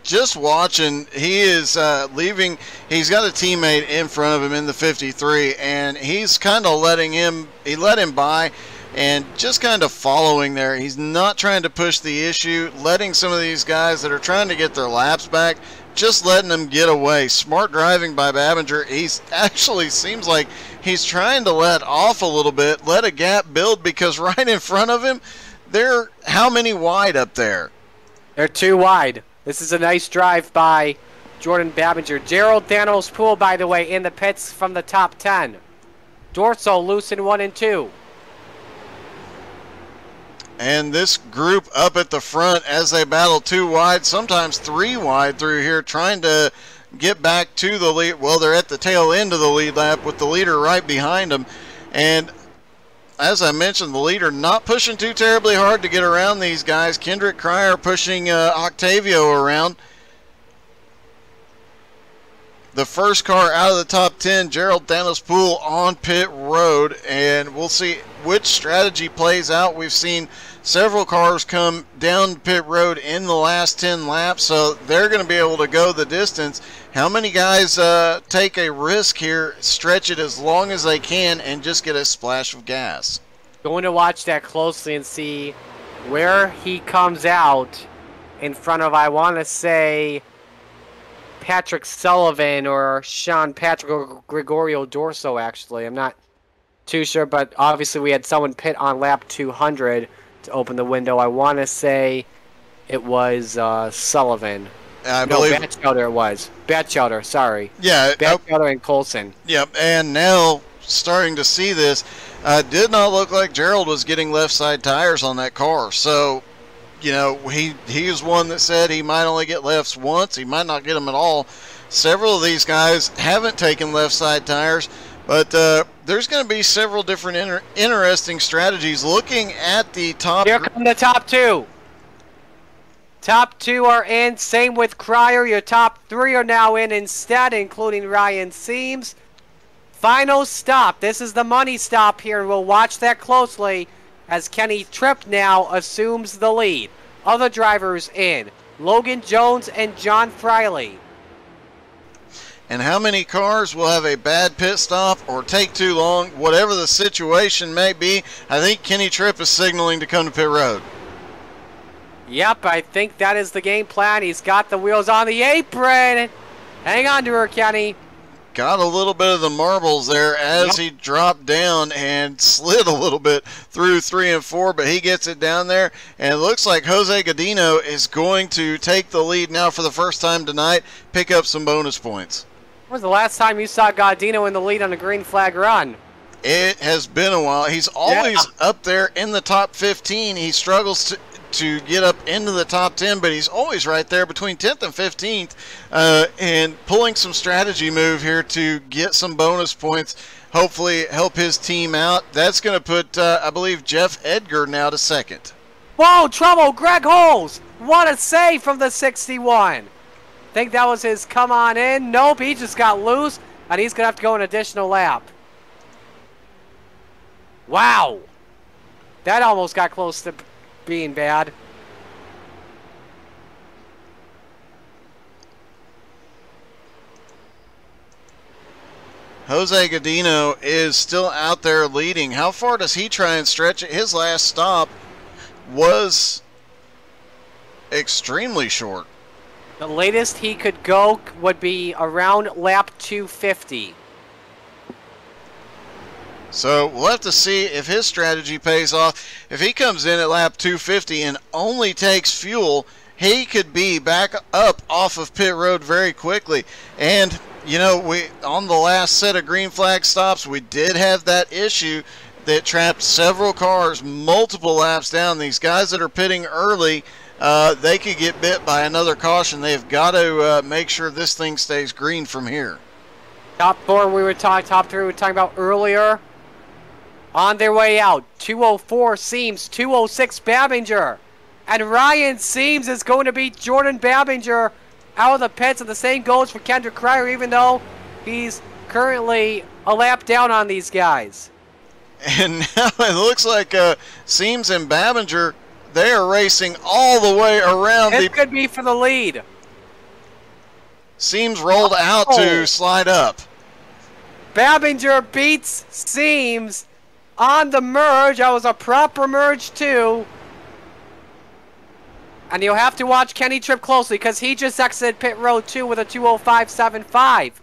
B: just watching, he is leaving. He's got a teammate in front of him in the 53, and he's kind of let him by and just kind of following there. He's not trying to push the issue, letting some of these guys that are trying to get their laps back, just letting them get away. Smart driving by Babinger. He's actually seems like he's trying to let off a little bit, let a gap build, because right in front of him, they're how many wide up there?
A: They're 2 wide. This is a nice drive by Jordan Babinger. Gerald Thanos Pool, by the way, in the pits from the top 10. Dorso loose in 1 and 2.
B: And this group up at the front as they battle 2 wide, sometimes 3 wide through here, trying to get back to the lead. Well, they're at the tail end of the lead lap with the leader right behind them. And as I mentioned, the leader not pushing too terribly hard to get around these guys. Kendrick Cryer pushing Octavio around. The first car out of the top 10, Gerald Thanos Pool on pit road, and we'll see which strategy plays out. We've seen several cars come down pit road in the last 10 laps, so they're going to be able to go the distance. How many guys take a risk here, stretch it as long as they can, and just get a splash of gas?
A: Going to watch that closely and see where he comes out in front of, I want to say, Patrick Sullivan or Sean Patrick or Gregorio Dorso, actually. I'm not too sure, but obviously we had someone pit on lap 200 to open the window. I want to say it was Sullivan.
B: I believe
A: Batchelder it was. Batchelder, sorry.
B: Yeah.
A: Batchelder and Colson.
B: Yep, and now starting to see this, did not look like Gerald was getting left side tires on that car. So, you know, he is one that said he might only get lefts once. He might not get them at all. Several of these guys haven't taken left side tires, but there's going to be several different interesting strategies. Looking at the top.
A: Here come the top 2. Top 2 are in. Same with Cryer. Your top 3 are now in instead, including Ryan Seams. Final stop. This is the money stop here, and we'll watch that closely as Kenny Tripp now assumes the lead. Other drivers in. Logan Jones and John Friley.
B: And how many cars will have a bad pit stop or take too long, whatever the situation may be? I think Kenny Tripp is signaling to come to pit road.
A: Yep, I think that is the game plan. He's got the wheels on the apron. Hang on to her, Kenny.
B: Got a little bit of the marbles there as he dropped down and slid a little bit through 3 and 4, but he gets it down there. And it looks like Jose Godino is going to take the lead now for the first time tonight, pick up some bonus points.
A: When was the last time you saw Godino in the lead on a green flag run?
B: It has been a while. He's always up there in the top 15. He struggles to get up into the top 10, but he's always right there between 10th and 15th, and pulling some strategy move here to get some bonus points, hopefully help his team out. That's going to put, I believe, Jeff Edgar now to second.
A: Whoa, trouble, Greg Holes. What a save from the 61. Think that was his come on in. Nope, he just got loose, and he's going to have to go an additional lap. Wow. That almost got close to being bad.
B: Jose Godino is still out there leading. How far does he try and stretch it? His last stop was extremely short.
A: The latest he could go would be around lap 250.
B: So we'll have to see if his strategy pays off. If he comes in at lap 250 and only takes fuel, he could be back up off of pit road very quickly. And, you know, we on the last set of green flag stops, we did have that issue that trapped several cars multiple laps down. These guys that are pitting early, they could get bit by another caution. They've got to make sure this thing stays green from here.
A: Top three we were talking about earlier. On their way out, 204 Seams, 206 Babinger. And Ryan Seams is going to beat Jordan Babinger out of the pits, and the same goes for Kendrick Cryer, even though he's currently a lap down on these guys.
B: And now it looks like Seams and Babinger, they are racing all the way around.
A: This could be for the lead.
B: Seams rolled out to slide up.
A: Babinger beats Seams on the merge. That was a proper merge too. And you'll have to watch Kenny Tripp closely because he just exited pit road 2 with a 205.75.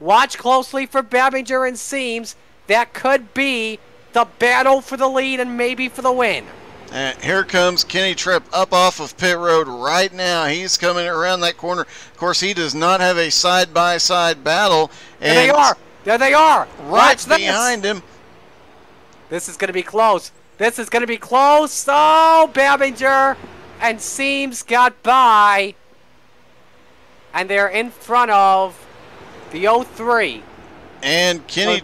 A: Watch closely for Babinger and Seams. That could be the battle for the lead and maybe for the win.
B: And here comes Kenny Tripp up off of pit road right now. He's coming around that corner. Of course, he does not have a side-by-side battle. And
A: there they are. There they are.
B: Right behind him.
A: This is going to be close. This is going to be close. Oh, Babinger and Seams got by. And they're in front of the 03.
B: And Kenny...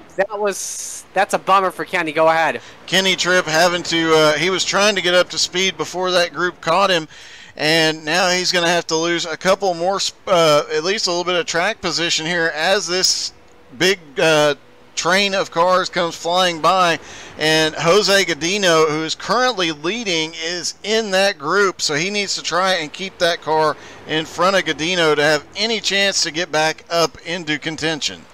A: That's a bummer for Kenny. Go ahead.
B: Kenny Tripp having to... he was trying to get up to speed before that group caught him. And now he's going to have to lose a couple more... at least a little bit of track position here as this big... train of cars comes flying by, and Jose Godino, who is currently leading, is in that group, so he needs to try and keep that car in front of Godino to have any chance to get back up into contention.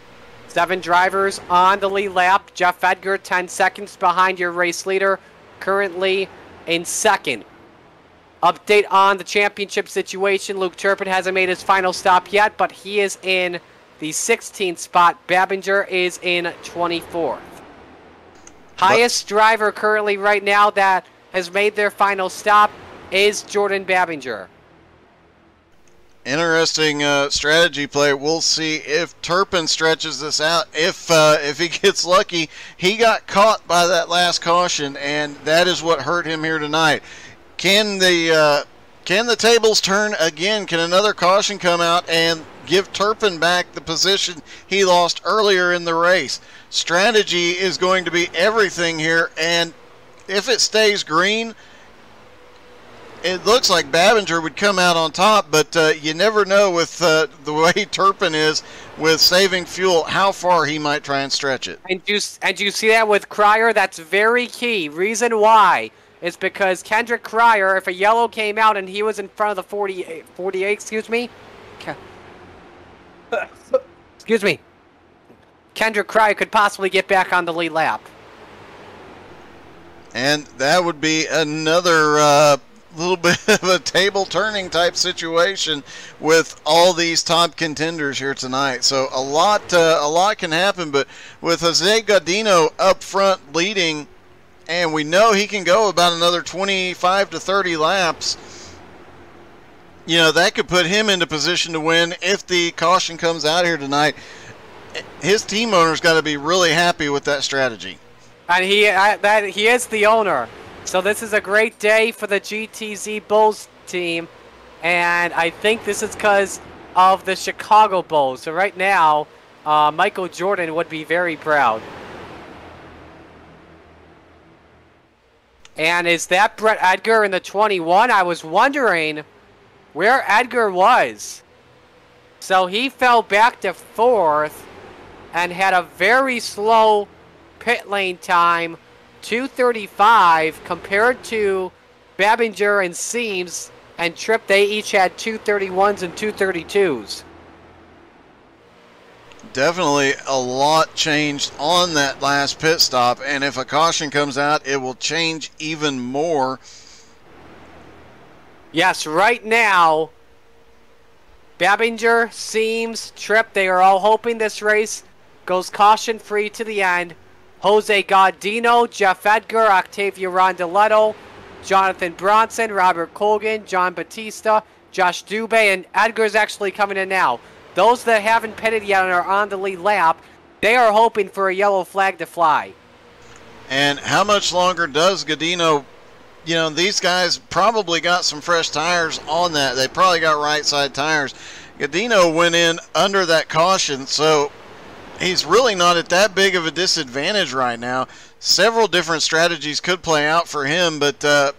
A: 7 drivers on the lead lap. Jeff Edgar 10 seconds behind your race leader, currently in second. Update on the championship situation. Luke Turpin hasn't made his final stop yet, but he is in the 16th spot. Babinger is in 24th. Highest driver currently right now that has made their final stop is Jordan Babinger.
B: Interesting strategy play. We'll see if Turpin stretches this out. If he gets lucky, he got caught by that last caution, and that is what hurt him here tonight. Can the tables turn again? Can another caution come out and give Turpin back the position he lost earlier in the race? Strategy is going to be everything here, and if it stays green, it looks like Babinger would come out on top, but you never know with the way Turpin is with saving fuel, how far he might try and stretch it.
A: And you see that with Cryer? That's very key. Reason why is because Kendrick Cryer, if a yellow came out and he was in front of the 48, excuse me, Kendrick Cryer could possibly get back on the lead lap.
B: And that would be another little bit of a table turning type situation with all these top contenders here tonight. So a lot can happen, but with Jose Godino up front leading, and we know he can go about another 25 to 30 laps, you know, that could put him into position to win if the caution comes out here tonight. His team owner's got to be really happy with that strategy.
A: And he is the owner. So this is a great day for the GTZ Bulls team, and I think this is because of the Chicago Bulls. So right now, Michael Jordan would be very proud. And is that Brett Edgar in the 21? I was wondering where Edgar was. So he fell back to 4th and had a very slow pit lane time, 2:35, compared to Babinger and Seams and Tripp. They each had 2:31s and 2:32s.
B: Definitely a lot changed on that last pit stop, and if a caution comes out, it will change even more.
A: Yes, right now, Babinger, Seams, Tripp, they are all hoping this race goes caution-free to the end. Jose Gaudino, Jeff Edgar, Octavio Rondeletto, Jonathan Bronson, Robert Colgan, John Batista, Josh Dubé, and Edgar's actually coming in now. Those that haven't pitted yet and are on the lead lap, they are hoping for a yellow flag to fly.
B: And how much longer does Gaudino, you know, these guys probably got some fresh tires on that. They probably got right side tires. Gaudino went in under that caution, so he's really not at that big of a disadvantage right now. Several different strategies could play out for him, but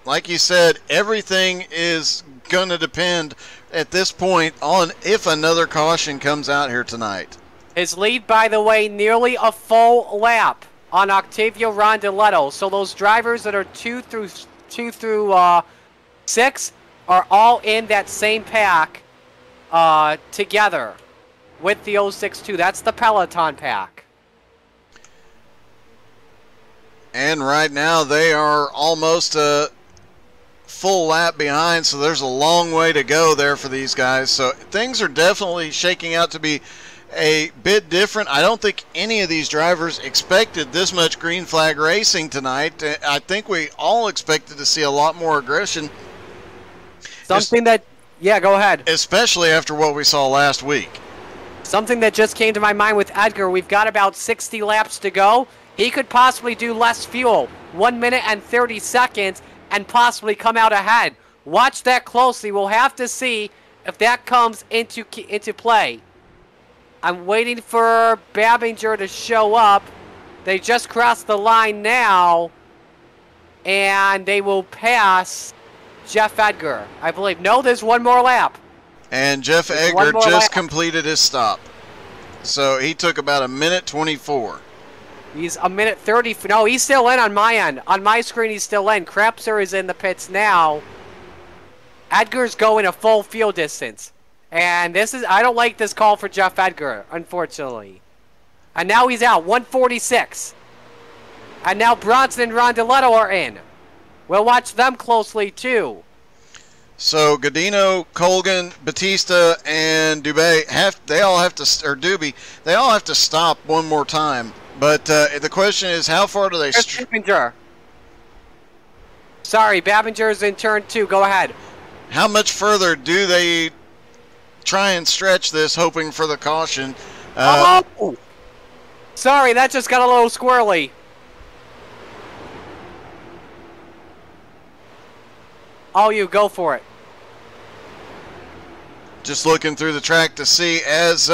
B: like you said, everything is going to depend at this point on if another caution comes out here tonight.
A: His lead, by the way, nearly a full lap on Octavio Rondeletto. So those drivers that are 2 through 6 are all in that same pack together with the 06-2. That's the Peloton pack.
B: And right now they are almost a full lap behind, so there's a long way to go there for these guys. So things are definitely shaking out to be a bit different. I don't think any of these drivers expected this much green flag racing tonight. I think we all expected to see a lot more aggression.
A: Yeah, go ahead.
B: Especially after what we saw last week.
A: Something that just came to my mind with Edgar, we've got about 60 laps to go. He could possibly do less fuel, 1 minute and 30 seconds, and possibly come out ahead. Watch that closely. We'll have to see if that comes into play. I'm waiting for Babinger to show up. They just crossed the line now, and they will pass Jeff Edgar, I believe. No, there's one more lap.
B: And Jeff Edgar just completed his stop. So he took about a minute 24.
A: He's a minute 30. No, he's still in on my end. On my screen, he's still in. Krebser is in the pits now. Edgar's going a full field distance. And I don't like this call for Jeff Edgar, unfortunately. And now he's out, 146. And now Bronson and Rondeletto are in. We'll watch them closely, too.
B: So Gaudino, Colgan, Batista, and Dubé they all have to stop one more time. But the question is, how far do they?
A: Babinger. Sorry, Babinger's in turn 2. Go ahead.
B: How much further do they try and stretch this, hoping for the caution?
A: Oh! Sorry, that just got a little squirrely. Oh, you go for it.
B: Just looking through the track to see as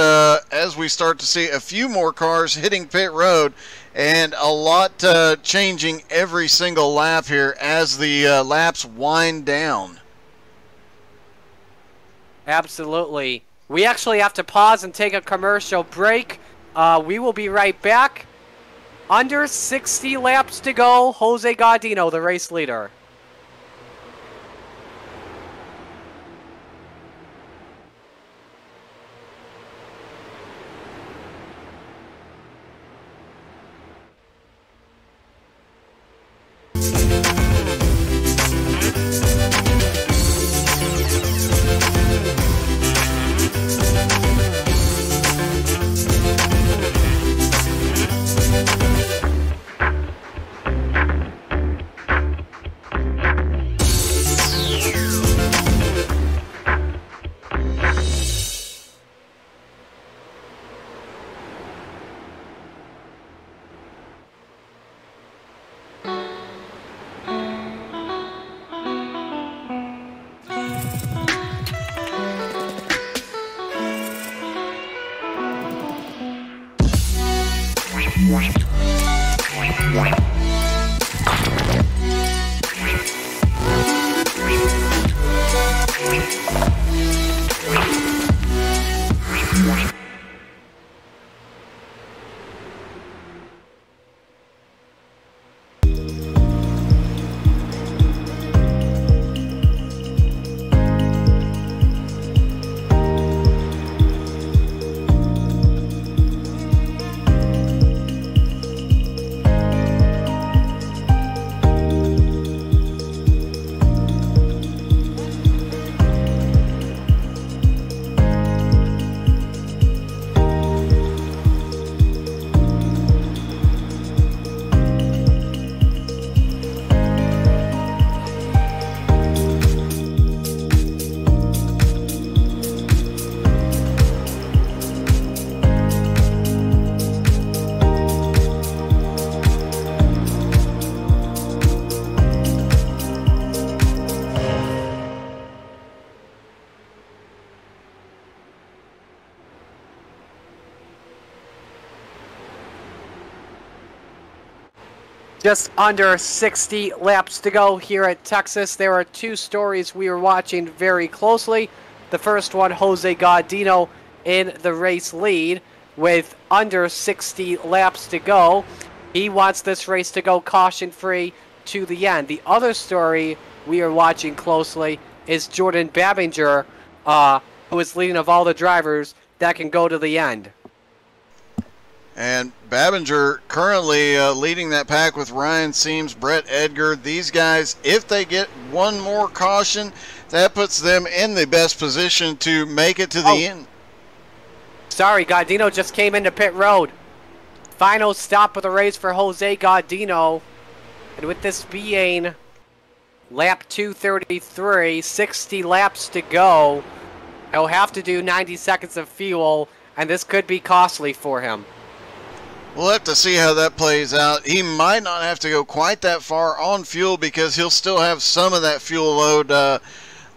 B: we start to see a few more cars hitting pit road, and a lot changing every single lap here as the laps wind down.
A: Absolutely. We actually have to pause and take a commercial break. We will be right back. Under 60 laps to go. Jose Gaudino, the race leader. Just under 60 laps to go here at Texas. There are two stories we are watching very closely. The first one, Jose Gaudino in the race lead with under 60 laps to go. He wants this race to go caution-free to the end. The other story we are watching closely is Jordan Babinger, who is leading of all the drivers that can go to the end.
B: And Babinger currently leading that pack with Ryan Seams, Brett Edgar. These guys, if they get one more caution, that puts them in the best position to make it to the end.
A: Sorry, Gaudino just came into pit road. Final stop of the race for Jose Gaudino. And with this being lap 233, 60 laps to go, he'll have to do 90 seconds of fuel, and this could be costly for him.
B: We'll have to see how that plays out. He might not have to go quite that far on fuel because he'll still have some of that fuel load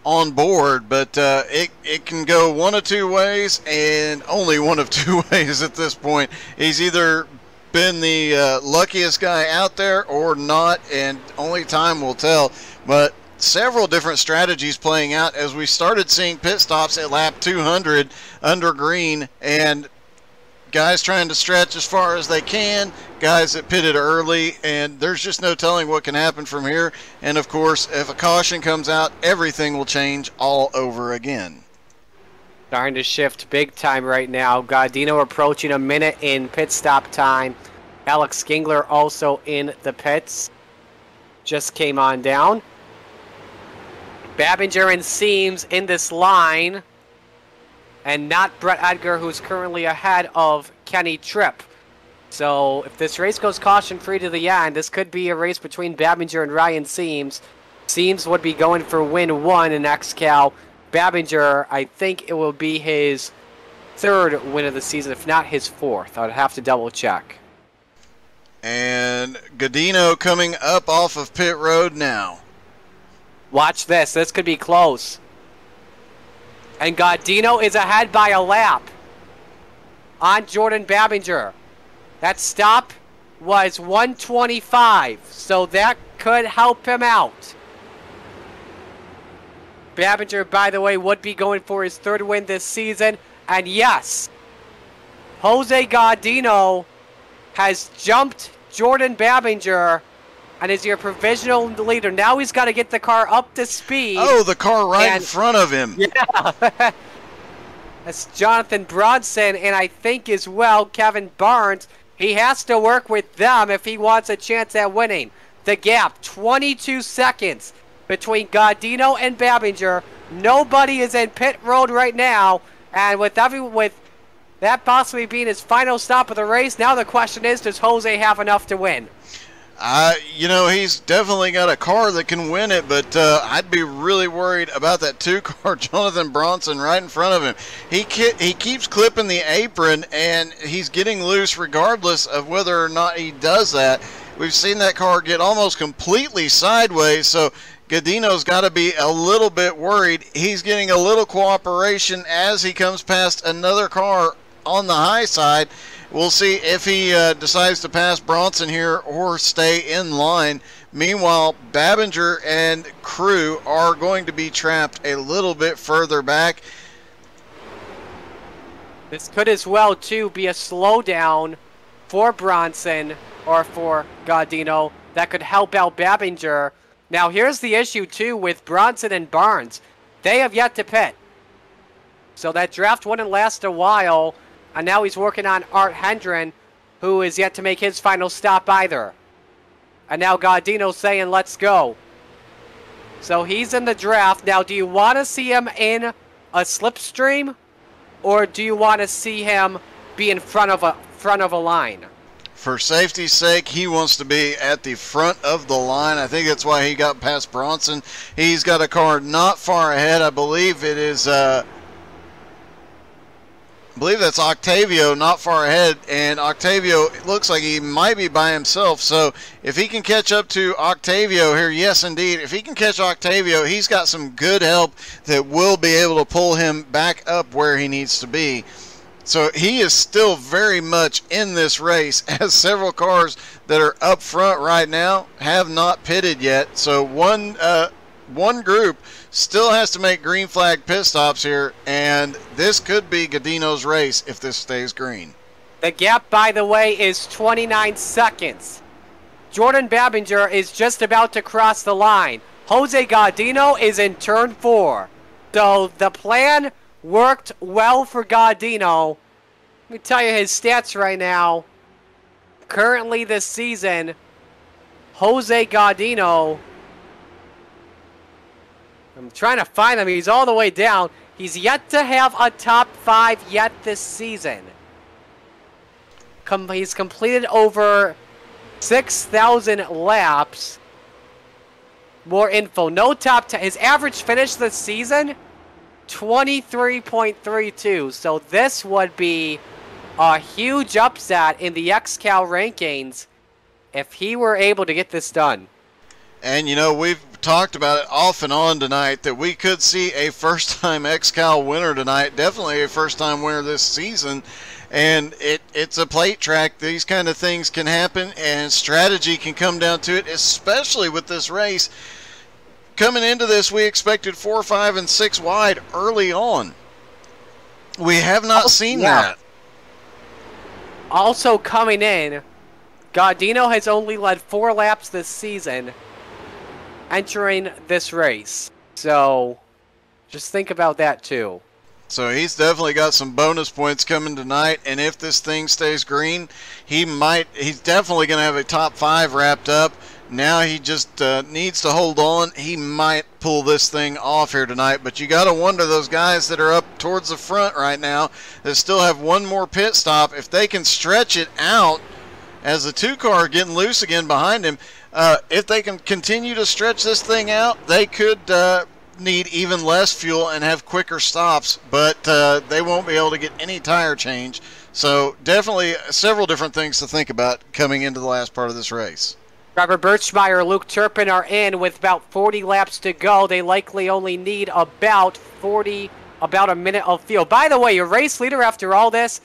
B: on board, but it can go one of two ways, and only one of two ways at this point. He's either been the luckiest guy out there or not, and only time will tell. But several different strategies playing out as we started seeing pit stops at lap 200 under green, and guys trying to stretch as far as they can, guys that pitted early, and there's just no telling what can happen from here. And of course, if a caution comes out, everything will change all over again.
A: Starting to shift big time right now. Gaudino approaching a minute in pit stop time. Alex Gingler also in the pits. Just came on down. Babinger and Seams in this line. And not Brett Edgar, who's currently ahead of Kenny Tripp. So if this race goes caution-free to the end, this could be a race between Babinger and Ryan Seams. Seams would be going for win 1 in XCAL. Babinger, I think it will be his third win of the season, if not his fourth. I'd have to double-check.
B: And Gaudino coming up off of pit road now.
A: Watch this. This could be close. And Gaudino is ahead by a lap on Jordan Babinger. That stop was 125, so that could help him out. Babinger, by the way, would be going for his third win this season. And yes, Jose Gaudino has jumped Jordan Babinger and is your provisional leader. Now he's got to get the car up to speed.
B: Oh, the car right in front of him.
A: Yeah. That's Jonathan Bronson, and I think as well Kevin Barnes. He has to work with them if he wants a chance at winning. The gap, 22 seconds between Gaudino and Babinger. Nobody is in pit road right now, and with that possibly being his final stop of the race, now the question is, does Jose have enough to win?
B: You know, he's definitely got a car that can win it, but I'd be really worried about that 2-car Jonathan Bronson right in front of him. He keeps clipping the apron, and he's getting loose regardless of whether or not he does that. We've seen that car get almost completely sideways, so Gaudino's got to be a little bit worried. He's getting a little cooperation as he comes past another car on the high side. We'll see if he decides to pass Bronson here or stay in line. Meanwhile, Babinger and crew are going to be trapped a little bit further back.
A: This could as well, too, be a slowdown for Bronson or for Gaudino that could help out Babinger. Now, here's the issue, too, with Bronson and Barnes. They have yet to pit. So that draft wouldn't last a while, and now he's working on Art Hendren, who is yet to make his final stop either. And now Gaudino's saying, let's go. So he's in the draft. Now, do you want to see him in a slipstream, or do you want to see him be in front of a line?
B: For safety's sake, he wants to be at the front of the line. I think that's why he got past Bronson. He's got a car not far ahead. I believe it is, I believe that's Octavio not far ahead. And Octavio, it looks like he might be by himself. So if he can catch up to Octavio here, yes, indeed. If he can catch Octavio, he's got some good help that will be able to pull him back up where he needs to be. So he is still very much in this race, as several cars that are up front right now have not pitted yet. So one group still has to make green flag pit stops here, and this could be Gaudino's race if this stays green.
A: The gap, by the way, is 29 seconds. Jordan Babinger is just about to cross the line. Jose Gaudino is in turn 4. So the plan worked well for Gaudino. Let me tell you his stats right now. Currently this season, Jose Gaudino, I'm trying to find him. He's all the way down. He's yet to have a top 5 yet this season. He's completed over 6,000 laps. More info. No top 10. His average finish this season, 23.32. So this would be a huge upset in the XCAL rankings if he were able to get this done.
B: And, you know, we've talked about it off and on tonight that we could see a first-time XCAL winner tonight, definitely a first-time winner this season. And it's a plate track. These kind of things can happen, and strategy can come down to it, especially with this race. Coming into this, we expected 4, 5, and 6 wide early on. We have not seen that.
A: Also coming in, Gaudino has only led 4 laps this season entering this race. So just think about that too.
B: So he's definitely got some bonus points coming tonight, and if this thing stays green, he's definitely going to have a top 5 wrapped up. Now he just needs to hold on. He might pull this thing off here tonight, but you got to wonder, those guys that are up towards the front right now that still have one more pit stop, if they can stretch it out as the 2 car getting loose again behind him, if they can continue to stretch this thing out, they could need even less fuel and have quicker stops, but they won't be able to get any tire change. So definitely several different things to think about coming into the last part of this race.
A: Robert Birchmeyer, Luke Turpin are in with about 40 laps to go. They likely only need about a minute of fuel. By the way, your race leader after all this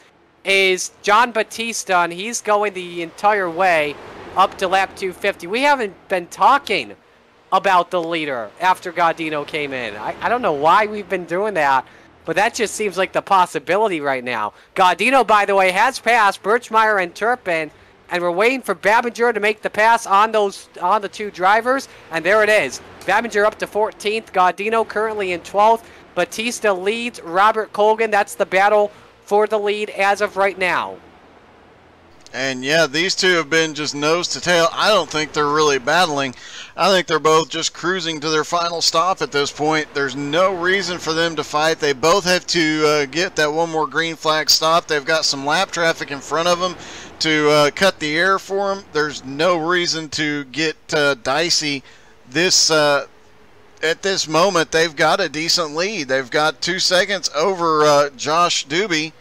A: is John Batista, and he's going the entire way up to lap 250. We haven't been talking about the leader after Gaudino came in. I don't know why we've been doing that, but that just seems like the possibility right now. Gaudino, by the way, has passed Birchmeyer and Turpin, and we're waiting for Babinger to make the pass on the 2 drivers, and there it is. Babinger up to 14th, Gaudino currently in 12th. Batista leads Robert Colgan. That's the battle for the lead as of right now.
B: And yeah, these two have been just nose to tail. I don't think they're really battling. I think they're both just cruising to their final stop at this point. There's no reason for them to fight. They both have to get that one more green flag stop. They've got some lap traffic in front of them to cut the air for them. There's no reason to get dicey. At this moment, they've got a decent lead. They've got 2 seconds over Josh Doobie,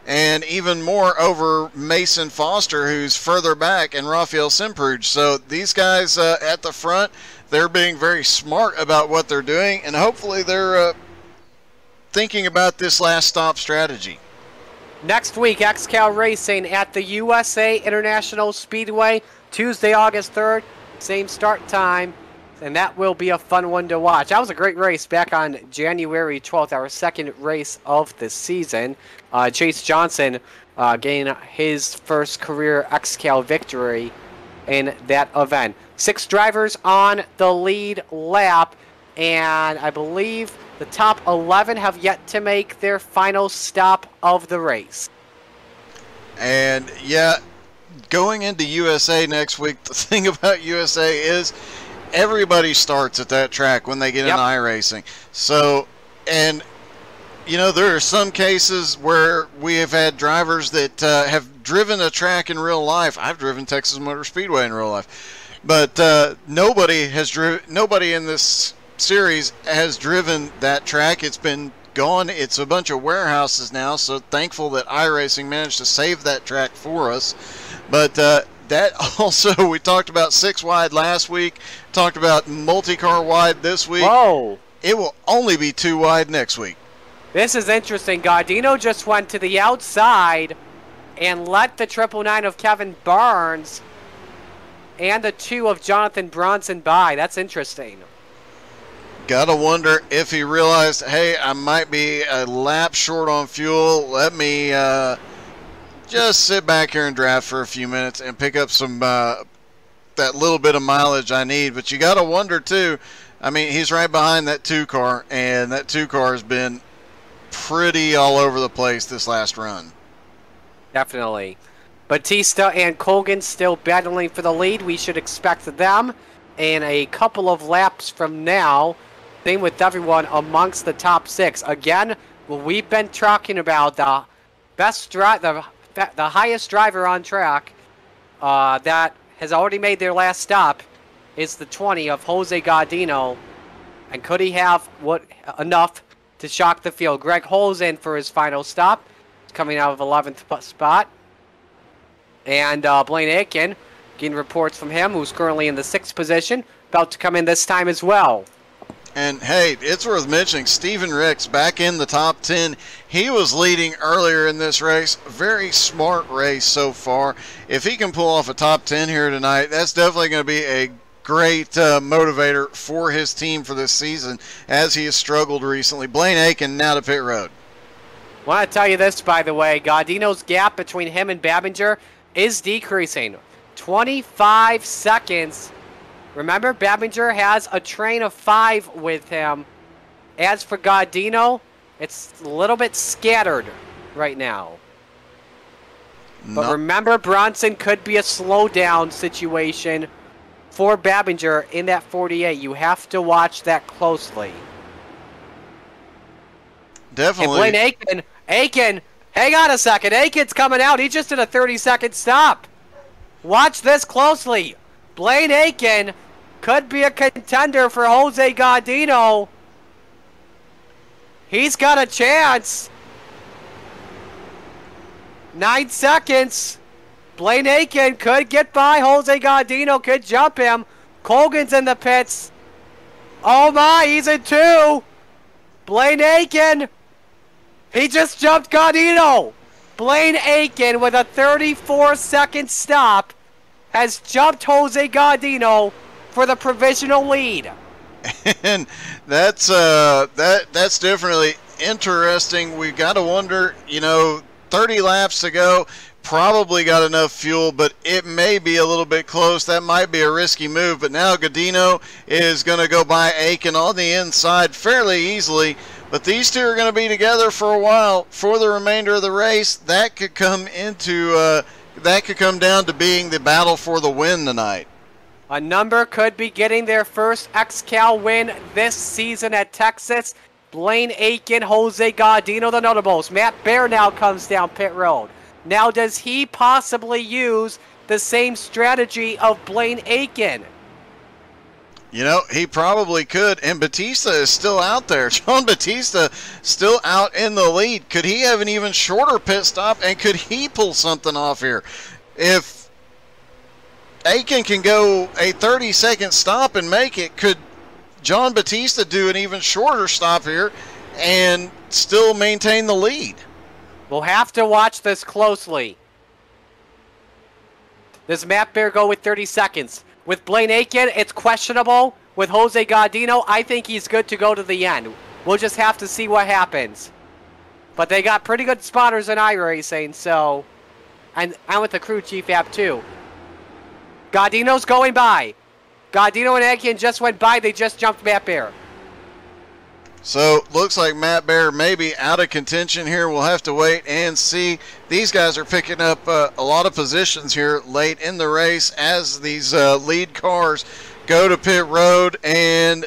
B: and even more over Mason Foster, who's further back, and Rafael Simpruge. So these guys at the front, they're being very smart about what they're doing, and hopefully they're thinking about this last stop strategy.
A: Next week, XCAL Racing at the USA International Speedway. Tuesday, August 3rd, same start time, and that will be a fun one to watch. That was a great race back on January 12th, our second race of the season. Chase Johnson gained his first career XCAL victory in that event. 6 drivers on the lead lap, and I believe the top 11 have yet to make their final stop of the race.
B: And yeah, going into USA next week, the thing about USA is everybody starts at that track when they get in iRacing. So, and you know, there are some cases where we have had drivers that have driven a track in real life. I've driven Texas Motor Speedway in real life, but nobody in this series has driven that track. It's been gone. It's a bunch of warehouses now, so thankful that iRacing managed to save that track for us. But that also, we talked about 6 wide last week, talked about multi-car wide this week.
A: Whoa!
B: It will only be 2 wide next week.
A: This is interesting. Gardino just went to the outside and let the 999 of Kevin Barnes and the 2 of Jonathan Bronson by. That's interesting.
B: Gotta wonder if he realized, hey, I might be a lap short on fuel. Let me just sit back here and draft for a few minutes and pick up some that little bit of mileage I need. But you gotta wonder too. I mean, he's right behind that 2 car, and that 2 car has been pretty all over the place this last run.
A: Definitely. Batista and Colgan still battling for the lead. We should expect them in a couple of laps from now. Same with everyone amongst the top 6. Again, what we've been talking about, the highest driver on track that has already made their last stop is the 20 of Jose Gardino. And could he have enough to shock the field? Greg Hole's in for his final stop, coming out of 11th spot. And Blaine Aiken, getting reports from him, who's currently in the 6th position, about to come in this time as well.
B: And hey, it's worth mentioning, Steven Ricks back in the top 10. He was leading earlier in this race. Very smart race so far. If he can pull off a top 10 here tonight, that's definitely going to be a great motivator for his team for this season, as he has struggled recently. Blaine Aiken now to pit road.
A: I want to tell you this, by the way. Gardino's gap between him and Babinger is decreasing. 25 seconds. Remember, Babinger has a train of 5 with him. As for Gardino, it's a little bit scattered right now. But remember, Bronson could be a slowdown situation for Babinger in that 48. You have to watch that closely.
B: Definitely.
A: And Blaine Aiken, hang on a second. Aiken's coming out. He just did a 30-second stop. Watch this closely. Blaine Aiken could be a contender for Jose Gardino. He's got a chance. 9 seconds. Blaine Aiken could get by Jose Gardino, could jump him. Colgan's in the pits. Oh my, he's in 2. Blaine Aiken. He just jumped Gardino. Blaine Aiken with a 34-second stop has jumped Jose Gardino for the provisional lead.
B: And that's definitely interesting. We got to wonder, you know, 30 laps to go, probably got enough fuel, but it may be a little bit close. That might be a risky move, but now Gardino is going to go by Aiken on the inside fairly easily. But these two are going to be together for a while for the remainder of the race. That could come into that could come down to being the battle for the win tonight.
A: A number could be getting their first XCAL win this season at Texas. Blaine Aiken, Jose Gardino, the notables. Matt Baer now comes down pit road. Now, does he possibly use the same strategy of Blaine Aiken?
B: You know, he probably could, and Batista is still out there. John Batista still out in the lead. Could he have an even shorter pit stop, and could he pull something off here? If Aiken can go a 30-second stop and make it, could John Batista do an even shorter stop here and still maintain the lead?
A: We'll have to watch this closely. Does Matt Bear go with 30 seconds? With Blaine Aiken, it's questionable. With Jose Gaudino, I think he's good to go to the end. We'll just have to see what happens. But they got pretty good spotters in iRacing, so... And I'm with the crew chief app, too. Gaudino's going by. Gaudino and Aiken just went by. They just jumped Matt Bear.
B: So, looks like Matt Bear may be out of contention here. We'll have to wait and see. These guys are picking up a lot of positions here late in the race as these lead cars go to pit road. And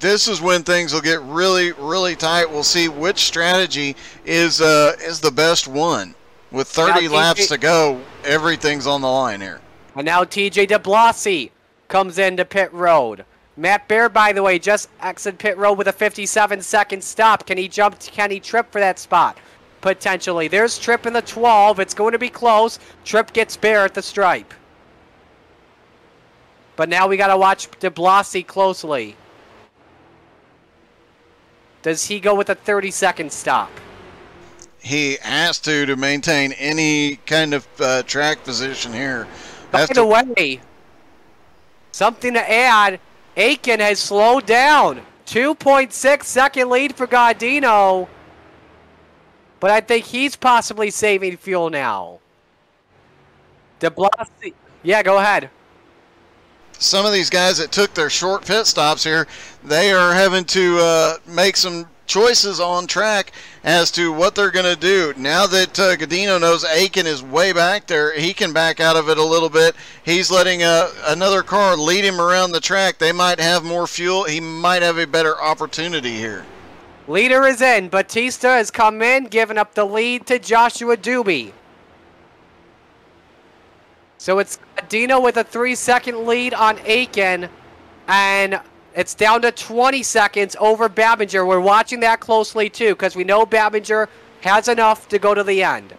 B: this is when things will get really, really tight. We'll see which strategy is the best one. With 30 laps to go, everything's on the line here.
A: And now TJ DeBlasi comes into pit road. Matt Bear, by the way, just exited pit road with a 57-second stop. Can he jump? Can he trip for that spot? Potentially. There's Tripp in the 12. It's going to be close. Tripp gets Bear at the stripe. But now we got to watch DeBlasi closely. Does he go with a 30-second stop?
B: He has to maintain any kind of track position here.
A: By the way, something to add, Aiken has slowed down. 2.6 second lead for Gaudino. But I think he's possibly saving fuel now. DeBlasi. Yeah, go ahead.
B: Some of these guys that took their short pit stops here, they are having to make some choices on track as to what they're going to do. Now that Gaudino knows Aiken is way back there, he can back out of it a little bit. He's letting another car lead him around the track. They might have more fuel. He might have a better opportunity here.
A: Leader is in. Batista has come in, giving up the lead to Joshua Doobie. So it's Gaudino with a 3-second lead on Aiken, and it's down to 20 seconds over Babinger. We're watching that closely, too, because we know Babinger has enough to go to the end.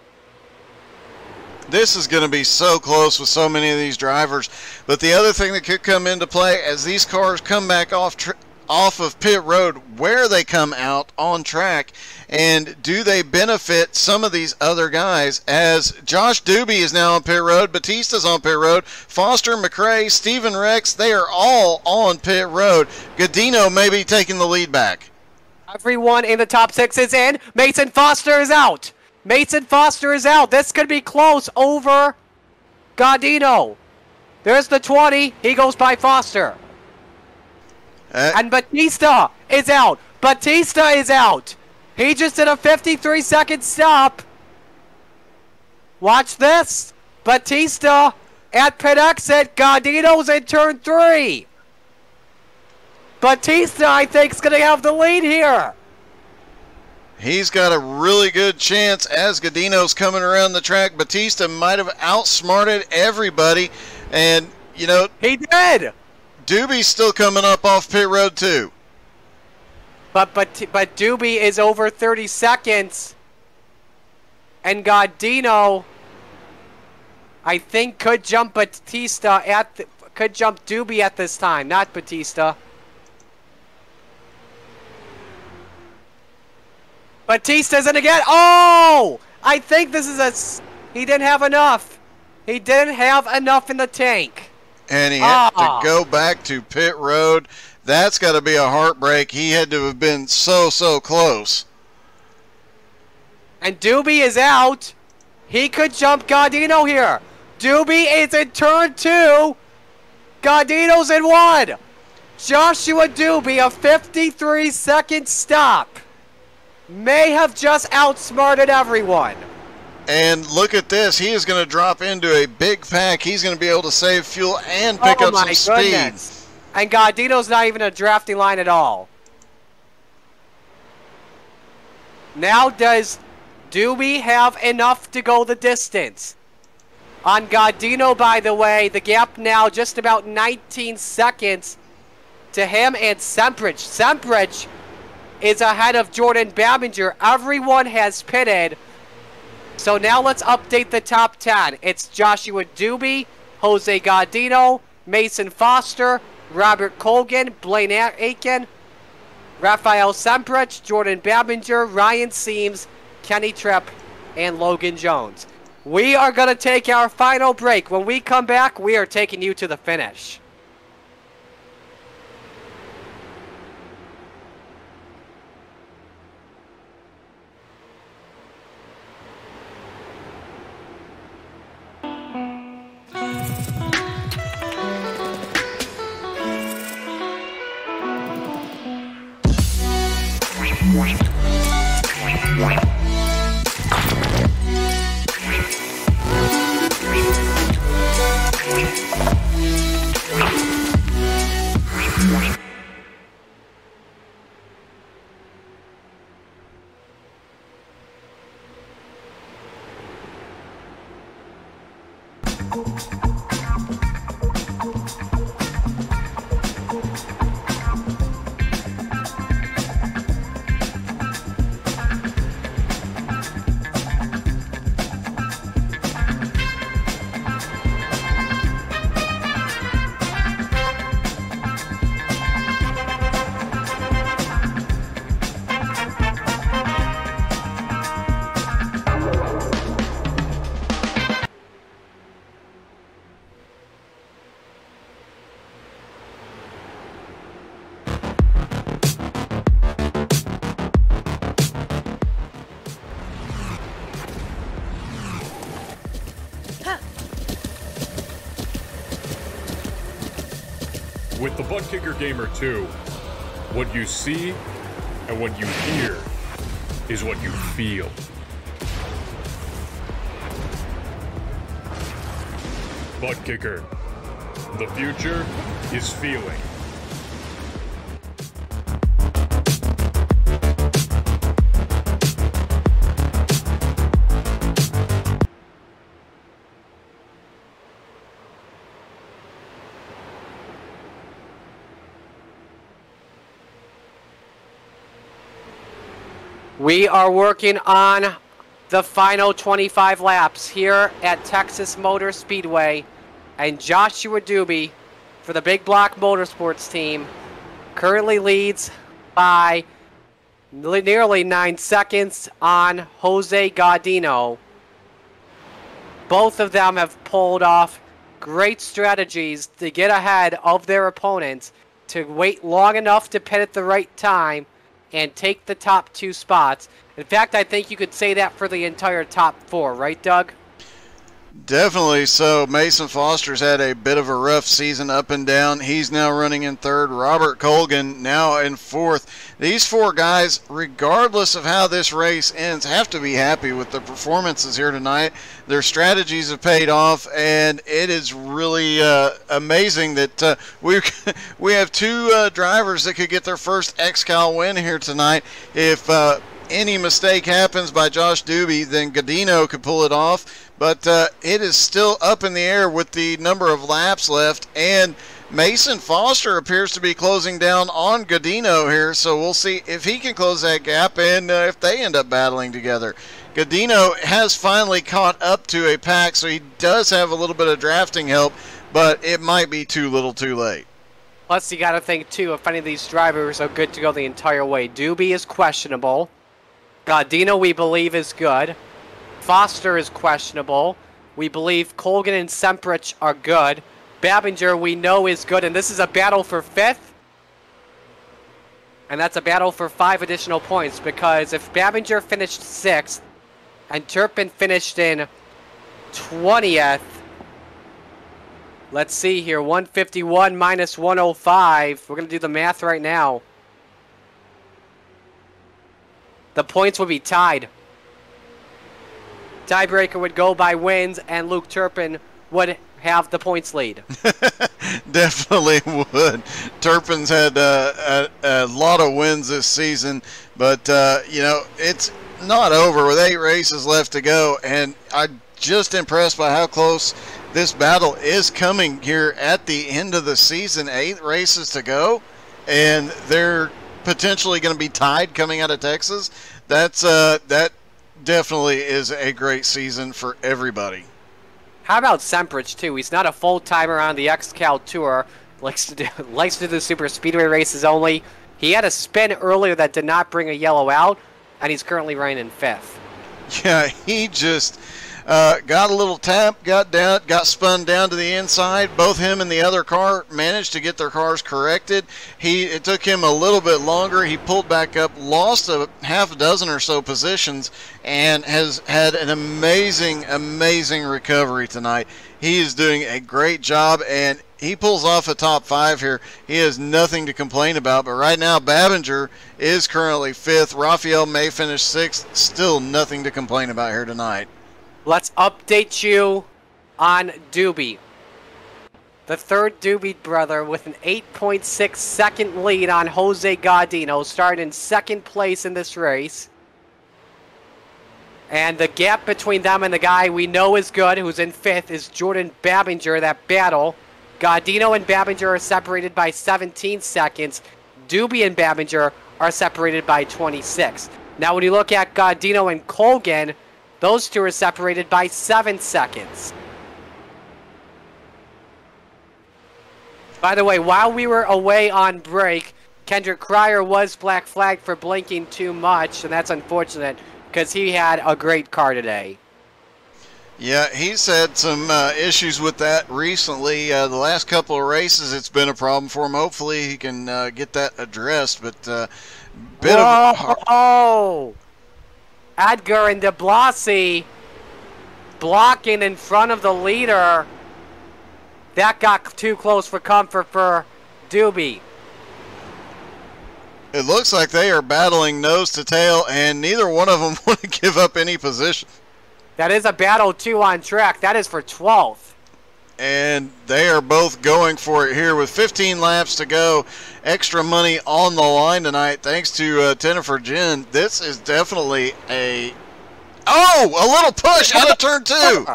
B: This is going to be so close with so many of these drivers. But the other thing that could come into play as these cars come back off of pit road, where they come out on track, and do they benefit some of these other guys? As Josh Doobie is now on pit road, Batista's on pit road, Foster, McRae, Steven Rex, they are all on pit road. Gaudino may be taking the lead back.
A: Everyone in the top 6 is in. Mason Foster is out. Mason Foster is out. This could be close over Gaudino. There's the 20. He goes by Foster. And Batista is out. Batista is out. He just did a 53-second stop. Watch this. Batista at pit exit. Gaudino's in turn 3. Batista, I think, is going to have the lead here.
B: He's got a really good chance as Gaudino's coming around the track. Batista might have outsmarted everybody. And, you know,
A: he did.
B: Doobie's still coming up off pit road too.
A: But Doobie is over 30 seconds. And Gaudino, I think, could jump Batista could jump Doobie at this time, not Batista. Batista's in again. Oh! I think this is he didn't have enough. He didn't have enough in the tank.
B: And he had to go back to pit road. That's got to be a heartbreak. He had to have been so close.
A: And Doobie is out. He could jump Gaudino here. Doobie is in turn 2. Gaudino's in 1. Joshua Doobie, a 53-second stop. May have just outsmarted everyone.
B: And look at this. He is going to drop into a big pack. He's going to be able to save fuel and pick up some speed.
A: And Gaudino's not even a drafting line at all. Now does Doobie have enough to go the distance? On Gaudino, by the way, the gap now just about 19 seconds to him and Semprich. Semprich is ahead of Jordan Babinger. Everyone has pitted. So now let's update the top 10. It's Joshua Doobie, Jose Gaudino, Mason Foster, Robert Colgan, Blaine Aiken, Rafael Semprich, Jordan Babinger, Ryan Seams, Kenny Tripp, and Logan Jones. We are going to take our final break. When we come back, we are taking you to the finish.
C: With the Butt Kicker Gamer 2, what you see and what you hear is what you feel. Butt Kicker. The future is feeling.
A: We are working on the final 25 laps here at Texas Motor Speedway, and Joshua Doobie for the Big Block Motorsports team currently leads by nearly 9 seconds on Jose Gaudino. Both of them have pulled off great strategies to get ahead of their opponents, to wait long enough to pit at the right time and take the top 2 spots. In fact, I think you could say that for the entire top 4, right, Doug?
B: Definitely so. Mason Foster's had a bit of a rough season up and down. He's now running in 3rd. Robert Colgan now in 4th. These 4 guys, regardless of how this race ends, have to be happy with the performances here tonight. Their strategies have paid off, and it is really amazing that we have 2 drivers that could get their first XCAL win here tonight. If any mistake happens by Josh Doobie, then Gaudino could pull it off. But it is still up in the air with the number of laps left, and Mason Foster appears to be closing down on Gaudino here, so we'll see if he can close that gap and if they end up battling together. Gaudino has finally caught up to a pack, so he does have a little bit of drafting help, but it might be too little too late.
A: Plus, you got to think, too, if any of these drivers are good to go the entire way. Doobie is questionable. Gaudino, we believe, is good. Foster is questionable. We believe Colgan and Semprich are good. Babinger, we know, is good. And this is a battle for 5th. And that's a battle for 5 additional points. Because if Babinger finished 6th and Turpin finished in 20th. Let's see here. 151 minus 105. We're going to do the math right now. The points would be tied. Tiebreaker would go by wins, and Luke Turpin would have the points lead.
B: Definitely would. Turpin's had a lot of wins this season, but, you know, it's not over with 8 races left to go, and I'm just impressed by how close this battle is coming here at the end of the season. 8 races to go, and they're potentially going to be tied coming out of Texas. That definitely is a great season for everybody.
A: How about Semprich, too? He's not a full-timer on the XCAL Tour. Likes to do the super speedway races only. He had a spin earlier that did not bring a yellow out, and he's currently running in 5th.
B: Yeah, he just got a little tap, got spun down to the inside. Both him and the other car managed to get their cars corrected. It took him a little bit longer. He pulled back up, lost a half a dozen or so positions, and has had an amazing recovery tonight. He is doing a great job, and he pulls off a top 5 here. He has nothing to complain about, but right now Babinger is currently 5th. Raphael may finish 6th. Still nothing to complain about here tonight.
A: Let's update you on Doobie. The third Doobie brother with an 8.6 second lead on Jose Gaudino, starting in 2nd place in this race. And the gap between them and the guy we know is good, who's in 5th, is Jordan Babinger, that battle. Gaudino and Babinger are separated by 17 seconds. Doobie and Babinger are separated by 26. Now when you look at Gaudino and Colgan, those two are separated by 7 seconds. By the way, while we were away on break, Kendrick Cryer was black flagged for blinking too much, and that's unfortunate because he had a great car today.
B: Yeah, he's had some issues with that recently. The last couple of races, it's been a problem for him. Hopefully he can get that addressed, but
A: Oh! Edgar and de Blasi blocking in front of the leader. That got too close for comfort for Doobie.
B: It looks like they are battling nose to tail, and neither one of them want to give up any position.
A: That is a battle, too, on track. That is for 12th.
B: And they are both going for it here with 15 laps to go. Extra money on the line tonight thanks to Jennifer Jen. This is definitely a little push out of turn 2.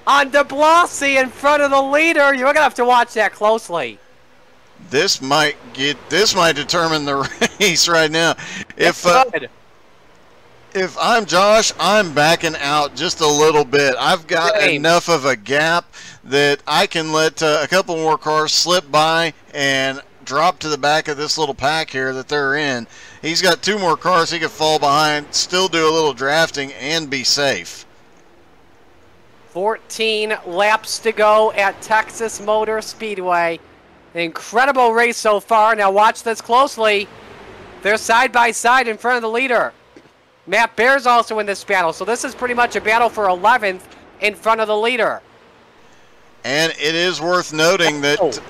A: On de Blasi in front of the leader. You're going to have to watch that closely.
B: This might determine the race right now. If I'm Josh, I'm backing out just a little bit. I've got enough of a gap that I can let a couple more cars slip by and drop to the back of this little pack here that they're in. He's got 2 more cars he could fall behind, still do a little drafting, and be safe.
A: 14 laps to go at Texas Motor Speedway. An incredible race so far. Now watch this closely. They're side by side in front of the leader. Matt Baer's also in this battle, so this is pretty much a battle for 11th in front of the leader.
B: And it is worth noting that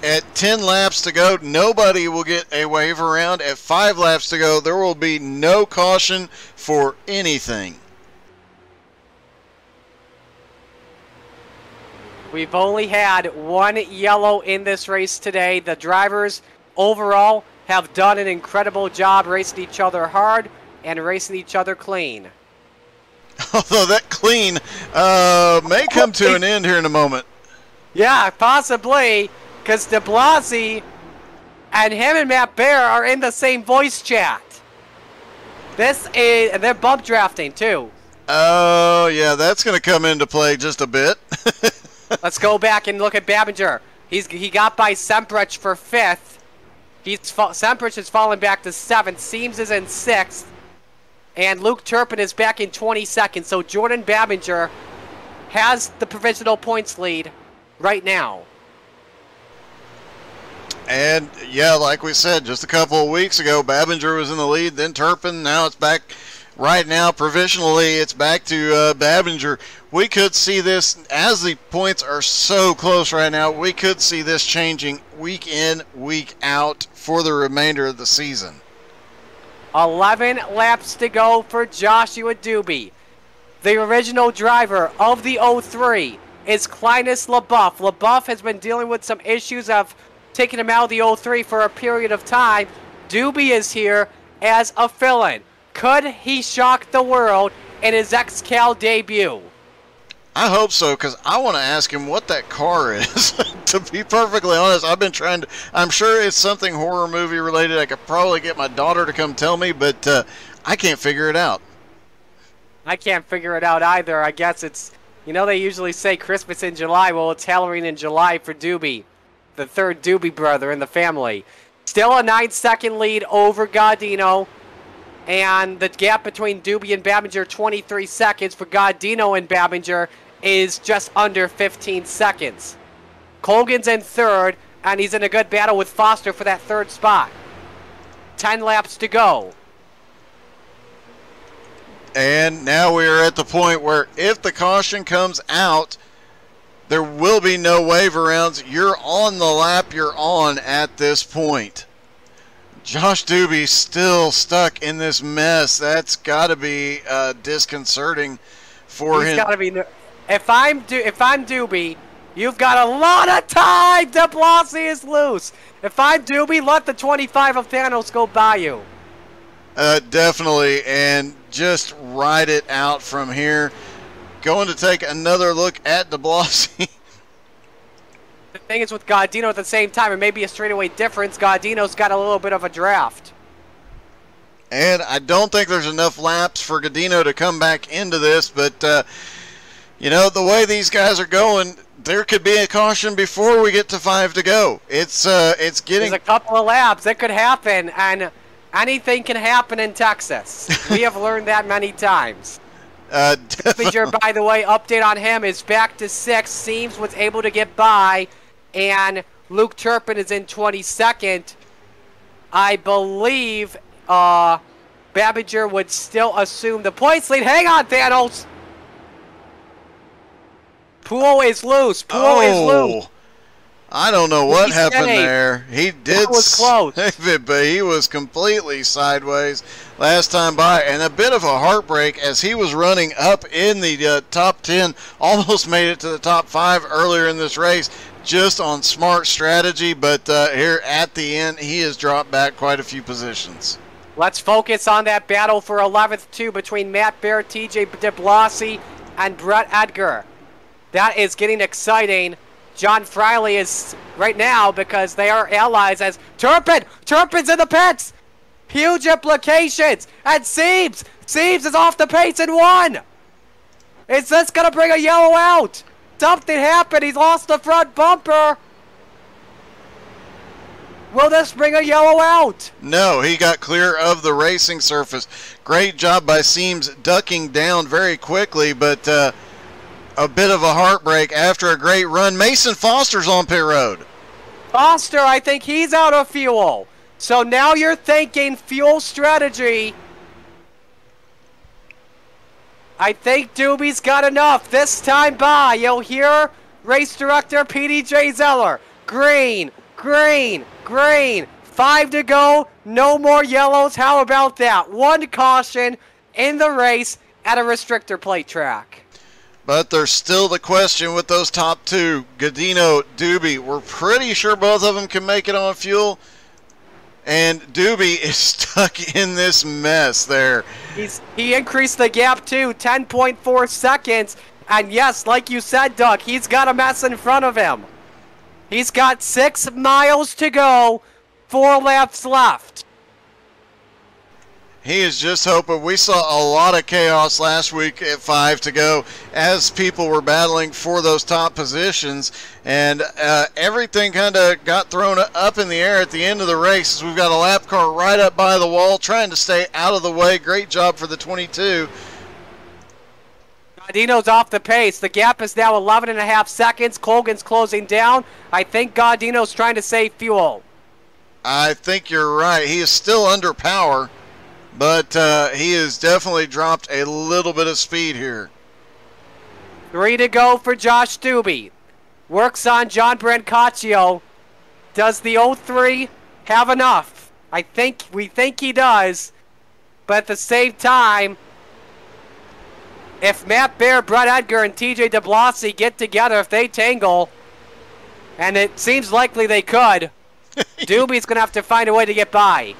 B: at 10 laps to go, nobody will get a wave around. At 5 laps to go, there will be no caution for anything.
A: We've only had 1 yellow in this race today. The drivers overall have done an incredible job racing each other hard and racing each other clean.
B: Although that clean may come to an end here in a moment. Yeah,
A: possibly, because de Blasi and him and Matt Baer are in the same voice chat. They're bump drafting too.
B: Oh, yeah, that's going to come into play just a bit.
A: Let's go back and look at Babinger. He got by Semprich for 5th. Semprich has fallen back to 7th. Seams is in 6th. And Luke Turpin is back in 22nd. So Jordan Babinger has the provisional points lead right now.
B: And, yeah, like we said, just a couple of weeks ago, Babinger was in the lead, then Turpin. Now it's back. Right now, provisionally, it's back to Babinger. We could see this, as the points are so close right now, we could see this changing week in, week out for the remainder of the season.
A: 11 laps to go for Joshua Doobie. The original driver of the 03 is Clinus LaBeouf. LaBeouf has been dealing with some issues of taking him out of the 03 for a period of time. Doobie is here as a fill-in. Could he shock the world in his XCAL debut?
B: I hope so, because I want to ask him what that car is. To be perfectly honest, I've been trying to... I'm sure it's something horror movie related. I could probably get my daughter to come tell me, but I can't figure it out.
A: I can't figure it out either. I guess it's... You know, they usually say Christmas in July. Well, it's Halloween in July for Doobie, the third Doobie brother in the family. Still a 9-second lead over Gaudino. And the gap between Doobie and Babinger, 23 seconds. For Godino and Babinger is just under 15 seconds. Colgan's in third, and he's in a good battle with Foster for that third spot. 10 laps to go.
B: And now we are at the point where if the caution comes out, there will be no wave arounds. You're on the lap you're on at this point. Josh Doobie still stuck in this mess. That's got to be disconcerting for him.
A: He's got to be. If I'm Doobie, you've got a lot of time. De Blasi is loose. If I'm Doobie, let the 25 of Thanos go by you.
B: Definitely, and just ride it out from here. Going to take another look at De Blasi.
A: The thing is with Godino at the same time, it may be a straightaway difference. Godino's got a little bit of a draft.
B: And I don't think there's enough laps for Godino to come back into this, but, you know, the way these guys are going, there could be a caution before we get to 5 to go. It's getting...
A: There's a couple of laps. It could happen, and anything can happen in Texas. We have learned that many times. Babinger, by the way, update on him is back to 6. Seems was able to get by, and Luke Turpin is in 22nd. I believe Babinger would still assume the points lead. Hang on, Thanos! Puo is loose. Puo is loose.
B: I don't know what happened there. He did.
A: That was close.
B: But he was completely sideways last time by, and a bit of a heartbreak as he was running up in the top 10, almost made it to the top 5 earlier in this race, just on smart strategy. But here at the end, he has dropped back quite a few positions.
A: Let's focus on that battle for 11th, too, between Matt Baer, TJ De Blasi, and Brett Edgar. That is getting exciting. John Friley is right now because they are allies as Turpin's in the pits. Huge implications. And Siebes is off the pace in 1. Is this going to bring a yellow out? Something happened. He's lost the front bumper. Will this bring a yellow out?
B: No, he got clear of the racing surface. Great job by Siebes ducking down very quickly, but a bit of a heartbreak after a great run. Mason Foster's on pit road.
A: Foster, I think he's out of fuel. So now you're thinking fuel strategy. I think Doobie's got enough. This time by, you'll hear race director PDJ Zeller. Green, green, green. 5 to go, no more yellows. How about that? 1 caution in the race at a restrictor plate track.
B: But there's still the question with those top 2, Godino, Doobie. We're pretty sure both of them can make it on fuel. And Doobie is stuck in this mess there.
A: He increased the gap too, 10.4 seconds. And yes, like you said, Doug, he's got a mess in front of him. He's got 6 miles to go, 4 laps left.
B: He is just hoping. We saw a lot of chaos last week at 5 to go as people were battling for those top positions, and everything kind of got thrown up in the air at the end of the race as we've got a lap car right up by the wall trying to stay out of the way. Great job for the 22.
A: Godino's off the pace. The gap is now 11.5 seconds. Colgan's closing down. I think Godino's trying to save fuel.
B: I think you're right. He is still under power, but he has definitely dropped a little bit of speed here.
A: 3 to go for Josh Doobie. Works on John Brancaccio. Does the 03 have enough? We think he does. But at the same time, if Matt Baer, Brett Edgar, and TJ De Blasi get together, if they tangle, and it seems likely they could, Doobie's going to have to find a way to get by.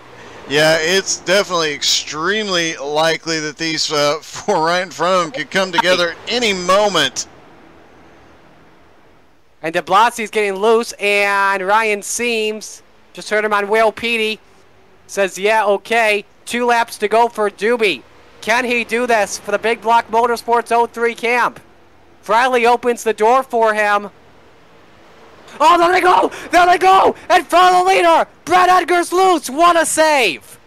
B: Yeah, it's definitely extremely likely that these 4 right in front of him could come together at any moment.
A: And De Blasi's getting loose, and Ryan Seams, just heard him on Whale Petey, says, yeah, okay, 2 laps to go for Doobie. Can he do this for the Big Block Motorsports 03 camp? Friley opens the door for him. Oh, there they go! There they go! In front of the leader! Brett Edgar's loose! What a save!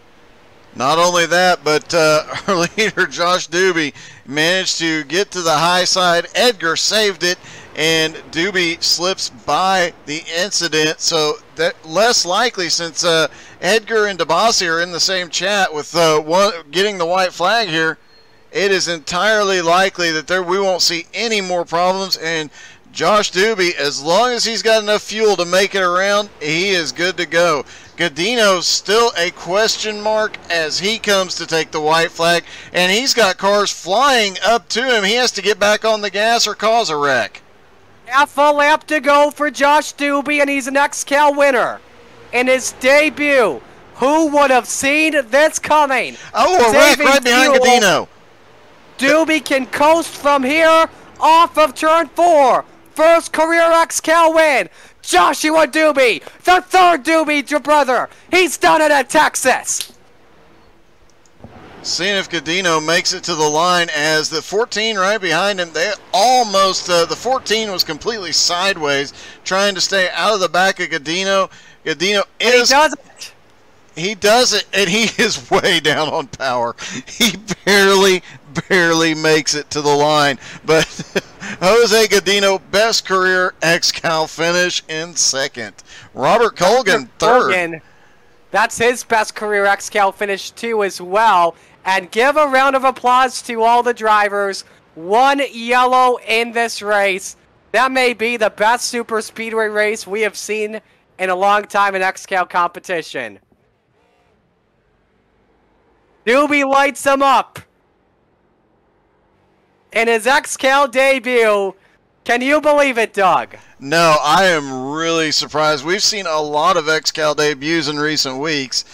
B: Not only that, but our leader, Josh Doobie, managed to get to the high side. Edgar saved it, and Doobie slips by the incident. So that less likely, since Edgar and DeBossi are in the same chat with getting the white flag here, it is entirely likely that we won't see any more problems. And Josh Doobie, as long as he's got enough fuel to make it around, he is good to go. Godino's still a question mark as he comes to take the white flag, and he's got cars flying up to him. He has to get back on the gas or cause a wreck.
A: Half a lap to go for Josh Doobie, and he's an XCAL winner in his debut. Who would have seen this coming?
B: Oh, a wreck right behind Godino.
A: Doobie can coast from here off of turn 4. First career XCAL win. Joshua Doobie, the third Doobie brother. He's done it at Texas.
B: Seeing if Godino makes it to the line, as the 14 right behind him, they almost, the 14 was completely sideways, trying to stay out of the back of Godino. Godino is...
A: He does it.
B: He does it, and he is way down on power. He barely makes it to the line. But Jose Godino, best career XCAL finish in second. Robert Colgan, third.
A: That's his best career XCAL finish too as well. And give a round of applause to all the drivers. 1 yellow in this race. That may be the best super speedway race we have seen in a long time in XCAL competition. Doobie lights him up. In his XCAL debut, can you believe it, Doug?
B: No, I am really surprised. We've seen a lot of XCAL debuts in recent weeks,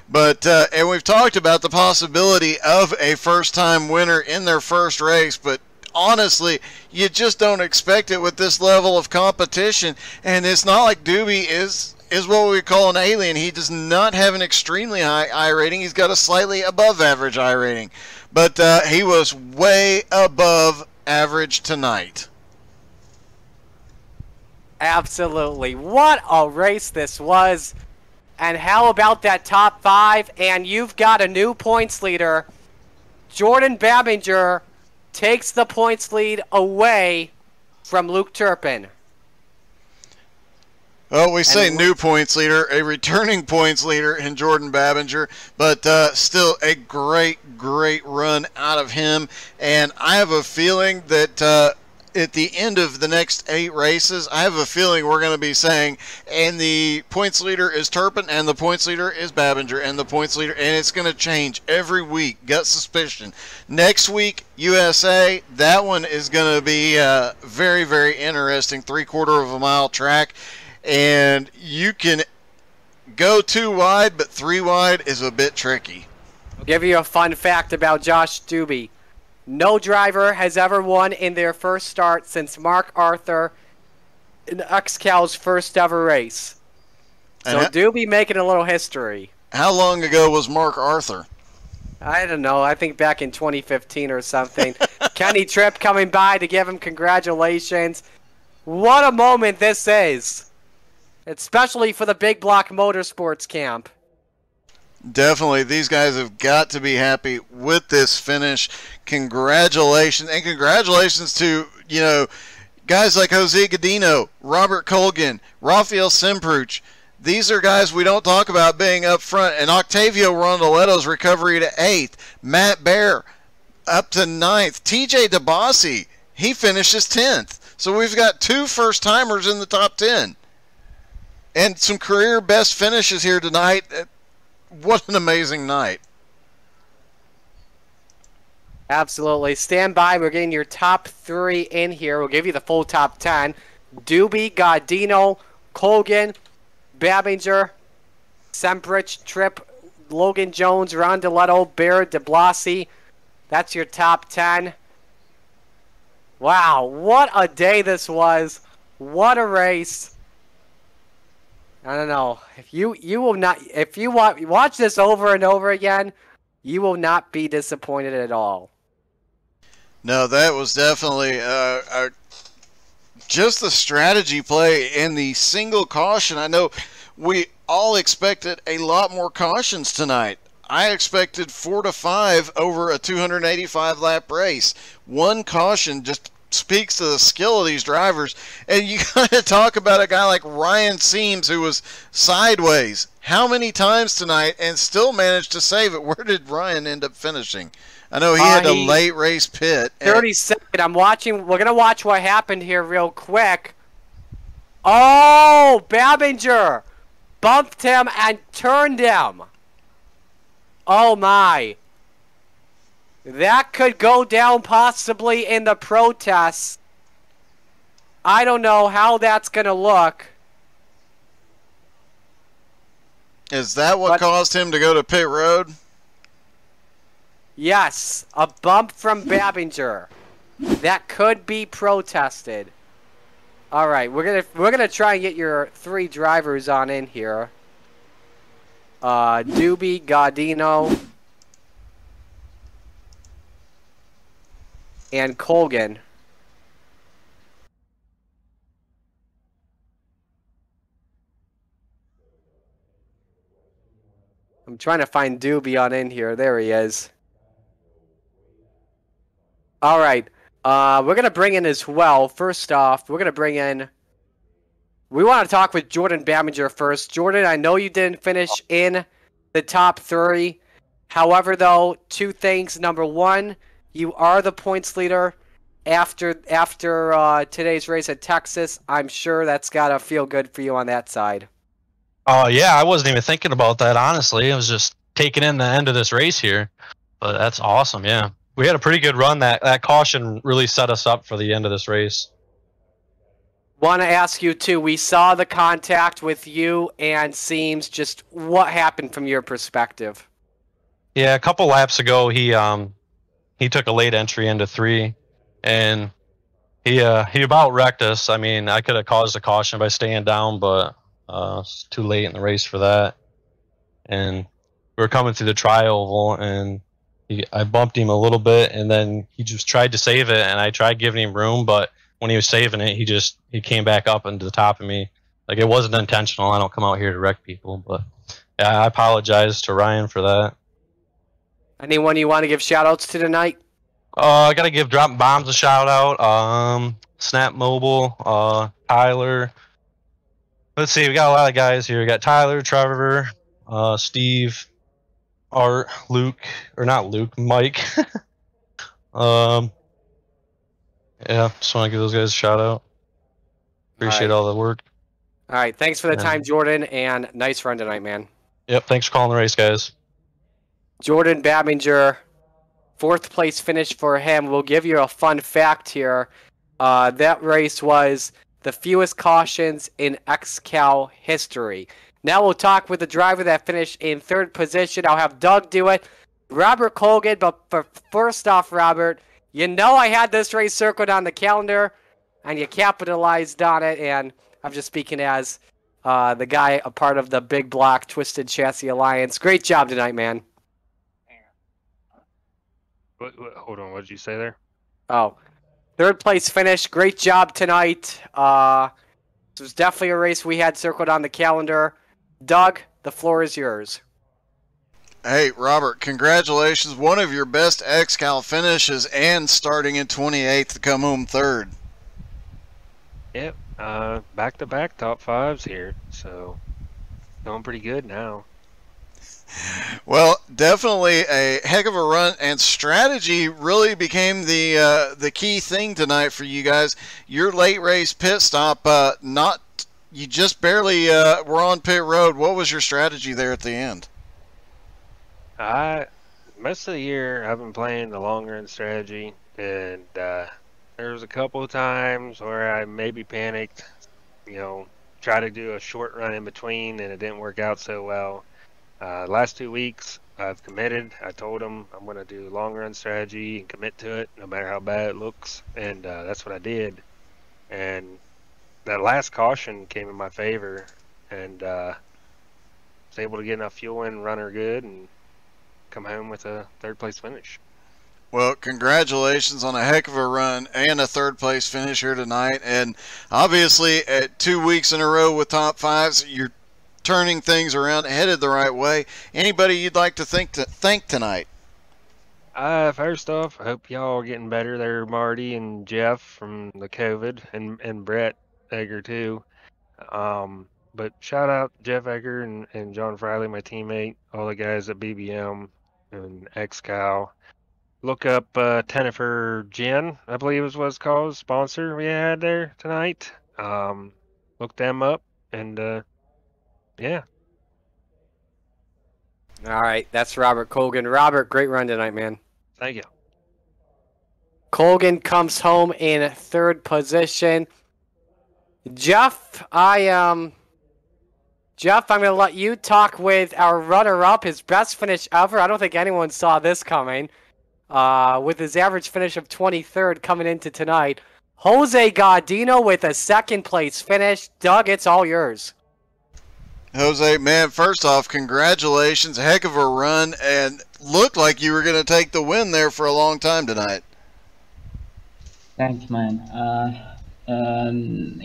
B: but and we've talked about the possibility of a first-time winner in their first race, but honestly, you just don't expect it with this level of competition, and it's not like Doobie is what we call an alien. He does not have an extremely high I rating. He's got a slightly above average I rating. But he was way above average tonight.
A: Absolutely. What a race this was. And how about that top 5? And you've got a new points leader. Jordan Babinger takes the points lead away from Luke Turpin.
B: Well, we say new points leader, a returning points leader in Jordan Babinger, but still a great run out of him. And I have a feeling that at the end of the next 8 races, I have a feeling we're going to be saying, and the points leader is Turpin, and the points leader is Babinger, and the points leader, and it's going to change every week. Gut suspicion. Next week, USA, that one is going to be very interesting. 3/4 of a mile track. And you can go 2 wide, but 3 wide is a bit tricky.
A: I'll give you a fun fact about Josh Doobie. No driver has ever won in their first start since Mark Arthur in XCAL's first ever race. So Doobie making a little history.
B: How long ago was Mark Arthur?
A: I don't know. I think back in 2015 or something. Kenny Tripp coming by to give him congratulations. What a moment this is. Especially for the Big Block Motorsports camp.
B: Definitely. These guys have got to be happy with this finish. Congratulations. And congratulations to, guys like Jose Godino, Robert Colgan, Rafael Simpruch. These are guys we don't talk about being up front. And Octavio Rondoletto's recovery to 8th. Matt Baer up to 9th. TJ DeBossi, he finishes 10th. So we've got 2 first-timers in the top 10. And some career best finishes here tonight. What an amazing night.
A: Absolutely. Stand by. We're getting your top 3 in here. We'll give you the full top 10. Doobie, Godino, Colgan, Babinger, Semprich, Tripp, Logan Jones, Rondoletto, Baer, DeBlasi. That's your top 10. Wow, what a day this was. What a race. I don't know. If you will not, if you watch this over and over again, you will not be disappointed at all.
B: No, that was definitely just the strategy play and the single caution. I know we all expected a lot more cautions tonight. I expected 4 to 5 over a 285 lap race. One caution just speaks to the skill of these drivers. And you got to talk about a guy like Ryan Seams, who was sideways how many times tonight and still managed to save it. Where did Ryan end up finishing? I know he had a late race pit.
A: 32nd. I'm watching. We're going to watch what happened here real quick. Oh, Babinger bumped him and turned him. Oh, my. That could go down possibly in the protests. I don't know how that's going to look.
B: Is that what caused him to go to pit road?
A: Yes, a bump from Babinger. That could be protested. All right, we're gonna try and get your 3 drivers on in here. Doobie, Gaudino, and Colgan. I'm trying to find Doobie on in here. There he is. All right. We're going to bring in as well. First off, we're going to bring in... We want to talk with Jordan Babinger first. Jordan, I know you didn't finish in the top 3. However, though, 2 things. Number 1, you are the points leader after today's race at Texas. I'm sure that's got to feel good for you on that side.
D: Oh, yeah, I wasn't even thinking about that, honestly. I was just taking in the end of this race here. But that's awesome, yeah. We had a pretty good run. That caution really set us up for the end of this race.
A: Want to ask you, too, we saw the contact with you and Seams. Just what happened from your perspective?
D: Yeah, a couple laps ago, he took a late entry into 3, and he about wrecked us. I mean, I could have caused a caution by staying down, but it's too late in the race for that. And we were coming through the tri-oval, and I bumped him a little bit, and then he just tried to save it, and I tried giving him room, but when he was saving it, he came back up into the top of me. Like, it wasn't intentional. I don't come out here to wreck people, but yeah, I apologize to Ryan for that.
A: Anyone you want to give shout-outs to tonight?
D: I got to give Dropping Bombs a shout-out. Snap Mobile, Tyler. Let's see, we got a lot of guys here. We got Tyler, Trevor, Steve, Art, Luke, or not Luke, Mike. Yeah, just want to give those guys a shout out. Appreciate all the work.
A: All right, thanks for the time, Jordan, and nice run tonight, man.
D: Yep, thanks for calling the race, guys.
A: Jordan Babinger, 4th place finish for him. We'll give you a fun fact here. That race was the fewest cautions in XCAL history. Now we'll talk with the driver that finished in 3rd position. I'll have Doug do it. Robert Colgan, but first off, Robert, you know I had this race circled on the calendar, and you capitalized on it, and I'm just speaking as the guy, a part of the Big Block Twisted Chassis Alliance. Great job tonight, man.
E: Hold on, what did you say there?
A: Oh, 3rd place finish. Great job tonight. This was definitely a race we had circled on the calendar. Doug, the floor is yours.
B: Hey, Robert, congratulations. One of your best XCAL finishes and starting in 28th to come home 3rd.
E: Yep, back-to-back top 5s here, so going pretty good now.
B: Well, definitely a heck of a run, and strategy really became the key thing tonight for you guys. Your late race pit stop, you just barely were on pit road. What was your strategy there at the end?
E: Most of the year I've been playing the long run strategy, and there was a couple of times where I maybe panicked, try to do a short run in between, and it didn't work out so well. Last 2 weeks I've committed. I told them I'm going to do long run strategy and commit to it no matter how bad it looks, and that's what I did. And that last caution came in my favor, and was able to get enough fuel in, run her good, and come home with a 3rd place finish.
B: Well, congratulations on a heck of a run and a 3rd place finish here tonight. And obviously at 2 weeks in a row with top 5s, you're turning things around, headed the right way. Anybody you'd like to thank tonight?
E: First off, I hope y'all are getting better there, Marty and Jeff from the COVID, and Brett Egger too. But shout out Jeff Egger and John Friley, my teammate, all the guys at BBM and XCAL. Look up Tennifer Gin, I believe is what it's called, sponsor we had there tonight. Look them up, and yeah.
A: All right, that's Robert Colgan. Robert, great run tonight, man.
E: Thank you.
A: Colgan comes home in third position. Jeff, I'm going to let you talk with our runner-up, his best finish ever. I don't think anyone saw this coming. With his average finish of 23rd coming into tonight. Jose Gaudino with a second-place finish. Doug, it's all yours.
B: Jose, man, first off, congratulations. Heck of a run, and looked like you were going to take the win there for a long time tonight.
F: Thanks, man. In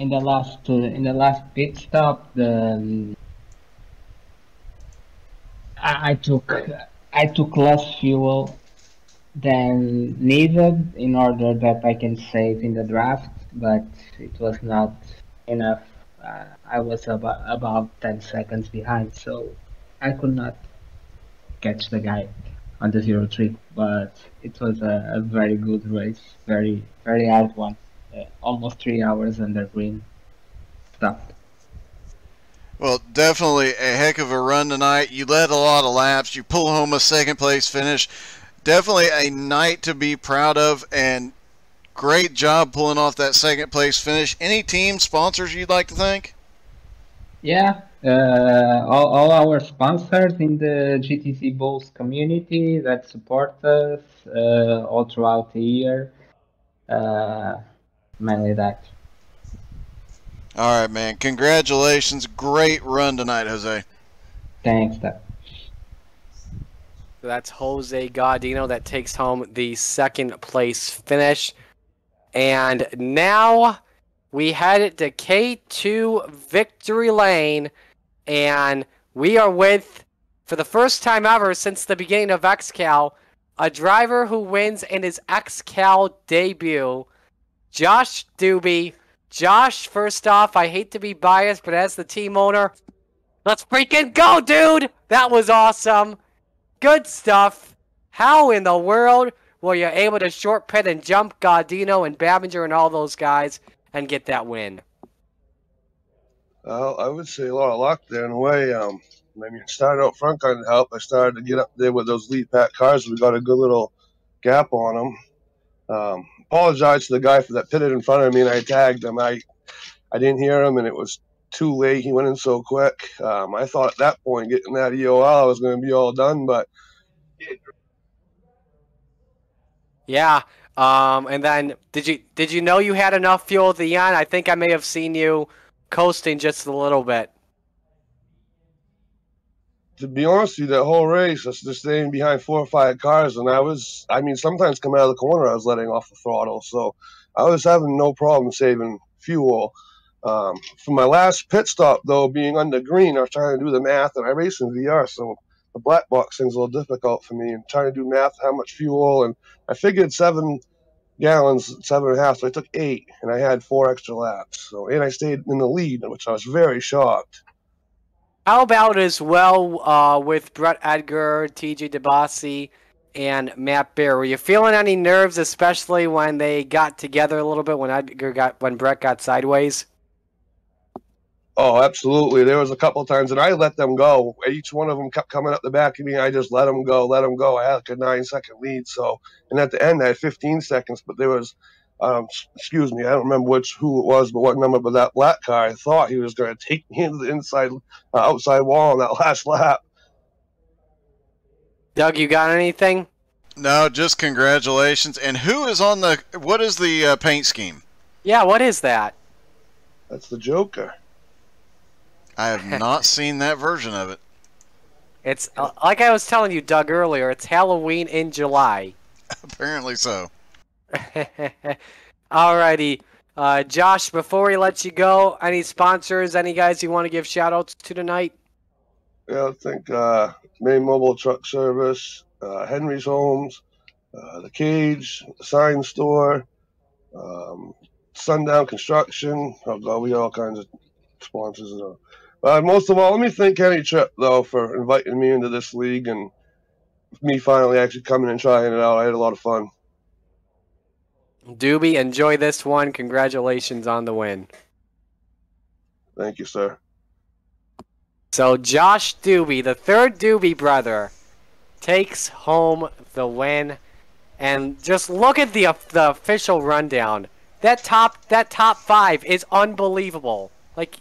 F: the last pit stop, I took less fuel than needed in order that I can save in the draft, but it was not enough. I was about 10 seconds behind, so I could not catch the guy on the 03, but it was a very good race, very hard one, almost 3 hours under green stuff.
B: Well, definitely a heck of a run tonight. You led a lot of laps. You pull home a second place finish. Definitely a night to be proud of, and great job pulling off that second place finish. Any team sponsors you'd like to thank?
F: Yeah, all our sponsors in the GTC Bulls community that support us all throughout the year. Mainly that.
B: All right, man. Congratulations. Great run tonight, Jose.
F: Thanks, Doug.
A: That's Jose Gaudino that takes home the second place finish. And now we head to K2 Victory Lane, and we are with, for the first time ever since the beginning of XCAL, a driver who wins in his XCAL debut, Josh Doobie. Josh, first off, I hate to be biased, but as the team owner, let's freaking go, dude! That was awesome. Good stuff. How in the world were you able to short pit and jump Gaudino and Babinger and all those guys and get that win?
G: Well, I would say a lot of luck there in a way. I mean, started out front kind of helped. I started to get up there with those lead pack cars. We got a good little gap on them. Apologize to the guy for that pitted in front of me, and I tagged him. I didn't hear him, and it was too late. He went in so quick. I thought at that point, getting that EOL, I was going to be all done, but
A: yeah. And then did you know you had enough fuel at the end? I think I may have seen you coasting just a little bit.
G: to be honest with you, that whole race, I was just staying behind 4 or 5 cars, and I mean, sometimes coming out of the corner, I was letting off the throttle, so I was having no problem saving fuel. For my last pit stop, though, being under green, I was trying to do the math, and I race in VR, so the black box thing's a little difficult for me, and trying to do math, how much fuel, and I figured 7 gallons, 7.5, so I took 8, and I had 4 extra laps. So, and I stayed in the lead, which I was very shocked.
A: How about as well with Brett Edgar, TJ DeBossi, and Matt Bear? Were you feeling any nerves, especially when they got together a little bit when Brett got sideways?
G: Oh, absolutely. There was a couple of times, and I let them go. Each one of them kept coming up the back of me. I just let them go. I had like a 9-second lead. So, and at the end, I had 15 seconds. But there was, excuse me, I don't remember who it was, but what number. But that black car, I thought he was going to take me into the outside wall on that last lap.
A: Doug, you got anything?
B: No, just congratulations. And who is on what is the paint scheme?
A: Yeah, what is that?
G: That's the Joker.
B: I have not seen that version of it.
A: It's like I was telling you, Doug, earlier. It's Halloween in July.
B: Apparently so.
A: Alrighty. Josh, before we let you go, any sponsors, any guys you want to give shout-outs to tonight?
G: Yeah, I think Main Mobile Truck Service, Henry's Homes, the Cage, the Sign Store, Sundown Construction. Oh God, we got all kinds of sponsors. Most of all, let me thank Kenny Tripp though for inviting me into this league and me finally actually coming and trying it out. I had a lot of fun.
A: Doobie, enjoy this one. Congratulations on the win.
G: Thank you, sir.
A: So Josh Doobie, the third Doobie brother, takes home the win. And just look at the official rundown. That top five is unbelievable. Like,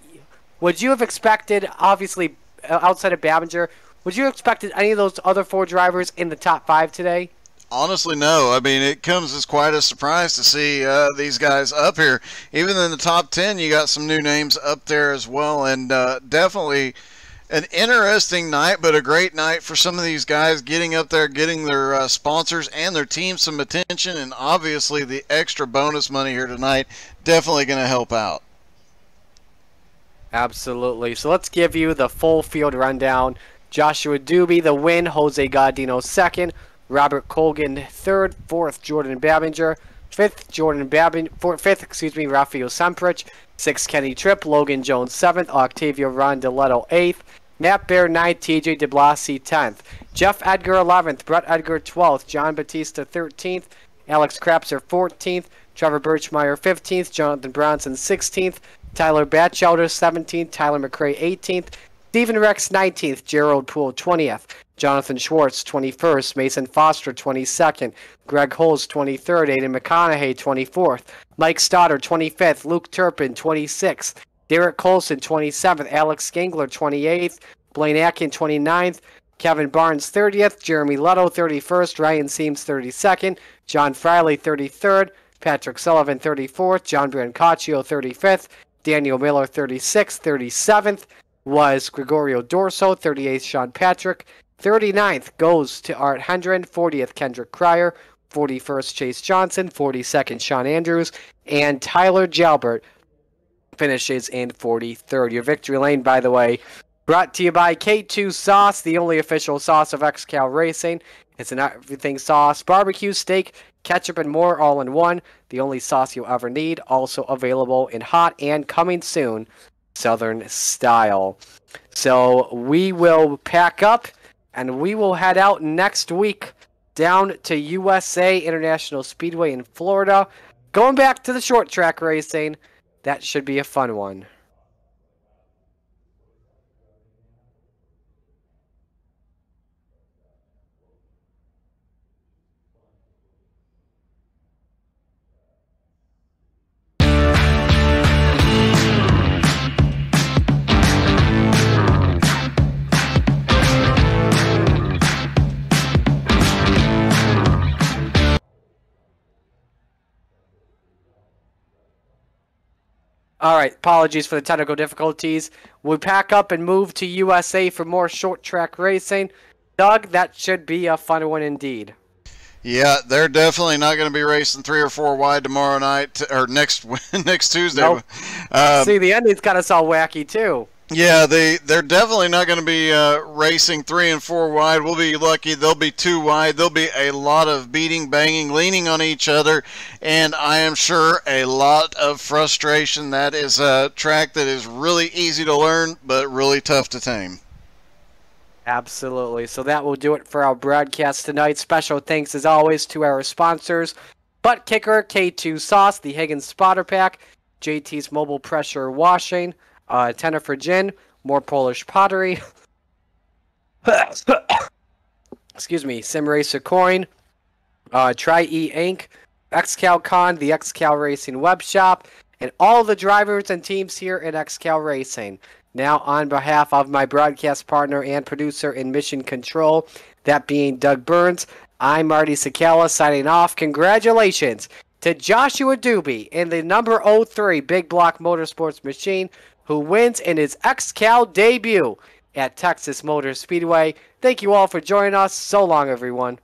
A: would you have expected, obviously, outside of Babinger, would you have expected any of those other four drivers in the top five today?
B: Honestly, no. I mean, it comes as quite a surprise to see these guys up here. Even in the top 10, you got some new names up there as well, and definitely an interesting night, but a great night for some of these guys getting up there, getting their sponsors and their team some attention, and obviously the extra bonus money here tonight definitely going to help out.
A: Absolutely. So let's give you the full field rundown. Joshua Doobie, the win. Jose Gaudino, second. Robert Colgan, third. Fourth, Jordan Babinger. Fifth, Rafael Semprich. Sixth, Kenny Tripp. Logan Jones, seventh. Octavio Rondeletto, eighth. Matt Bear, 9th. TJ DeBlasi, 10th. Jeff Edgar, 11th. Brett Edgar, 12th. John Batista, 13th. Alex Krapser, 14th. Trevor Birchmeyer, 15th. Jonathan Bronson, 16th. Tyler Batchelder, 17th. Tyler McRae, 18th. Stephen Rex, 19th. Gerald Poole, 20th. Jonathan Schwartz, 21st. Mason Foster, 22nd. Greg Holes, 23rd. Aiden McConaughey, 24th. Mike Stoddard, 25th. Luke Turpin, 26th. Derek Colson, 27th. Alex Skangler, 28th. Blaine Atkin, 29th. Kevin Barnes, 30th. Jeremy Leto, 31st. Ryan Seams, 32nd. John Friley, 33rd. Patrick Sullivan, 34th. John Brancaccio, 35th. Daniel Miller, 36th. 37th was Gregorio Dorso. 38th, Sean Patrick. 39th goes to Art Hendren. 40th, Kendrick Cryer. 41st, Chase Johnson. 42nd, Sean Andrews. And Tyler Jalbert finishes in 43rd. Your victory lane, by the way, brought to you by K2 Sauce, the only official sauce of XCAL Racing. It's an everything sauce, barbecue, steak, ketchup, and more all in one. The only sauce you'll ever need. Also available in hot and coming soon, Southern style. So we will pack up and we will head out next week down to USA International Speedway in Florida. Going back to the short track racing. That should be a fun one. Alright, apologies for the technical difficulties. We pack up and move to USA for more short track racing. Doug, that should be a fun one indeed.
B: Yeah, they're definitely not going to be racing 3 or 4 wide tomorrow night, or next Tuesday.
A: Nope. See, the ending's got us all wacky too.
B: Yeah, they're definitely not going to be racing 3 and 4 wide. We'll be lucky. They'll be 2 wide. There'll be a lot of beating, banging, leaning on each other, and I am sure a lot of frustration. That is a track that is really easy to learn, but really tough to tame.
A: Absolutely. So that will do it for our broadcast tonight. Special thanks, as always, to our sponsors, Butt Kicker, K2 Sauce, the Higgins Spotter Pack, JT's Mobile Pressure Washing, Tenerife Gin, More Polish Pottery, excuse me, Sim Racer Coin, Tri-E Inc., XCAL Con, the XCAL Racing Web Shop, and all the drivers and teams here at XCAL Racing. Now, on behalf of my broadcast partner and producer in Mission Control, that being Doug Burns, I'm Marty Sakala signing off. Congratulations to Joshua Doobie in the number 03 Big Block Motorsports machine, who wins in his XCAL debut at Texas Motor Speedway. Thank you all for joining us. So long, everyone.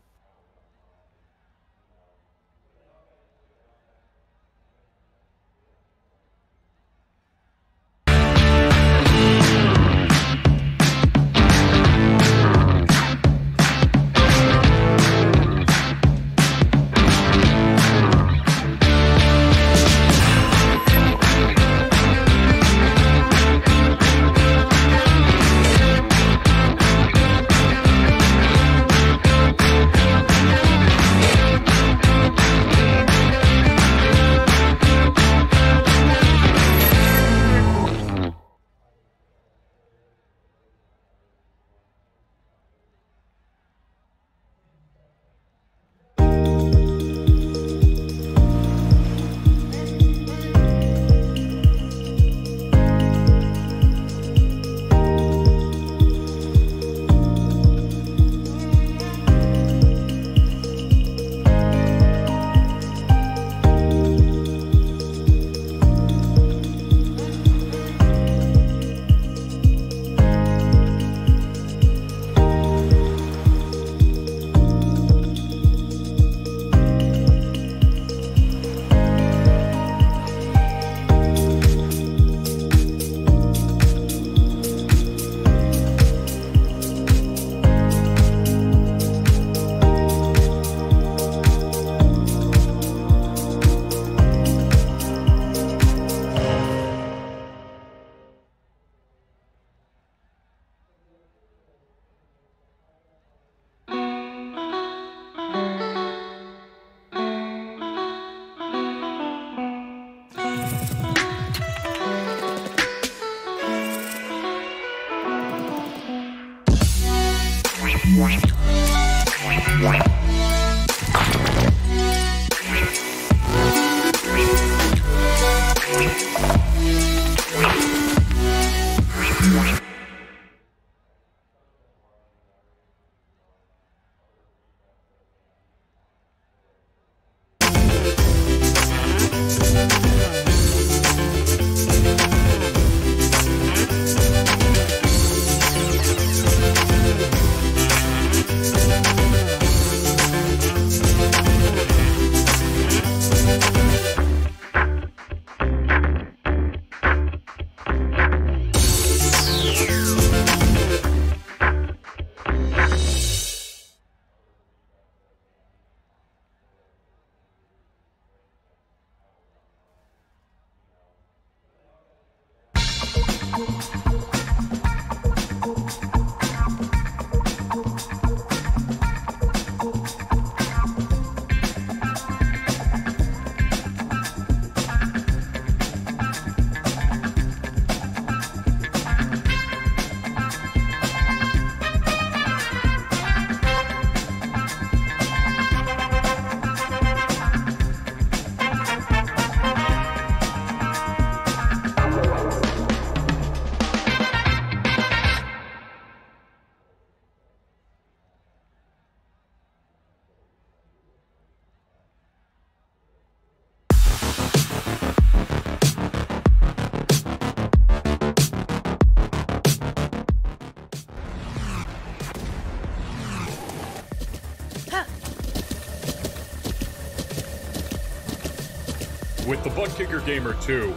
C: With the Butt Kicker Gamer 2,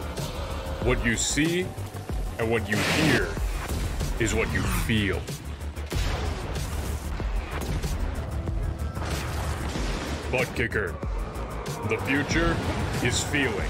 C: what you see and what you hear is what you feel. Butt Kicker. The future is feeling.